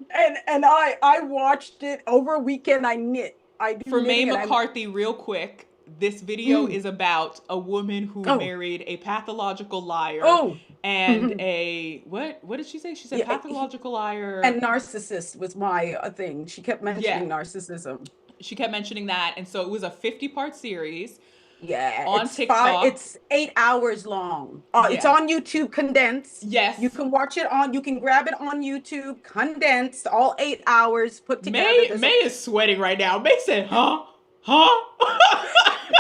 And I watched it over a weekend. I knit. I do For Mae knitting, and I'm McCarthy, real quick, this video mm, is about a woman who oh, married a pathological liar oh, and mhm. a what did she say? She said Yeah, pathological liar. and narcissist was my thing. She kept Yeah, mentioning narcissism. she kept mentioning that, and so it was a 50-part series Yeah, on TikTok. it's 8 hours long. It's Yeah. on YouTube condensed. You Yes. can watch it on, you can grab it on YouTube condensed, all 8 hours put together. May There's May a is sweating right now. May said, "Huh? Huh?"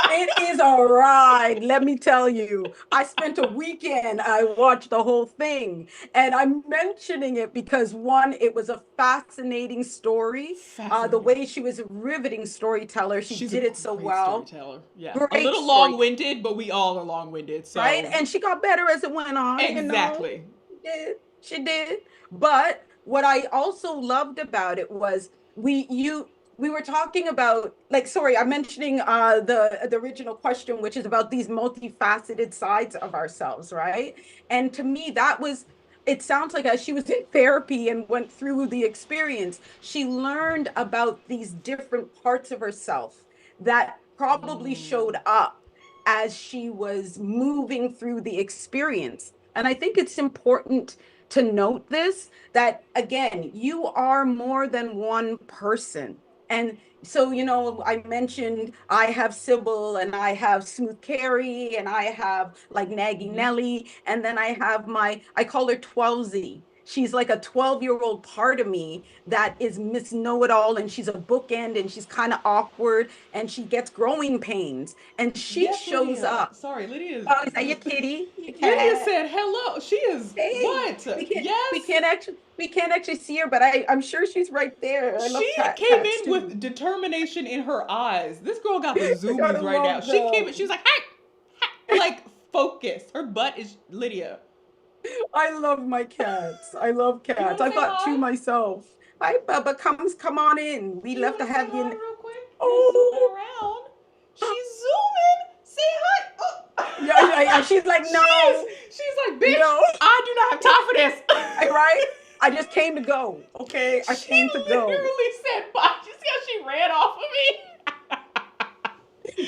It is a ride, let me tell you. I spent a weekend, I watched the whole thing. And I'm mentioning it because, one, it was a fascinating story. The Fascinating. way she was a riveting storyteller, she She's a did it so great well. storyteller. Yeah. A Great little story, long-winded, but we all are long-winded. right? So, And she got better as it went on, you know. exactly. She did. She did. But what I also loved about it was we you we were talking about, like, sorry, I'm mentioning the original question, which is about these multifaceted sides of ourselves, right? And to me, that was, it sounds like, as she was in therapy and went through the experience, she learned about these different parts of herself that probably Mm. showed up as she was moving through the experience. And I think it's important to note this, that again, you are more than one person. And so, I mentioned I have Sybil, and I have Smooth Carrie, and I have like Naggy Mm-hmm. Nelly, and then I have I call her 12Z. She's like a 12-year-old part of me that is Miss Know It All, and she's a bookend, and she's kind of awkward, and she gets growing pains, and she Yes, shows Lydia. up. Sorry, Lydia. Oh, is that your kitty? Your Lydia cat? said hello. She is Hey, what? we can't we Yes. can't actually we can't actually see her, but I'm sure she's right there. I She love came cats in with too. determination in her eyes. This girl got the I gotta zoomies right now. love She came in, she was them. like, hey, hey, like focused. Her butt is Lydia. I love my cats. I love You cats. want to I've say got two hi? myself. Hi, Bubba. Come on in. We You love want to to say have you hi in. real quick? You're zooming Oh, around. She's zooming. Say hi. yeah, yeah, yeah. Oh. She's like, no, She's like, bitch, no. I do not have time for this. Right? I just came to go. Okay, I She came to go. literally said bye. You see how she ran off of me?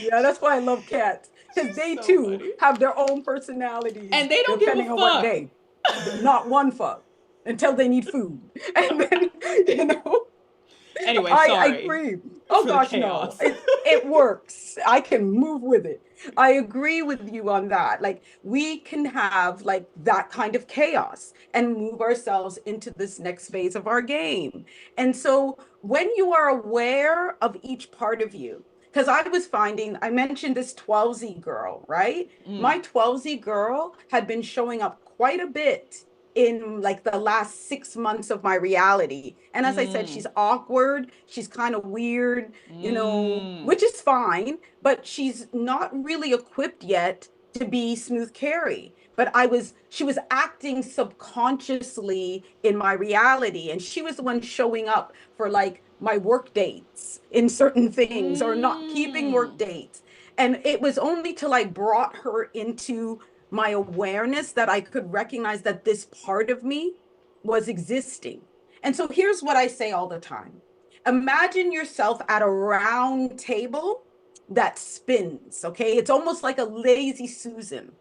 Yeah, that's why I love cats, because She's they so too funny. have their own personalities And they don't give a depending on what fuck. day. Not one fuck until they need food. And then, you know, Anyway, I sorry agree. Oh for the gosh, no. chaos. It works. I can move with it. I agree with you on that. Like, we can have like that kind of chaos and move ourselves into this next phase of our game. And so when you are aware of each part of you, because I was finding, I mentioned this 12Z girl, right? Mm, My 12Z girl had been showing up quite a bit in like the last 6 months of my reality. And as I said, mm, she's awkward, she's kind of weird, mm. which is fine, but she's not really equipped yet to be Smooth Carrie. But she was acting subconsciously in my reality. And she was the one showing up for like my work dates in certain things or not keeping work Mm. dates. And it was only till I brought her into my awareness that I could recognize that this part of me was existing. And so here's what I say all the time. Imagine yourself at a round table that spins, okay? It's almost like a lazy Susan.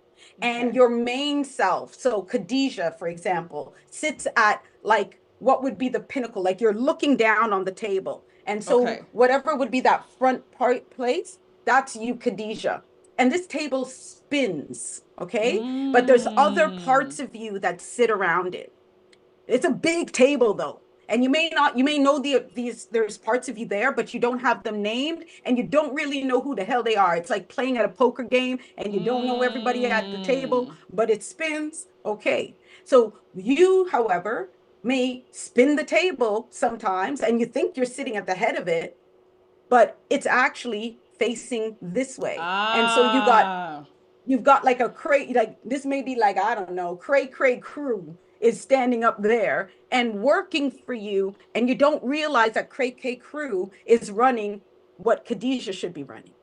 And Okay. your main self, so Khadijah, for example, sits at like what would be the pinnacle, like you're looking down on the table. And so Okay. whatever would be that front part place, that's you, Khadijah. And this table spins, okay? But there's other Mm. parts of you that sit around it. It's a big table though. And you may know these, there's parts of you there, but you don't have them named and you don't really know who the hell they are. It's like playing at a poker game and you don't know everybody at the table, Mm. but it spins. Okay. So you, however, may spin the table sometimes and you think you're sitting at the head of it, but it's actually facing this way. And so Ah. you've got like a cray, like this may be like, I don't know, cray crew is standing up there and working for you. And you don't realize that cray crew is running what Khadijah should be running.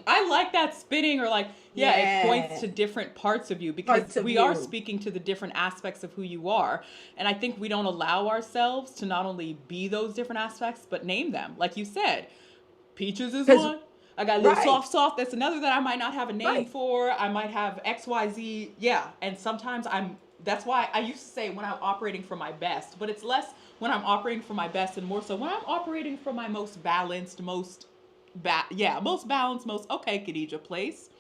I like that spinning, or like, yeah, it points Yeah. to different parts of you because Parts of we are you. speaking to the different aspects of who you are. And I think we don't allow ourselves to not only be those different aspects, but name them. Like you said, Peaches is Because, one. I got a little right, soft. That's another that I might not have a name right. for. I might have XYZ. Yeah. And sometimes that's why I used to say when I'm operating from my best, but it's less when I'm operating from my best and more so when I'm operating from my most balanced, most balanced, most okay, Khadijah place.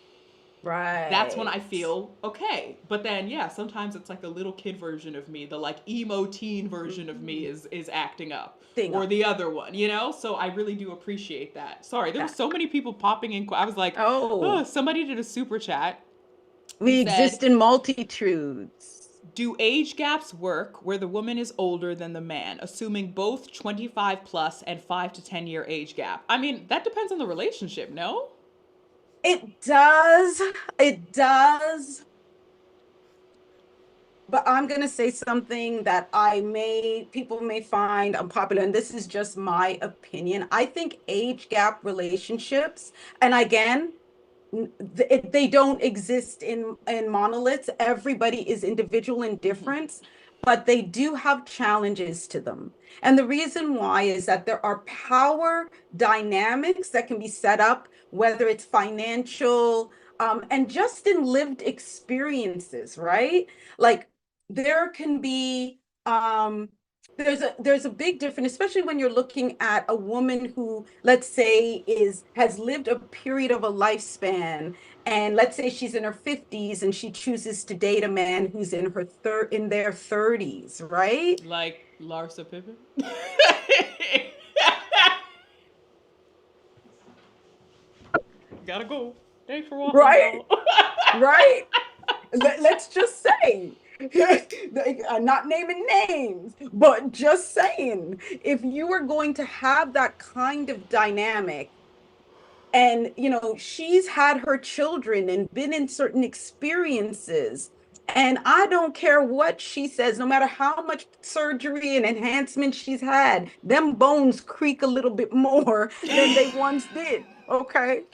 That's when I Right. feel okay. But then yeah, sometimes it's like a little kid version of me, the like emo teen version of me Mhm. is acting up. Thing Or up. the other one, you know? So I really do appreciate that. Sorry, there were That. so many people popping in. I was like, oh, Oh, somebody did a super chat and we said, exist in multitudes. do age gaps work where the woman is older than the man, assuming both 25 plus and 5 to 10-year age gap? I mean, that depends on the relationship, no? It does. It does. But I'm going to say something that people may find unpopular, and this is just my opinion. I think age gap relationships, and again, they don't exist in monoliths. Everybody is individual and Mm-hmm. different, but they do have challenges to them. And the reason why is that there are power dynamics that can be set up, whether it's financial, and just in lived experiences, right? Like there can be there's a big difference, especially when you're looking at a woman who, let's say, is has lived a period of a lifespan, and let's say she's in her 50s and she chooses to date a man who's in their 30s, right? Like Larsa Pippen? Gotta go. Thanks for walking, Right? y'all. Right? Let's just say, I'm not naming names, but just saying, if you are going to have that kind of dynamic, and she's had her children and been in certain experiences, and I don't care what she says, no matter how much surgery and enhancement she's had, them bones creak a little bit more than they once did. Okay, Not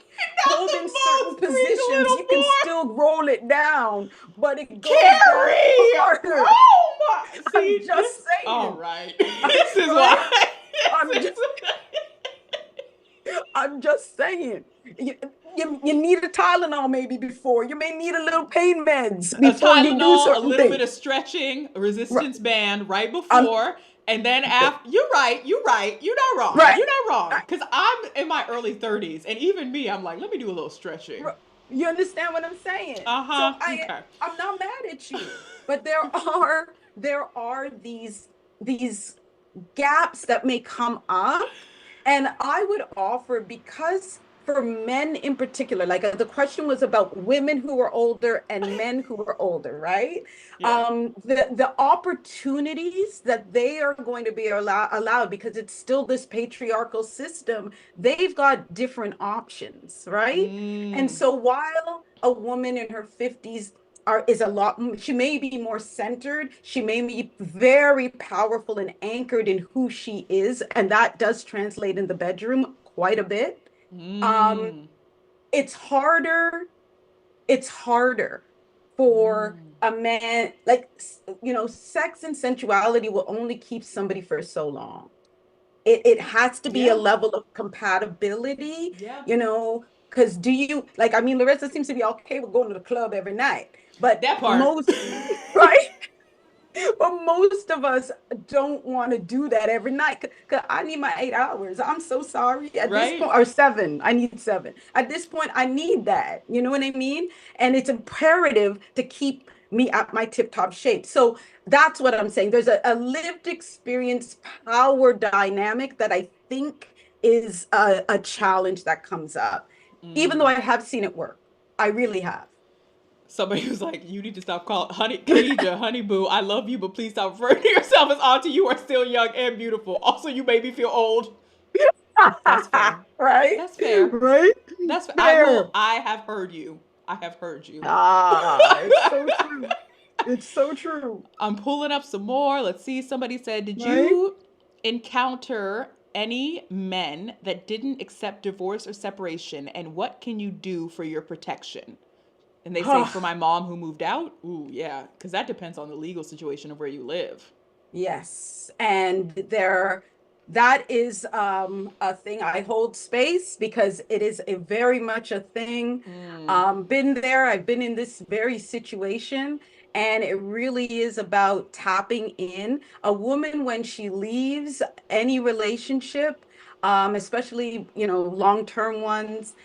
the holding certain most creak a positions, little you can more. still roll it down, but it goes down Carrie! harder. Oh my! I'm See just this? All saying. right. This is Right. why. I'm This just is. I'm just saying. You need a Tylenol maybe before. You may need a little pain meds A before you do Tylenol, a certain little bit things. of stretching, a Right. resistance band right I'm before, and then after. You're right. You're right. You're not wrong. right. You're not wrong. I- Because I'm in my early 30s, and even me, I'm like, let me do a little stretching. you understand what I'm saying? Uh So huh. Okay. I'm not mad at you, but there are these gaps that may come up. And I would offer, because for men in particular, like the question was about women who were older and men who were older, right? Yeah. The opportunities that they are going to be allowed, because it's still this patriarchal system, they've got different options, right? And Mm. so while a woman in her 50s is a lot, she may be more centered, she may be very powerful and anchored in who she is, and that does translate in the bedroom quite a bit. um Mm. it's harder, it's harder for Mm. a man, like, sex and sensuality will only keep somebody for so long. It has to be a Yeah. level of compatibility, Yeah. because do you, like, I mean, Larissa seems to be okay with going to the club every night, but That part. most, right? But most of us don't want to do that every night because I need my 8 hours. I'm so sorry. At this Right? point, or seven, I need seven. At this point, I need that. You know what I mean? And it's imperative to keep me at my tip-top shape. So that's what I'm saying. There's a lived experience power dynamic that I think is a challenge that comes up, even though Mm. I have seen it work. I really have. Somebody was like, "You need to stop calling honey Khadija, honey boo. I love you, but please stop referring to yourself as auntie. You are still young and beautiful. Also, you made me feel old." That's fair. Right? That's fair. Right? That's I will. Fair. I have heard you. I have heard you. It's so true. It's so true. I'm pulling up some more. Let's see. Somebody said, "Did Right? you encounter any men that didn't accept divorce or separation, and what can you do for your protection?" And they say, "For my mom who moved out." Ooh, yeah, because that depends on the legal situation of where you live. Yes. And that is a thing I hold space because it is a very much a thing. Mm, Been there, I've been in this very situation, and it really is about tapping in. A woman, when she leaves any relationship, especially, long-term ones,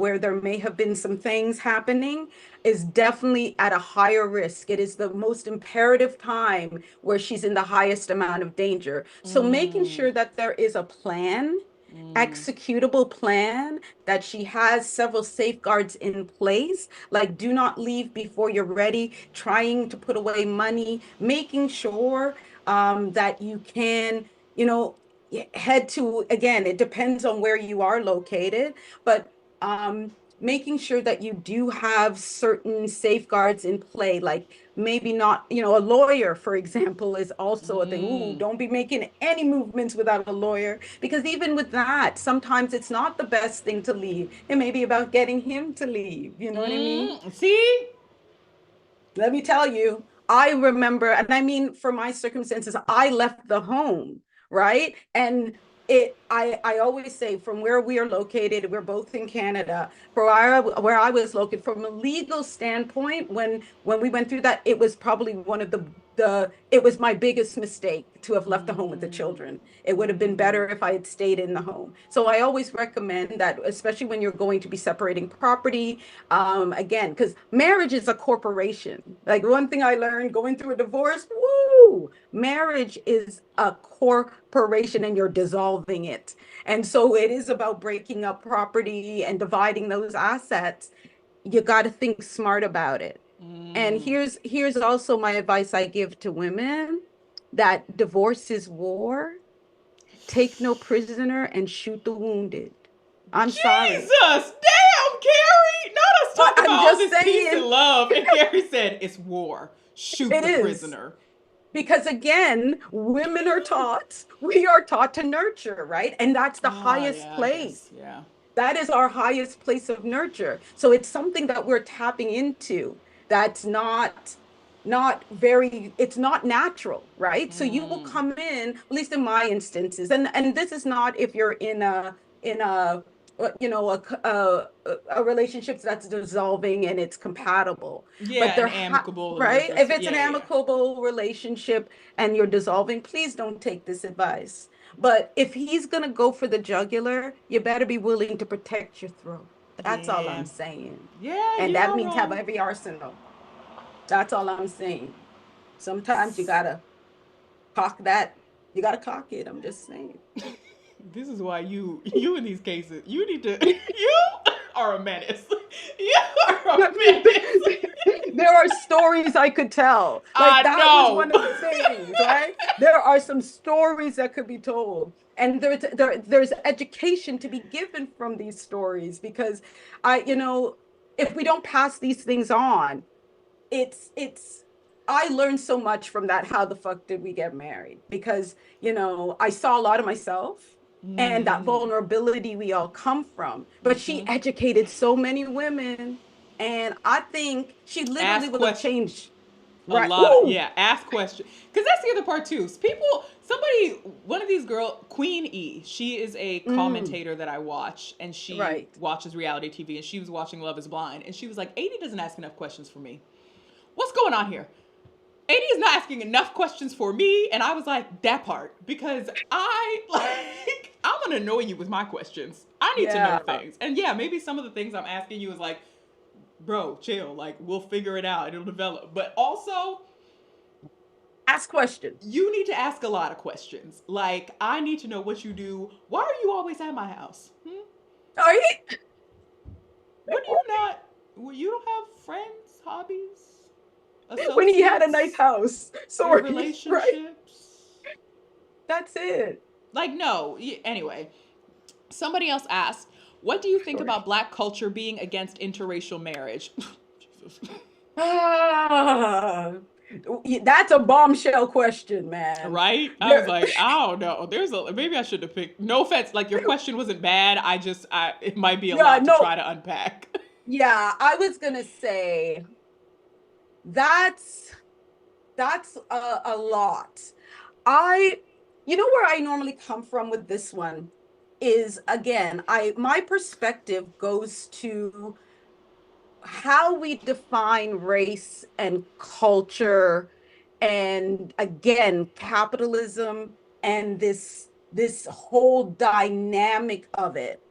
where there may have been some things happening, is definitely at a higher risk. It is the most imperative time where she's in the highest amount of danger. So making mm, sure that there is a plan, mm, executable plan, that she has several safeguards in place, like do not leave before you're ready, trying to put away money, making sure that you can, you know, head to, again, it depends on where you are located, but making sure that you do have certain safeguards in play, like maybe not, a lawyer, for example, is also a thing. Ooh, mm, don't be making any movements without a lawyer, because even with that, sometimes it's not the best thing to leave. It may be about getting him to leave. You know what I mean? mm. See? Let me tell you, I remember, and I mean, for my circumstances, I left the home, right? And I always say, from where we are located, we're both in Canada. For where I was located, from a legal standpoint, when we went through that, it was probably one of it was my biggest mistake to have left the home with the Mm, children. It would have been mm. better if I had stayed in the home. So I always recommend that, especially when you're going to be separating property, again, because marriage is a corporation. Like, one thing I learned going through a divorce, woo, marriage is a corporation and you're dissolving it. And so it is about breaking up property and dividing those assets. You got to think smart about it. And Mm. here's also my advice I give to women: that divorce is war. Take no prisoner and shoot the wounded. I'm sorry. Jesus! Damn, Carrie! Not us talking about I'm all just this peace and saying, love. And Carrie said, "It's war. Shoot it the is. prisoner." Because again, women are taught, we are taught to nurture, right? And that's the Ah, highest yeah, I place. guess. Yeah. That is our highest place of nurture. So it's something that we're tapping into that's not very, it's not natural, right? So you will Mm. come in, at least in my instances, and this is not if you're in a a relationship that's dissolving and it's compatible, Yeah, but an amicable and there's right, this. if it's Yeah, an yeah, yeah. amicable relationship and you're dissolving, please don't take this advice. But if he's going to go for the jugular, you better be willing to protect your throat. That's all Yeah. I'm saying. Yeah, And you're that not means have wrong. every arsenal. That's all I'm saying. Sometimes you got to cock that. You got to cock it. I'm just saying. This is why you in these cases, you need to you are a menace. You are a menace. There are stories I could tell. Like, I that was know. one of the things, right? There are some stories that could be told. And there's education to be given from these stories, because if we don't pass these things on, it's I learned so much from that. How the fuck did we get married? Because, I saw a lot of myself and that Mm, vulnerability we all come from. But she mm-hmm. educated so many women. And I think she literally Ask will have questions. changed. A Right. lot, Ooh, yeah. Ask questions, because that's the other part too. People, somebody, one of these girl, Queen E, she is a mm, commentator that I watch, and she right. watches reality TV, and she was watching Love Is Blind, and she was like, "80 doesn't ask enough questions for me. What's going on here? 80 is not asking enough questions for me." And I was like, that part, because I like, I'm gonna annoy you with my questions. I need to know Yeah. things, and yeah, maybe some of the things I'm asking you is like, bro, chill. Like, we'll figure it out. It'll develop. But also, Ask questions. you need to ask a lot of questions. Like, I need to know what you do. Why are you always at my house? Hmm? Are you? What do you not? Well, you don't have friends, hobbies, When he had a nice associates, house. or Sorry, right? relationships? That's it. Like, no. Anyway, somebody else asked, what do you think Sure. about black culture being against interracial marriage? Jesus. Ah, that's a bombshell question, man. Right? I was There, like, I don't know. There's a maybe I should have picked. No offense, like your question wasn't bad. I it might be a yeah, lot to no, try to unpack. yeah, I was gonna say that's that's a lot. I, where I normally come from with this one is again, my perspective goes to how we define race and culture, and again capitalism, and this whole dynamic of it.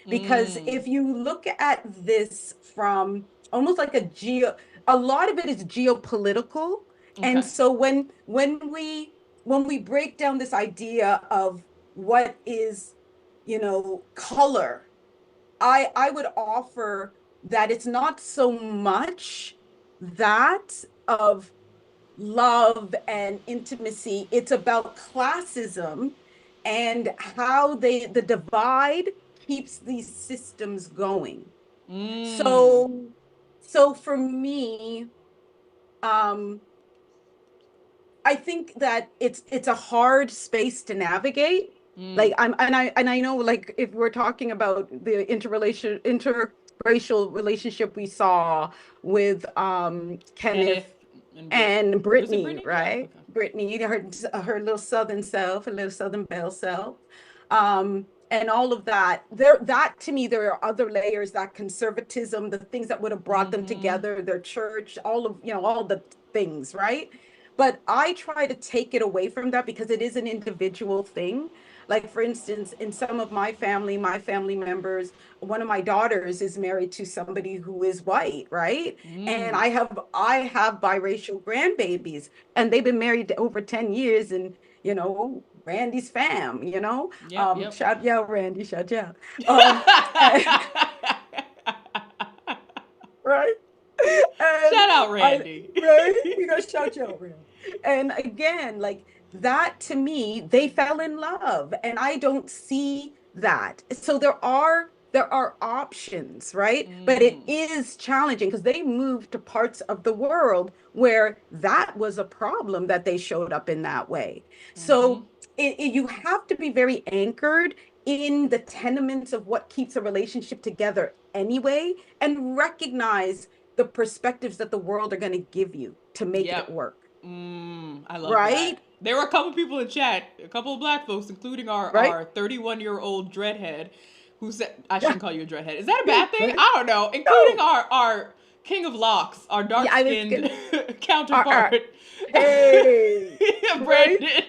Because Mm, if you look at this from almost like a lot of it is geopolitical. And okay. so when we break down this idea of what is, color, I would offer that it's not so much that of love and intimacy. It's about classism and how the divide keeps these systems going. Mm, So for me, um, I think that it's a hard space to navigate. mm. Like I know, like, if we're talking about the interracial relationship we saw with Kenneth Kenneth and Britt. and Was it Brittany, Brittany? Yeah. right? Okay. Brittany, her little southern self, her little southern belle self, and all of that. That to me, there are other layers, that conservatism, the things that would have brought them Mm-hmm. together, their church, all the things, right? But I try to take it away from that because it is an individual thing. Like, for instance, in some of my family members, one of my daughters is married to somebody who is white, right? And Mm. I have biracial grandbabies, and they've been married to over 10 years, and Randy's fam, Yep. Yep. shout out Randy, shout out. Um and, right? And Shout out I Randy. right, we got to shout you out, Randy. And again, like, that to me, they fell in love, and I don't see that. So there are options, right? But it Mm. is challenging because they moved to parts of the world where that was a problem, that they showed up in that way. Mm-hmm. So you have to be very anchored in the tenements of what keeps a relationship together anyway, and recognize the perspectives that the world are going to give you to make it Yep. work, I love that. right? There were a couple people in chat, a couple of black folks, including our Right? our 31-year-old dreadhead, who said, I shouldn't call you a dreadhead. Is that a bad thing? Right? I don't know. Including No. our king of locks, our Yeah, dark I was skinned gonna. counterpart, Hey, right? Brandon.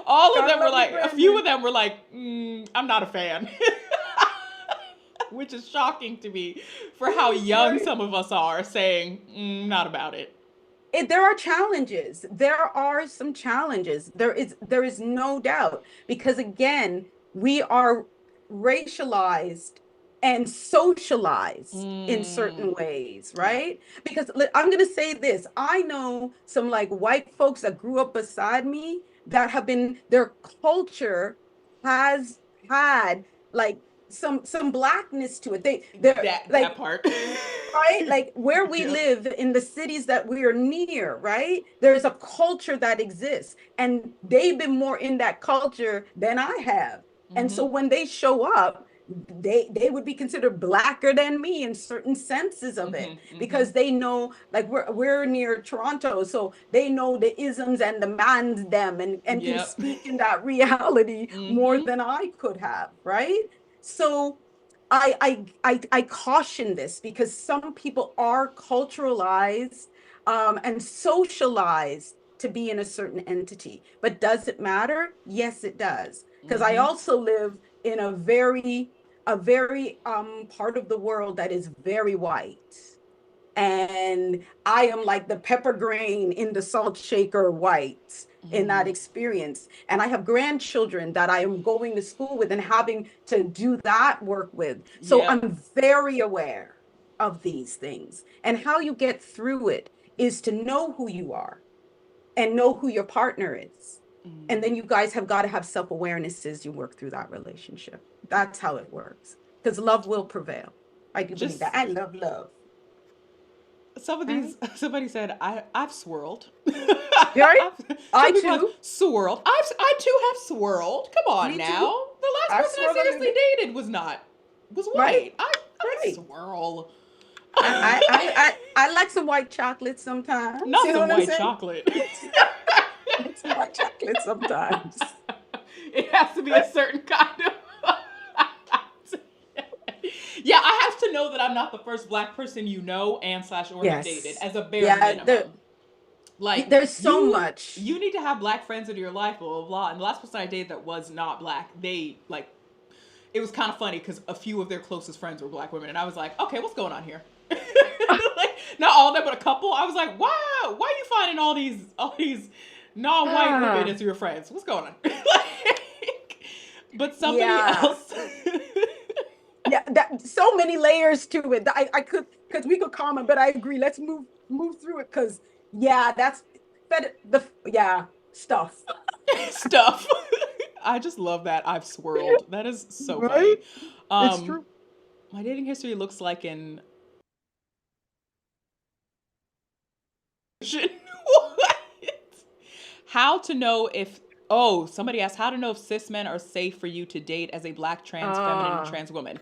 All of Gotta them were love the like, a few of Brandon. them were like, I'm not a fan. Which is shocking to me for how young Right? some of us are saying, not about it. There are challenges. There are some challenges. There is no doubt, because again, we are racialized and socialized in Mm, certain ways, yeah. right? Because I'm going to say this. I know some, like, white folks that grew up beside me that have been, their culture has had, like, some blackness to it. They're That like, part. right? Like where we Yep. live in the cities that we are near, right? There's a culture that exists, and they've been more in that culture than I have. And so Mm-hmm. when they show up, they would be considered blacker than me in certain senses of it Mm-hmm. Mm-hmm. because they know, like we're near Toronto, so they know the isms and the mans them, and can Yep. speak in that reality more Mm-hmm. than I could have, right? So I caution this because some people are culturalized and socialized to be in a certain entity. But does it matter? Yes, it does. Because I Mm-hmm. also live in a very part of the world that is very white, and I am like the pepper grain in the salt shaker white in that Mm. experience. And I have grandchildren that I am going to school with and having to do that work with. So Yep. I'm very aware of these things. And how you get through it is to know who you are and know who your partner is. And Mm. then you guys have got to have self awareness as you work through that relationship. That's how it works. Because love will prevail. I do believe that. Just I love love. some of Right? these. Somebody said I've swirled. Right? I Some people have too. swirled. I too have swirled. Come on Me too. now. The last I've person I swirled a little seriously bit. dated was Right? white. I Right. swirl. I like some white chocolate sometimes. Not You know some what I'm white saying? chocolate. I like some white chocolate sometimes. It has to be a certain kind of. Yeah, I have to know that I'm not the first black person you know and slash or have dated Yes. as a bare Yeah, minimum. Like there's so you much. you need to have black friends in your life, blah blah blah. And the last person I dated that was not black, they like it was kind of funny because a few of their closest friends were black women, and I was like, okay, what's going on here? Like not all of them, but a couple. I was like, wow, why are you finding all these non-white women Ah, as your friends? What's going on? Like, but somebody yeah. else. Yeah, that so many layers to it. I could, because we could comment, but I agree. Let's move through it because yeah, that's yeah, stuff. Stuff. I just love that I've swirled. That is so Right? funny. It's Um, true. my dating history looks like an what? How to know if somebody asked how to know if cis men are safe for you to date as a black trans feminine and Ah, trans woman.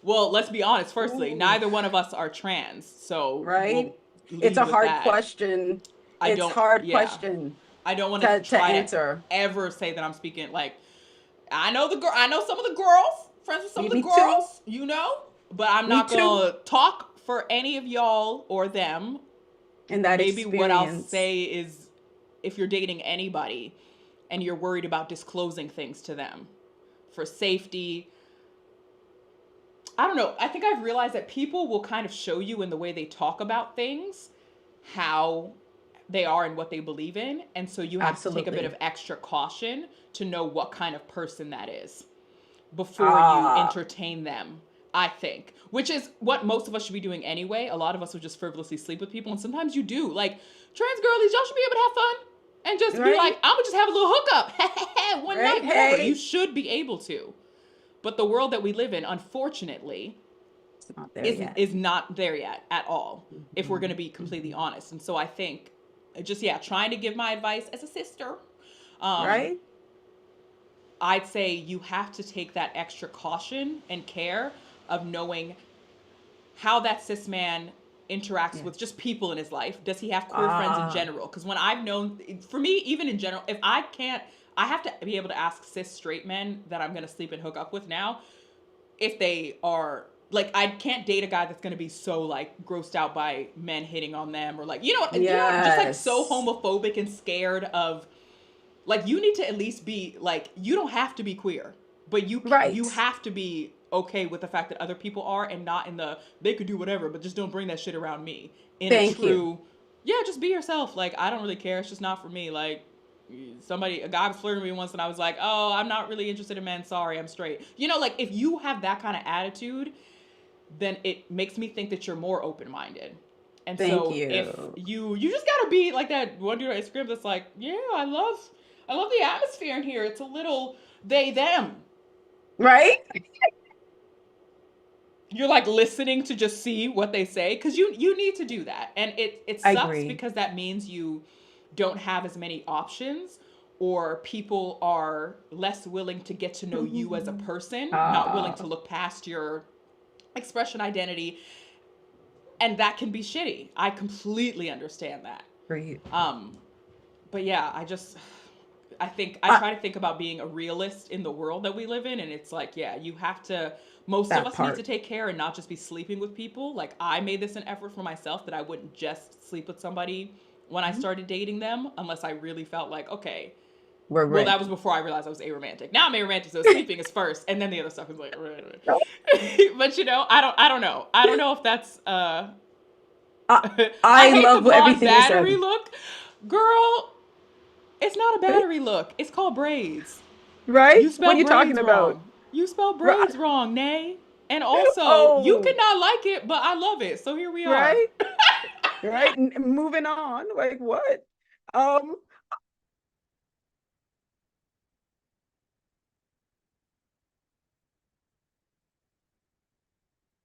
Well, let's be honest. Firstly, ooh, neither one of us are trans, so right? we'll It's lead a with hard that. question. I It's don't. hard Yeah, question I don't want to to try to answer. ever say that I'm speaking like I know the girl. I know some of the girls. Friends with some of the Me too. girls. But I'm Me not too. gonna talk for any of y'all or them. In that Maybe what I'll experience. say is, if you're dating anybody and you're worried about disclosing things to them for safety, I don't know. I think I've realized that people will kind of show you in the way they talk about things how they are and what they believe in. And so you have to take a bit of Absolutely. extra caution to know what kind of person that is before you Ah, entertain them, I think. Which is what most of us should be doing anyway. A lot of us would just frivolously sleep with people, and sometimes you do. Like, trans girlies, y'all should be able to have fun and just be right? like, I'm gonna just have a little hookup. One night, Right? whatever. You Hey, should be able to. But the world that we live in, unfortunately, it's not there is yet. is not there yet at all, if we're gonna Mhm, be completely mhm. honest. And so I think just trying to give my advice as a sister. Um, Right? I'd say you have to take that extra caution and care of knowing how that cis man interacts with Yes. just people in his life. Does he have queer friends in Ah, general? Because when I've known, for me, even in general, if I can't, I have to be able to ask cis straight men that I'm gonna sleep and hook up with now if they are like I can't date a guy that's gonna be so like grossed out by men hitting on them or like just like so yes. homophobic and scared of like you need to at least be like you don't have to be queer, but you Right. have to be okay with the fact that other people are and not in the they could do whatever, but just don't bring that shit around me. In a Thank you. true, yeah, just be yourself. Like I don't really care. It's just not for me. Like a guy was flirting with me once, and I was like, oh, I'm not really interested in men. Sorry, I'm straight. Like if you have that kind of attitude, then it makes me think that you're more open minded. And Thank so if you. you just gotta be like that one dude on Instagram that's like, yeah, I love the atmosphere in here. It's a little they them. Right? you're like listening to just see what they say, because you need to do that, and it I sucks agree. because that means you don't have as many options, or people are less willing to get to know you as a person, not willing to Ah, look past your expression identity, and that can be shitty. I completely understand that. great. um but yeah, I think I Uh, try to think about being a realist in the world that we live in, and it's like, yeah, you have to. Most of that us need part. to take care and not just be sleeping with people. Like, I made this an effort for myself that I wouldn't just sleep with somebody when I Mhm. started dating them, unless I really felt like, okay. We're Well, that was ready. before I realized I was aromantic. Now I'm aromantic, so sleeping is first, and then the other stuff is like. But I don't know if that's I, I I hate the love blonde everything you battery said. look, girl. It's not a battery look. It's called braids. Right? You What are spelled you talking braids about? wrong. You spelled Right? braids wrong, Nay. And also, you could Oh, not like it, but I love it. So here we are. right? Right? Moving on. Like what? Um,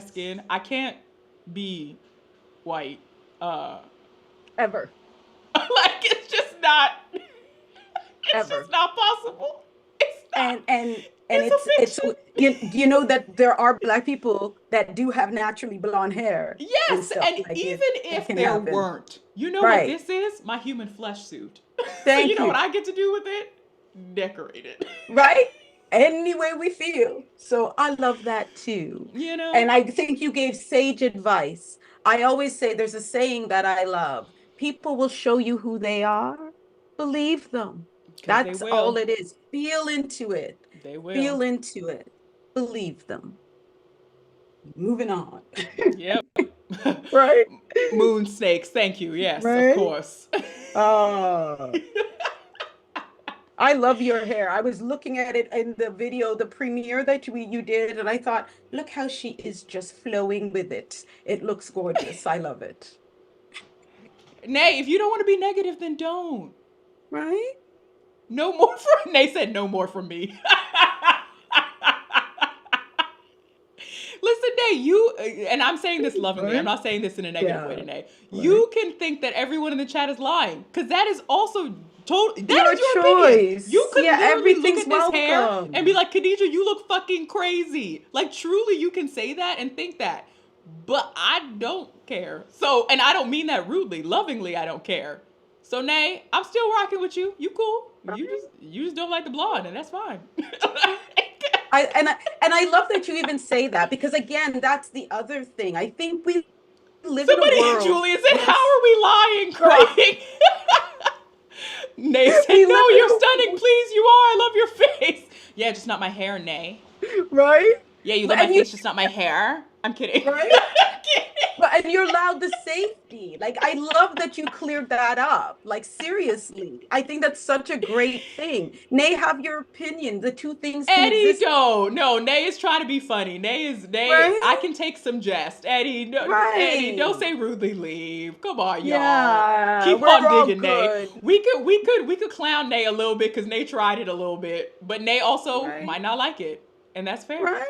Skin. I can't be white. Uh ever, like, it's just not, it's just ever. not possible. It's not. And It's a it's fiction. so you know that there are black people that do have naturally blonde hair and Yes, stuff and like even it. That if can there happen. weren't, you know what Right. this is? My human flesh suit. So you Thank know what you. I get to do with it? Decorate it. Right? Any way we feel. So I love that too. You know? And I think you gave sage advice. I always say there's a saying that I love. People will show you who they are. Believe them. Because they That's all will. it is. Feel into it. They will. Feel into it. Believe them. Moving on. Yep. Right? Moon snakes. Thank you. Yes, of Right? course. Uh, I love your hair. I was looking at it in the video, the premiere that you did, and I thought, look how she is just flowing with it. It looks gorgeous. I love it. Nay, if you don't want to be negative, then don't. Right? No more from Nay said no more from me. Listen, Nay, you, and I'm saying this lovingly, I'm Right? not saying this in a negative way to Yeah. Nay. Right. You can think that everyone in the chat is lying, because that is also total, that Your is your opinion. You choice. could Yeah, literally look everything's at this hair and be welcome. like, Khadija, you look fucking crazy. Like, truly, you can say that and think that. But I don't care. So, and I don't mean that rudely, lovingly, I don't care. So, Nay, I'm still rocking with you. You cool. Right? You just don't like the blonde, and that's fine. I love that you even say that because again, that's the other thing. I think we live in a Somebody, world Julia said, where how are we lying, right, Craig? Nay said, we live no, you're in stunning. Please, you are. I love your face. Yeah, just not my hair, Nay. a right, Yeah, you love my and you face, just not my hair. I'm kidding. right. But and you're allowed the safety. Like I love that you cleared that up. Like seriously, I think that's such a great thing. Nay, have your opinion. The two things can Eddie, exist. don't. No, Nay is trying to be funny. Nay. I Right? can take some jest. Eddie, no, Eddie, don't Right. say rudely leave. Come on, y'all. Yeah, Keep we're on all digging, Nay. good. We could clown Nay a little bit because Nay tried it a little bit, but Nay also Right? might not like it, and that's fair. Right?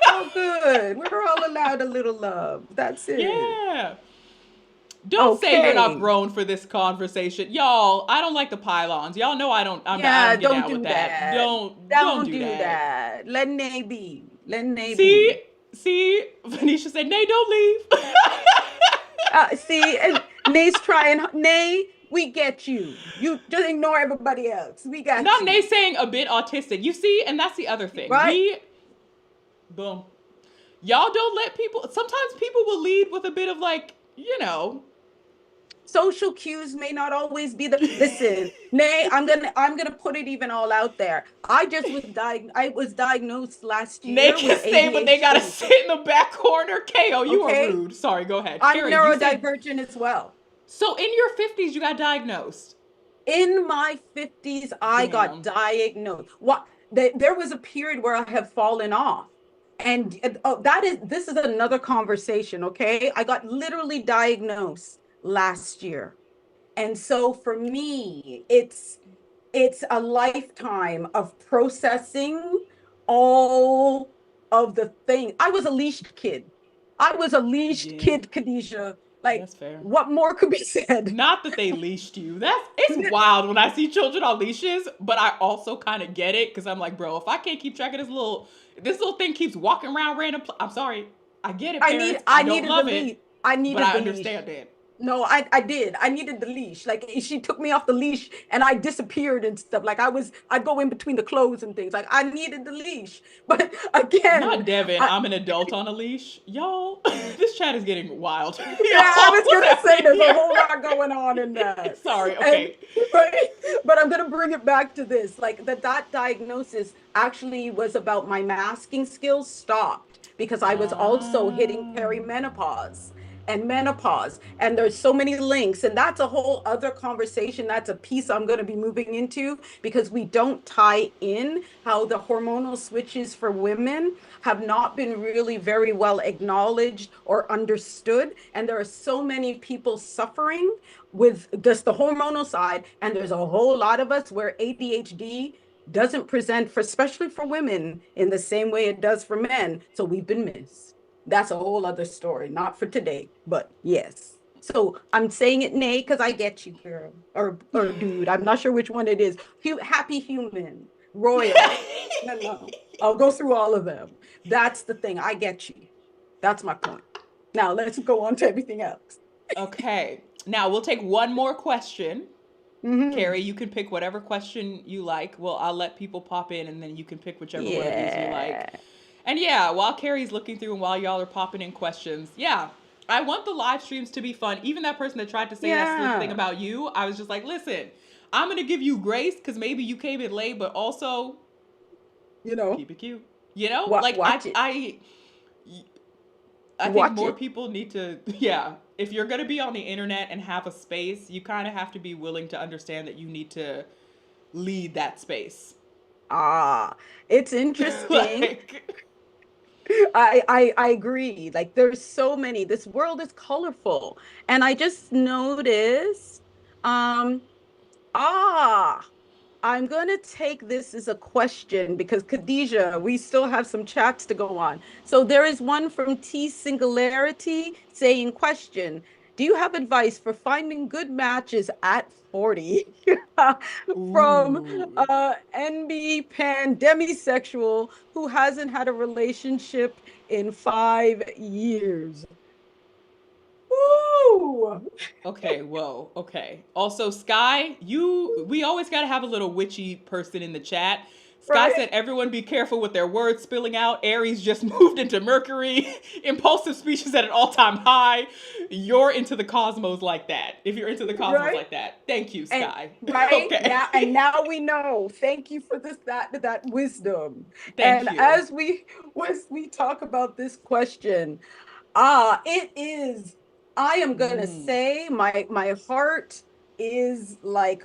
All good. We're all allowed a little love. That's it. Yeah. Don't say you're not Okay. grown for this conversation, y'all. I don't like the pylons. Y'all know I don't. I Yeah, don't get don't down with do that. that. Don't Don't do do that. that. Let Nay be. Let Nay See, be. see. Venetia said, "Nay, don't leave." See, and Nay's trying. Nay, we get you. You just ignore everybody else. We got Not Nay you. saying a bit autistic. You see, and that's the other thing. Right? Boom. Y'all don't let people. Sometimes people will lead with a bit of like, Social cues may not always be the listen. Nay, I'm gonna put it even all out there. I was diagnosed last Nay year can with stay, but they gotta ADHD. sit in the back corner. KO, you are Okay? rude. Sorry, go ahead. I'm Carrie, you said, neurodivergent as well. so in your 50s, you got diagnosed. In my 50s, I got Damn. diagnosed. What there was a period where I have fallen off. And oh, this is another conversation, okay? I got literally diagnosed last year. And so for me, it's a lifetime of processing all. of the thing. I was a leashed kid. I was a leashed Yeah, kid, Khadijah. Like, that's fair. what more could be said? Not that they leashed you. It's wild when I see children on leashes, but I also kind of get it because I'm like, bro, if I can't keep track of this little thing keeps walking around random. I'm sorry, I get it, parents. I I don't needed the love it, leash. I but needed I the leash. understand it. No, I did. I needed the leash. Like she took me off the leash and I disappeared and stuff. Like I'd go in between the clothes and things. Like I needed the leash. But Not again, Devin. I, I'm an adult on a leash, y'all. This chat is getting wild, yeah, I y'all. was What's gonna say happening there's a here? whole lot going on in that. Sorry. And Okay. right, but I'm gonna bring it back to this. Like that diagnosis actually was about my masking skills stopped because I was also hitting Ah. perimenopause and menopause. And there's so many links. And that's a whole other conversation. That's a piece I'm going to be moving into because we don't tie in how the hormonal switches for women have not been really very well acknowledged or understood. And there are so many people suffering with just the hormonal side. And there's a whole lot of us where ADHD doesn't present for, especially for women, in the same way it does for men. So we've been missed. That's a whole other story, not for today, but yes. So I'm saying it nay because I get you, girl, or dude. I'm not sure which one it is. Happy human, royal. No, no. I'll go through all of them. That's the thing. I get you. That's my point. Now let's go on to everything else. Okay. Now we'll take one more question. Hmm. Carrie, you can pick whatever question you like. Well, I'll let people pop in and then you can pick whichever one of these you like. Yeah. And yeah, while Carrie's looking through and while y'all are popping in questions, yeah, I want the live streams to be fun. Even that person that tried to say that slick thing Yeah. about you, I was just like, listen, I'm going to give you grace because maybe you came in late, but also You know, keep it cute. You know, like watch it. I think Watch more it. people need to, yeah. If you're going to be on the internet and have a space, you kind of have to be willing to understand that you need to lead that space. Ah, it's interesting. Like, I agree. Like there's so many. This world is colorful. And I just noticed, um, ah, I'm going to take this as a question because Khadijah, we still have some chats to go on. So there is one from T Singularity saying, question, do you have advice for finding good matches at 40? From ooh. NB Pandemisexual who hasn't had a relationship in 5 years. Woo! Okay, whoa, okay. Also, Sky, we always gotta have a little witchy person in the chat. Sky Right? said, everyone be careful with their words spilling out. Aries just moved into Mercury. Impulsive speech is at an all time high. You're into the cosmos like that. If you're into the cosmos Right? like that. Thank you, And Sky. right now, and Okay. now we know. Thank you for that wisdom. Thank And you. as we talk about this question, it is, I am gonna Mm. say my heart is like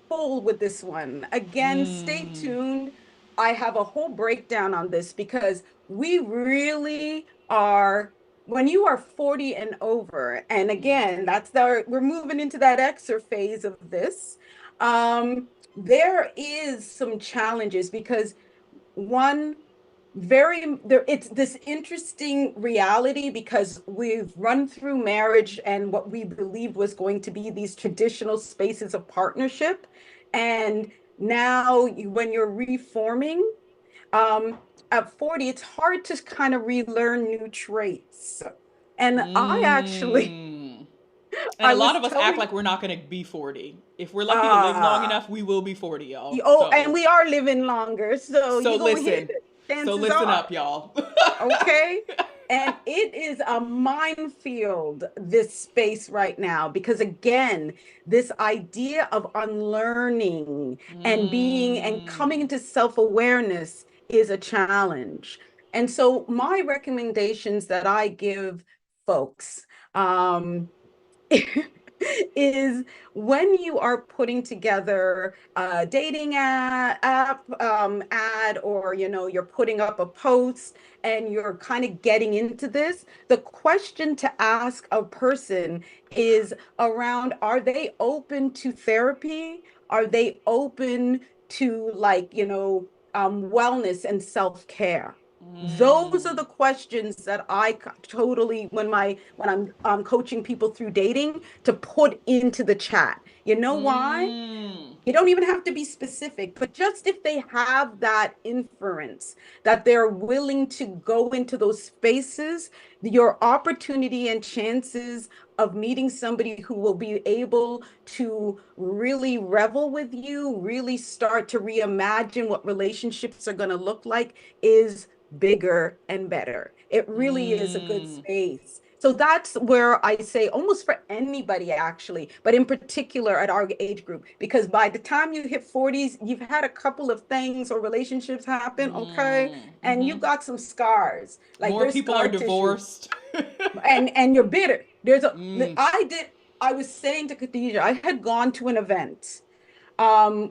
full with this one. Again, stay Mm. tuned. I have a whole breakdown on this because we really are, when you are 40 and over, and again, we're moving into that exer phase of this. There is some challenges because one, very there, it's this interesting reality because we've run through marriage and what we believed was going to be these traditional spaces of partnership, and now when you're reforming, um at 40 it's hard to kind of relearn new traits. And I actually Mm. And I a lot was of us act telling like we're not going to be 40. If we're lucky to live long uh enough, we will be 40, y'all. oh, and So, we are living longer, so so you're gonna hit listen. it, So chances listen are. up, y'all. Okay. And it is a minefield, this space right now, because again, this idea of unlearning and being and coming Mm. into self-awareness is a challenge. And so, my recommendations that I give folks, is when you are putting together a dating ad, or you're putting up a post and you're kind of getting into this, the question to ask a person is around, are they open to therapy? Are they open to, like, wellness and self-care? Those are Mm. the questions that totally, when I'm coaching people through dating, to put into the chat. You know why? Mm. You don't even have to be specific, but just if they have that inference that they're willing to go into those spaces, your opportunity and chances of meeting somebody who will be able to really revel with you, really start to reimagine what relationships are going to look like, is bigger and better. It really is a good Mm. space. So that's where I say almost for anybody actually, but in particular at our age group, because by the time you hit 40s, you've had a couple of things or relationships happen, okay? Mm. And Mm-hmm. you got some scars, like More there's people are scar tissue, divorced. and you're bitter. Mm. I was saying to Khadijah, I had gone to an event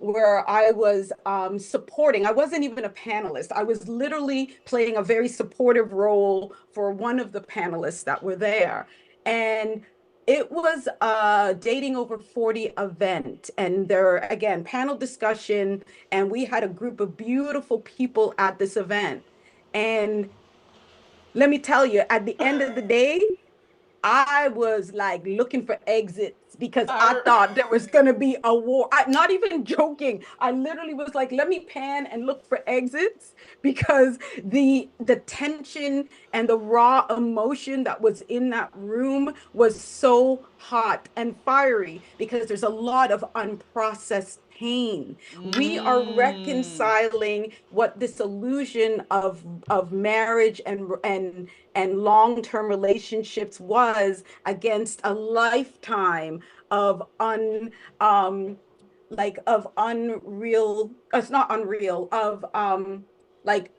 where I was supporting. I wasn't even a panelist. I was literally playing a very supportive role for one of the panelists that were there. And it was a dating over 40 event. And there, again, panel discussion. And we had a group of beautiful people at this event. And let me tell you, at the end of the day, I was like looking for exits because I Arr. thought there was going to be a war. Not even joking. I literally was like, let me pan and look for exits because the tension and the raw emotion that was in that room was so hot and fiery because there's a lot of unprocessed pain. We are Mm. reconciling what this illusion of marriage and long-term relationships was against a lifetime of um of unreal, it's not unreal, of like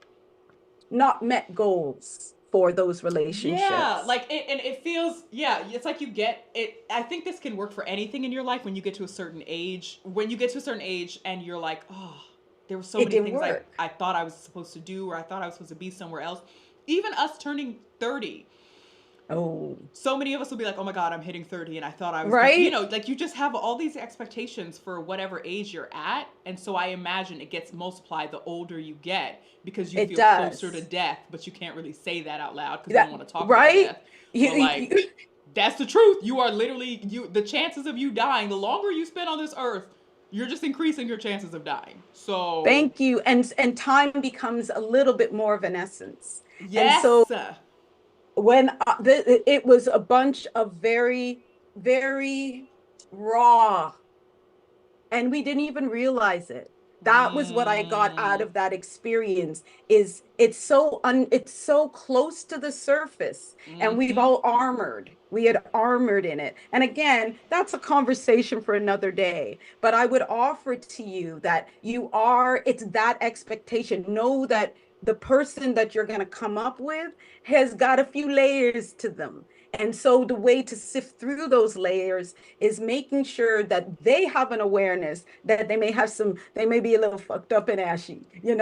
not met goals for those Yeah, relationships. like it, and it feels, yeah, it's like you get it. I think this can work for anything in your life when you get to a certain age. When you get to a certain age and you're like, oh, there were so It many didn't things work. I thought I was supposed to do, or I thought I was supposed to be somewhere else. Even us turning 30, Oh, so many of us will be like, oh my God, I'm hitting 30 and I thought I was going to, right. like you just have all these expectations for whatever age you're at. And so I imagine it gets multiplied the older you get because you It feel closer to does. death, but you can't really say that out loud because we don't That want to talk about right. death. You, But like, you, that's the truth. You are literally, the chances of you dying, the longer you spend on this earth, you're just increasing your chances of dying. So, thank you. And time becomes a little bit more of an essence. And so yes. when it was a bunch of very, very raw, and we didn't even realize it. That was what I got out Mm, of that experience. Is it's so close to the surface, and we've mm-hmm. all armored. We had armored in it. And again, that's a conversation for another day. But I would offer to you that it's that expectation. Know that the person that you're going to come up with has got a few layers to them. And so the way to sift through those layers is making sure that they have an awareness that they may be a little fucked up and ashy. You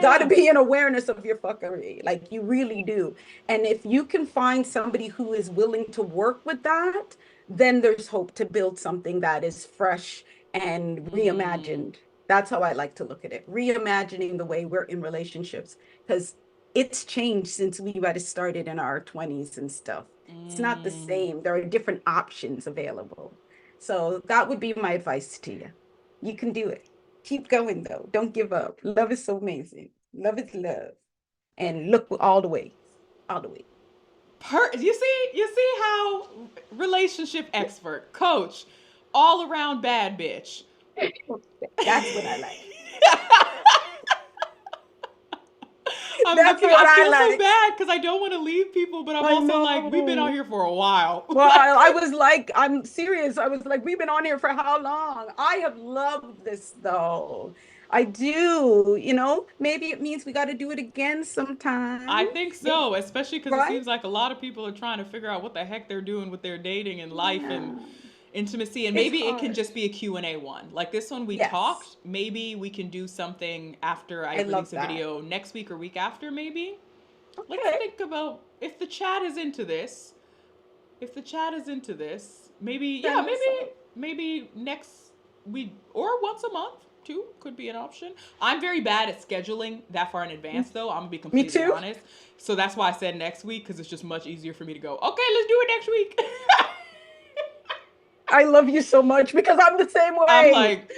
got to Yeah. be in awareness of your fuckery. Like you really do. And if you can find somebody who is willing to work with that, then there's hope to build something that is fresh and Mm, reimagined. That's how I like to look at it. Reimagining the way we're in relationships because it's changed since we might have started in our 20s and stuff. It's not the mm. same. There are different options available. So that would be my advice to you. You can do it. Keep going though. Don't give up. Love is so amazing. Love is love. And look all the ways. All the way. You see how relationship expert, coach, all around bad bitch. That's what I like. I'm That's looking. what I I feel so like. bad because I don't want to leave people, but I'm I also like, we've been out know. here for a while. Well, Like, I was like, I'm serious. I was like, we've been on here for how long? I have loved this though. I do. Maybe it means we got to do it again sometime. I think Maybe, so, especially because it right? seems like a lot of people are trying to figure out what the heck they're doing with their dating and life and Yeah. intimacy, and It's maybe it can hard. just be a Q&A one. Like this one we Yes. talked, maybe we can do something after I I love release a that. video next week or week after maybe. Let's Okay. think about if the chat is into this. If the chat is into this, maybe, yeah, Send us maybe out. maybe next we or once a month. too could be an option. I'm very bad at scheduling that far in advance, though. I'm gonna be Me completely too. honest. So that's why I said next week, because it's just much easier for me to go, okay, let's do it next week. I love you so much because I'm the same I'm way, like,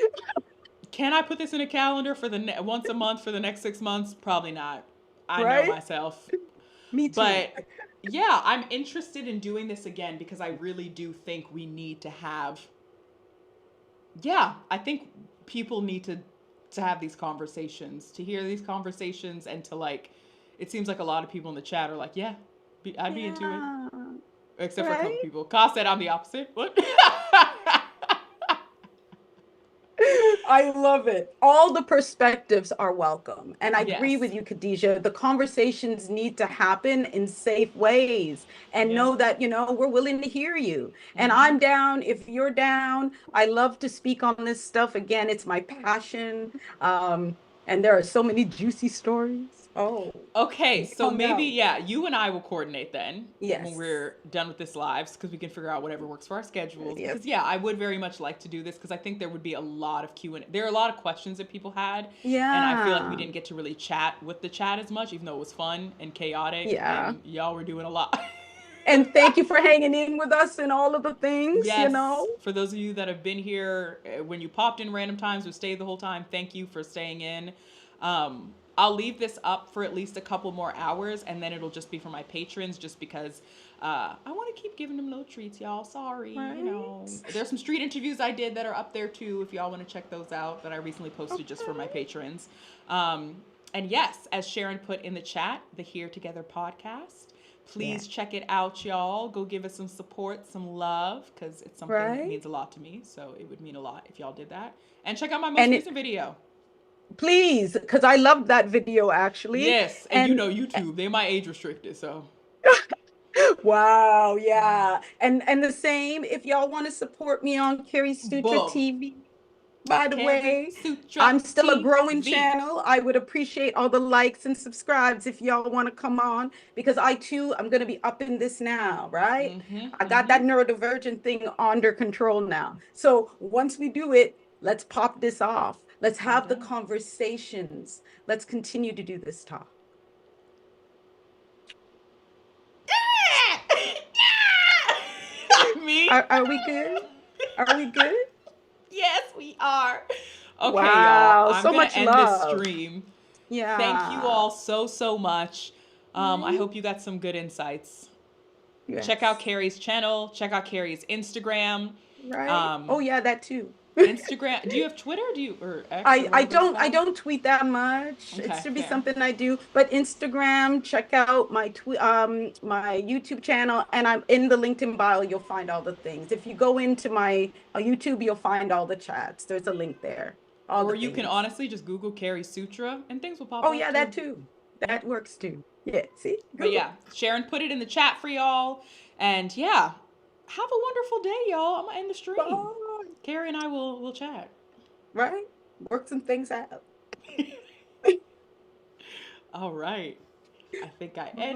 can I put this in a calendar for the once a month for the next 6 months? Probably not. I know right? myself. Me too. But yeah, I'm interested in doing this again because I really do think we need to have, yeah, I think people need to have these conversations, to hear these conversations, and to like, it seems like a lot of people in the chat are like, yeah, I'd be into it, Yeah, except for a couple right? people. Ka said I'm the opposite. What? I love it. All the perspectives are welcome. And I agree with Yes. you, Khadijah. The conversations need to happen in safe ways and Yeah. know that, we're willing to hear you. And Mm-hmm. I'm down if you're down. I love to speak on this stuff. Again, it's my passion. And there are so many juicy stories. Oh, Okay, we so hung maybe, out. yeah, you and I will coordinate then when Yes. we're done with this lives because we can figure out whatever works for our schedules. Yep. Because yeah, I would very much like to do this because I think there would be a lot of Q and there are a lot of questions that people had, and I feel like we Yeah. didn't get to really chat with the chat as much, even though it was fun and chaotic, Yeah. and y'all were doing a lot. And thank you for hanging in with us and all of the things. Yes, for those of you that have been here when you popped in random times or stayed the whole time, thank you for staying in. I'll leave this up for at least a couple more hours, and then it'll just be for my patrons, just because I want to keep giving them little treats, y'all. Sorry, Right? there's some street interviews I did that are up there too, if y'all want to check those out, that I recently posted just for my Okay. patrons. And yes, as Sharon put in the chat, the Here Together podcast. Yeah. Please check it out, y'all. Go give us some support, some love, because it's something that Right? means a lot to me. So it would mean a lot if y'all did that. And check out my most And it, recent video. please, because I loved that video actually. Yes, and you And know YouTube, they my age restricted, so wow, yeah. And the same, if y'all want to support me on Kerry Suttra boom. TV, by the Carrie way, Sutra I'm still a growing TV. channel. I would appreciate all the likes and subscribes if y'all want to come on because I too I'm going to be up in this now, right? Mm-hmm. I got Mm-hmm. that neurodivergent thing under control now. So once we do it, let's pop this off. Let's I'm have the down. conversations. Let's continue to do this talk. Me? Are we good? Are we good? Yes, we are. Okay, y'all. Wow, I'm so gonna much end this love. stream. Thank you Yeah. all so so much. I Right? hope you got some good insights. Check out Yes. Carrie's channel. Check out Carrie's Instagram. Right. Oh Um, yeah, that too. Instagram. Do you have Twitter? Do you or X or I whatever it's don't called? tweet that much. It Okay, should be fair. something I do, but Instagram, check out my YouTube channel and I'm in the LinkedIn bio, you'll find all the things. If you go into my YouTube, you'll find all the chats. There's a link there. All the Or you can things. honestly just Google Carrie Sutra and things will pop Oh up yeah, that too. too. Yep. That works too. Yeah, see? But Google. yeah, Sharon put it in the chat for y'all. And yeah, have a wonderful day, y'all. I'm gonna end the stream. Bye. Carrie and I will chat. Right? Work some things out. All right. I think I Bye. end.